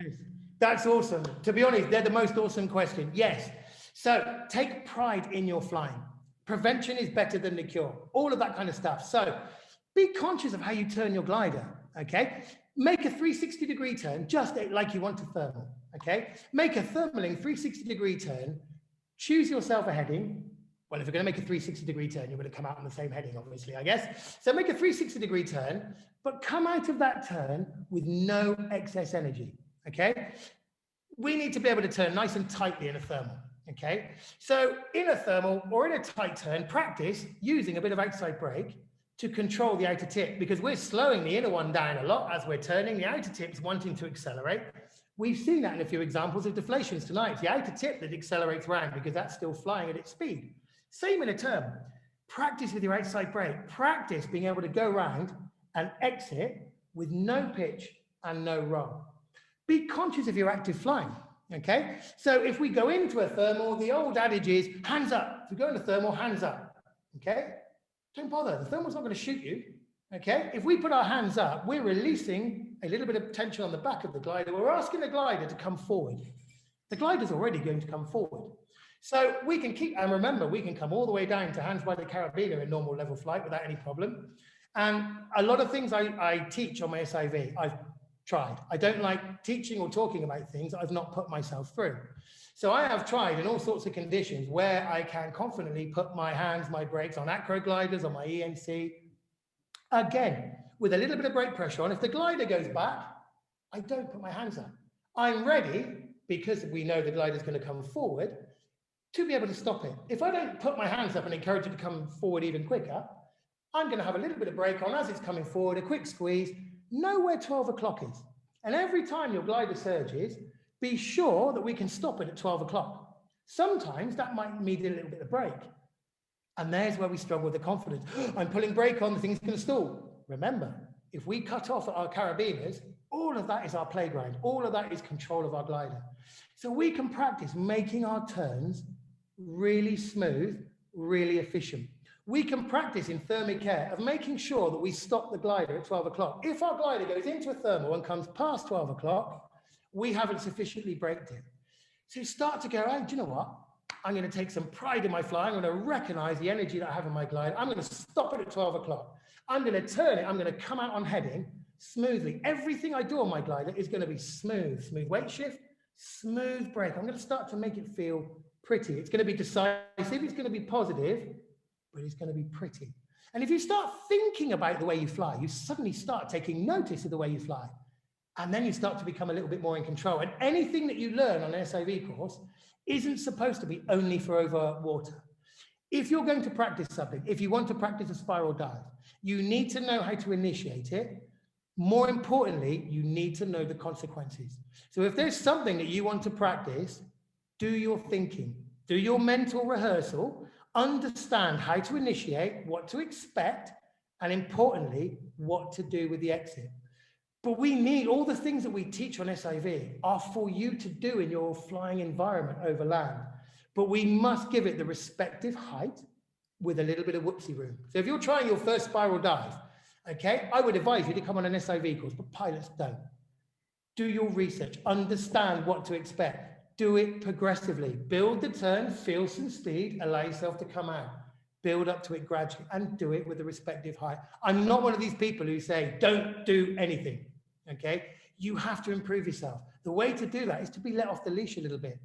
that's awesome. To be honest, they're the most awesome question. Yes. So take pride in your flying. Prevention is better than the cure. All of that kind of stuff. So be conscious of how you turn your glider. Okay. Make a 360-degree turn, just like you want to thermal. Okay. Make a thermaling 360-degree turn. Choose yourself a heading. Well, if you're going to make a 360-degree turn, you're going to come out on the same heading, obviously, I guess. So make a 360-degree turn, but come out of that turn with no excess energy. Okay. We need to be able to turn nice and tightly in a thermal. Okay. So in a thermal or in a tight turn, practice using a bit of outside brake to control the outer tip, because we're slowing the inner one down a lot as we're turning. The outer tip's wanting to accelerate. We've seen that in a few examples of deflations tonight. It's the outer tip that accelerates around because that's still flying at its speed. Same in a turn. Practice with your outside brake. Practice being able to go round and exit with no pitch and no roll. Be conscious of your active flying. Okay. So if we go into a thermal, the old adage is hands up. If we go into thermal, hands up. Okay. Don't bother. The thermal's not going to shoot you. Okay. If we put our hands up, we're releasing a little bit of tension on the back of the glider. We're asking the glider to come forward. The glider's already going to come forward. So we can keep, and remember, we can come all the way down to hands by the carabiner in normal level flight without any problem. And a lot of things I teach on my SIV, I've tried. I don't like teaching or talking about things I've not put myself through. So I have tried in all sorts of conditions where I can confidently put my hands, my brakes on acro gliders, on my ENC, again, with a little bit of brake pressure on. If the glider goes back, I don't put my hands up. I'm ready, because we know the glider is going to come forward, to be able to stop it. If I don't put my hands up and encourage it to come forward even quicker, I'm going to have a little bit of brake on as it's coming forward, a quick squeeze, know where 12 o'clock is. And every time your glider surges, be sure that we can stop it at 12 o'clock. Sometimes that might need a little bit of brake. And there's where we struggle with the confidence. I'm pulling brake on, the thing's going to stall. Remember, if we cut off at our carabiners, all of that is our playground. All of that is control of our glider. So we can practice making our turns really smooth, really efficient. We can practice in thermic air of making sure that we stop the glider at 12 o'clock. If our glider goes into a thermal and comes past 12 o'clock, we haven't sufficiently braked it. So you start to go, oh, do you know what? I'm going to take some pride in my flying. I'm going to recognize the energy that I have in my glider. I'm going to stop it at 12 o'clock. I'm going to turn it. I'm going to come out on heading smoothly. Everything I do on my glider is going to be smooth. Smooth weight shift, smooth brake. I'm going to start to make it feel pretty. It's going to be decisive. It's going to be positive, but it's going to be pretty. And if you start thinking about the way you fly, you suddenly start taking notice of the way you fly. And then you start to become a little bit more in control. And anything that you learn on an SIV course isn't supposed to be only for over water. If you're going to practice something, if you want to practice a spiral dive, you need to know how to initiate it. More importantly, you need to know the consequences. So if there's something that you want to practice, do your thinking, do your mental rehearsal, understand how to initiate, what to expect, and importantly, what to do with the exit. But we need all the things that we teach on SIV are for you to do in your flying environment over land. But we must give it the respective height with a little bit of whoopsie room. So if you're trying your first spiral dive, okay, I would advise you to come on an SIV course, but pilots don't. Do your research, understand what to expect, do it progressively, build the turn, feel some speed, allow yourself to come out, build up to it gradually, and do it with the respective height. I'm not one of these people who say, don't do anything, okay? You have to improve yourself. The way to do that is to be let off the leash a little bit.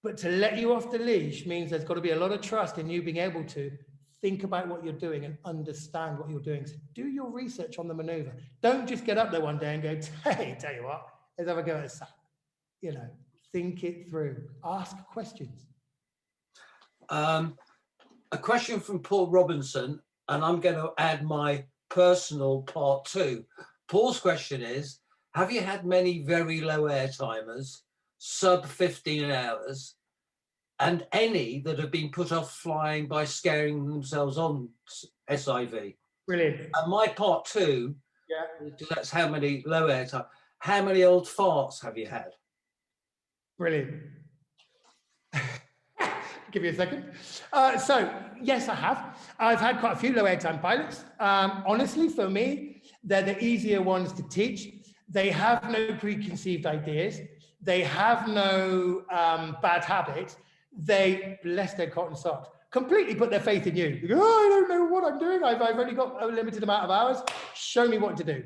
But to let you off the leash means there's got to be a lot of trust in you being able to think about what you're doing and understand what you're doing. So do your research on the maneuver. Don't just get up there one day and go, hey, tell you what, let's have a go at this. You know, think it through. Ask questions. A question from Paul Robinson, and I'm going to add my personal part too. Paul's question is, have you had many very low air timers, sub 15 hours, and any that have been put off flying by scaring themselves on SIV. Brilliant. And my part two, Yeah. because that's how many low air time, how many old farts have you had? Brilliant. Give you a second. So, yes, I have. I've had quite a few low airtime pilots. Honestly, for me, they're the easier ones to teach. They have no preconceived ideas. They have no bad habits. They, bless their cotton socks, completely put their faith in you. You go, oh, I don't know what I'm doing. I've only got a limited amount of hours. Show me what to do.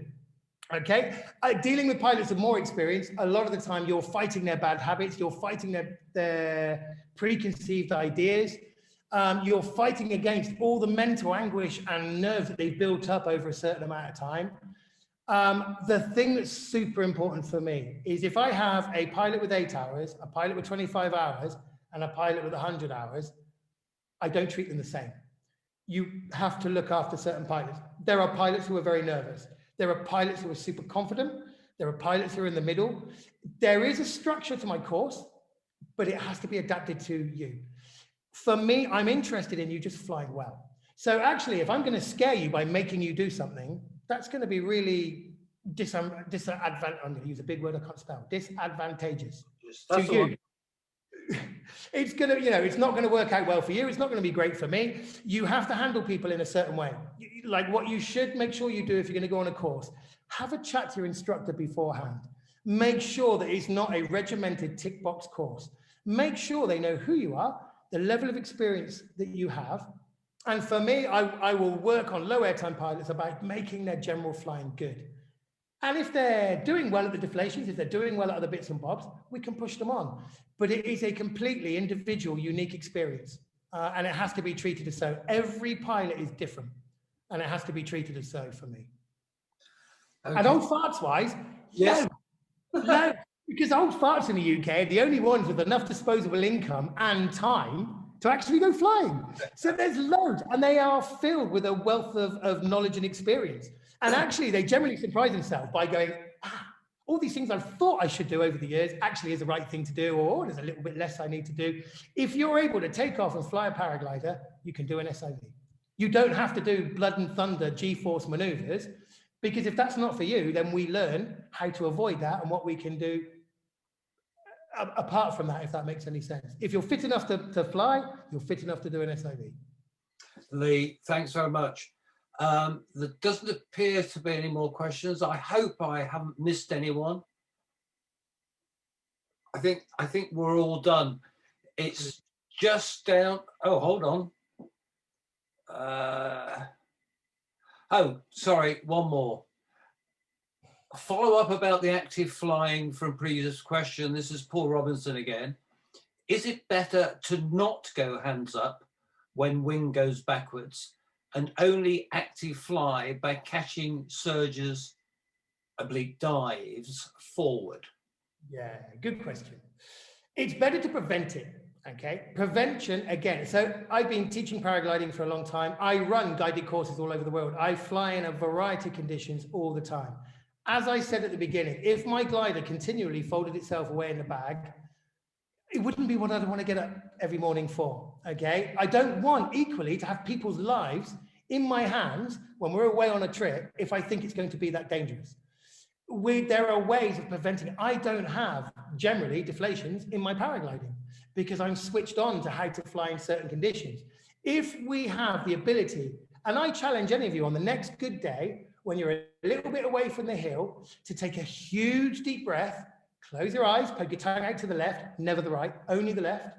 Okay, dealing with pilots of more experience, a lot of the time you're fighting their bad habits, you're fighting their preconceived ideas, you're fighting against all the mental anguish and nerves that they've built up over a certain amount of time. The thing that's super important for me is if I have a pilot with 8 hours, a pilot with 25 hours, and a pilot with 100 hours, I don't treat them the same. You have to look after certain pilots. There are pilots who are very nervous. There are pilots who are super confident. There are pilots who are in the middle. There is a structure to my course, but it has to be adapted to you. For me, I'm interested in you just flying well. So actually, if I'm going to scare you by making you do something, that's going to be really I'm going to use a big word I can't spell, disadvantageous to you. It's going to, it's not going to work out well for you. It's not going to be great for me. You have to handle people in a certain way. Like what you should make sure you do if you're going to go on a course, have a chat to your instructor beforehand. Make sure that it's not a regimented tick box course. Make sure they know who you are, the level of experience that you have. And for me, I will work on low airtime pilots about making their general flying good. And if they're doing well at the deflations, if they're doing well at other bits and bobs, we can push them on. But it is a completely individual, unique experience. And it has to be treated as so. Every pilot is different. And it has to be treated as so for me. Okay. And old farts wise, yes. No, because old farts in the UK are the only ones with enough disposable income and time to actually go flying. So there's loads, and they are filled with a wealth of knowledge and experience. And actually, they generally surprise themselves by going, all these things I've thought I should do over the years actually is the right thing to do, or there's a little bit less I need to do. If you're able to take off and fly a paraglider, you can do an SIV. You don't have to do blood and thunder G-force maneuvers, because if that's not for you, then we learn how to avoid that and what we can do apart from that, if that makes any sense. If you're fit enough to fly, you're fit enough to do an SIV. Lee, thanks very much. There doesn't appear to be any more questions. I hope I haven't missed anyone. I think we're all done. It's just down. Oh, hold on. Oh, sorry, one more. A follow-up about the active flying from previous question. This is Paul Robinson again. Is it better to not go hands up when wing goes backwards and only active fly by catching surges, dives forward? Yeah, good question. It's better to prevent it, okay? Prevention, again, so I've been teaching paragliding for a long time. I run guided courses all over the world. I fly in a variety of conditions all the time. As I said at the beginning, if my glider continually folded itself away in the bag, it wouldn't be what I'd want to get up every morning for, okay? I don't want equally to have people's lives in my hands when we're away on a trip if I think it's going to be that dangerous. There are ways of preventing it. I don't have generally deflations in my paragliding because I'm switched on to how to fly in certain conditions. If we have the ability, and I challenge any of you on the next good day, when you're a little bit away from the hill, to take a huge deep breath, close your eyes, poke your tongue out to the left, never the right, only the left.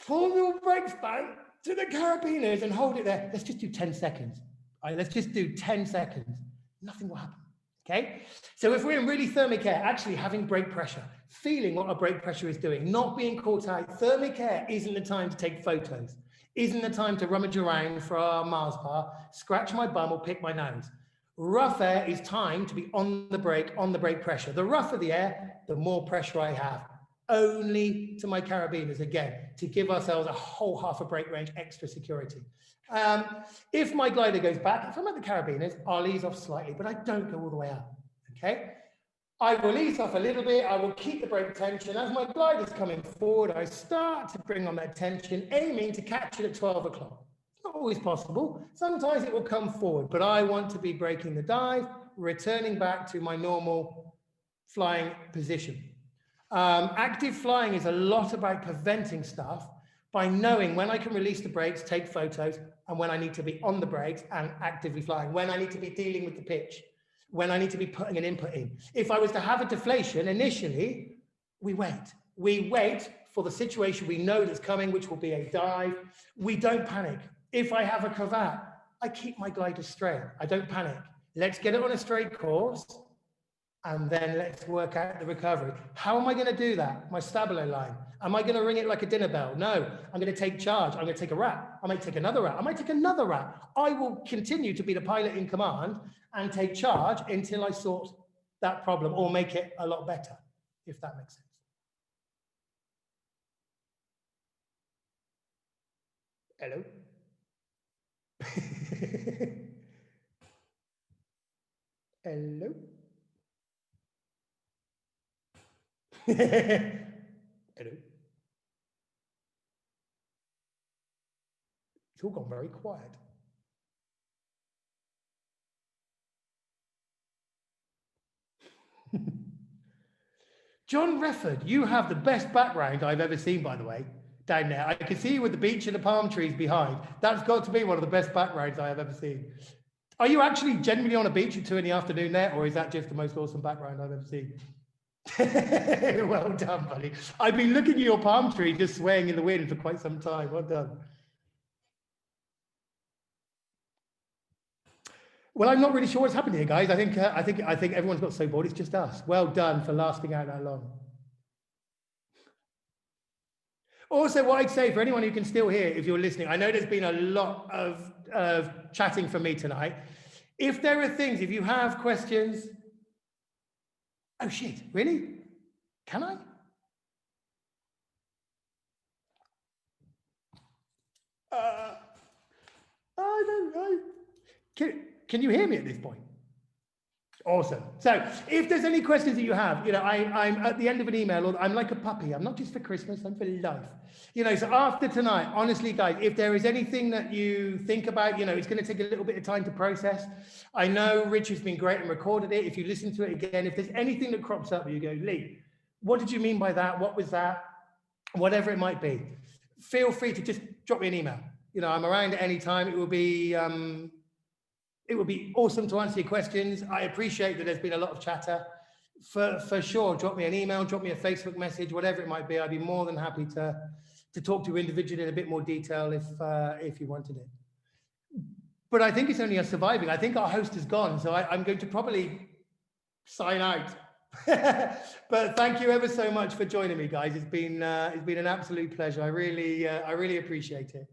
Pull your brakes back to the carabiners and hold it there. Let's just do 10 seconds. All right, let's just do 10 seconds. Nothing will happen, okay? So if we're in really thermic air, actually having brake pressure, feeling what our brake pressure is doing, not being caught out. Thermic air isn't the time to take photos, isn't the time to rummage around for our Mars bar, scratch my bum or pick my nose. Rough air is time to be on the brake pressure. The rougher the air, the more pressure I have. Only to my carabiners, again, to give ourselves a whole half a brake range extra security. If my glider goes back, if I'm at the carabiners, I'll ease off slightly, but I don't go all the way up, okay? I will ease off a little bit. I will keep the brake tension. As my glider's coming forward, I start to bring on that tension, aiming to catch it at 12 o'clock. It's not always possible. Sometimes it will come forward, but I want to be braking the dive, returning back to my normal flying position. Active flying is a lot about preventing stuff by knowing when I can release the brakes, take photos, and when I need to be on the brakes and actively flying, when I need to be dealing with the pitch, when I need to be putting an input in. If I was to have a deflation, initially, we wait. We wait for the situation we know that's coming, which will be a dive. We don't panic. If I have a cravat, I keep my glider straight. I don't panic. Let's get it on a straight course, and then let's work out the recovery. How am I going to do that? My stabilo line. Am I going to ring it like a dinner bell? No, I'm going to take charge. I'm going to take a rat. I might take another rat. I might take another rat. I will continue to be the pilot in command and take charge until I sort that problem or make it a lot better, if that makes sense. Hello? Hello? Hello? It's all gone very quiet. John Refford, you have the best background I've ever seen, by the way, down there. I can see you with the beach and the palm trees behind. That's got to be one of the best backgrounds I have ever seen. Are you actually genuinely on a beach at 2 in the afternoon there, or is that just the most awesome background I've ever seen? Well done, buddy. I've been looking at your palm tree just swaying in the wind for quite some time. Well done. Well, I'm not really sure what's happened here, guys. I think everyone's got so bored. It's just us. Well done for lasting out that long. Also, what I'd say for anyone who can still hear, if you're listening, I know there's been a lot of chatting from me tonight. If there are things, if you have questions, oh shit, really? Can I? I don't know. Can you hear me at this point? Awesome. So if there's any questions that you have, I'm at the end of an email, or I'm like a puppy. I'm not just for Christmas, I'm for life. So after tonight, honestly, guys, if there is anything that you think about, it's going to take a little bit of time to process. I know Richard's been great and recorded it. If you listen to it again, if there's anything that crops up, you go, Lee, what did you mean by that? What was that? Whatever it might be, feel free to just drop me an email. I'm around at any time. It would be awesome to answer your questions. I appreciate that there's been a lot of chatter. For sure, drop me an email, drop me a Facebook message, whatever it might be. I'd be more than happy to talk to you individually in a bit more detail if you wanted it. But I think it's only us surviving. I think our host is gone, so I'm going to probably sign out. But thank you ever so much for joining me, guys. It's been an absolute pleasure. I really appreciate it.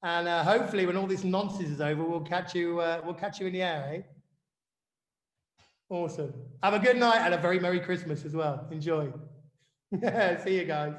And hopefully, when all this nonsense is over, we'll catch you in the air, eh? Awesome. Have a good night and a very Merry Christmas as well. Enjoy. See you guys.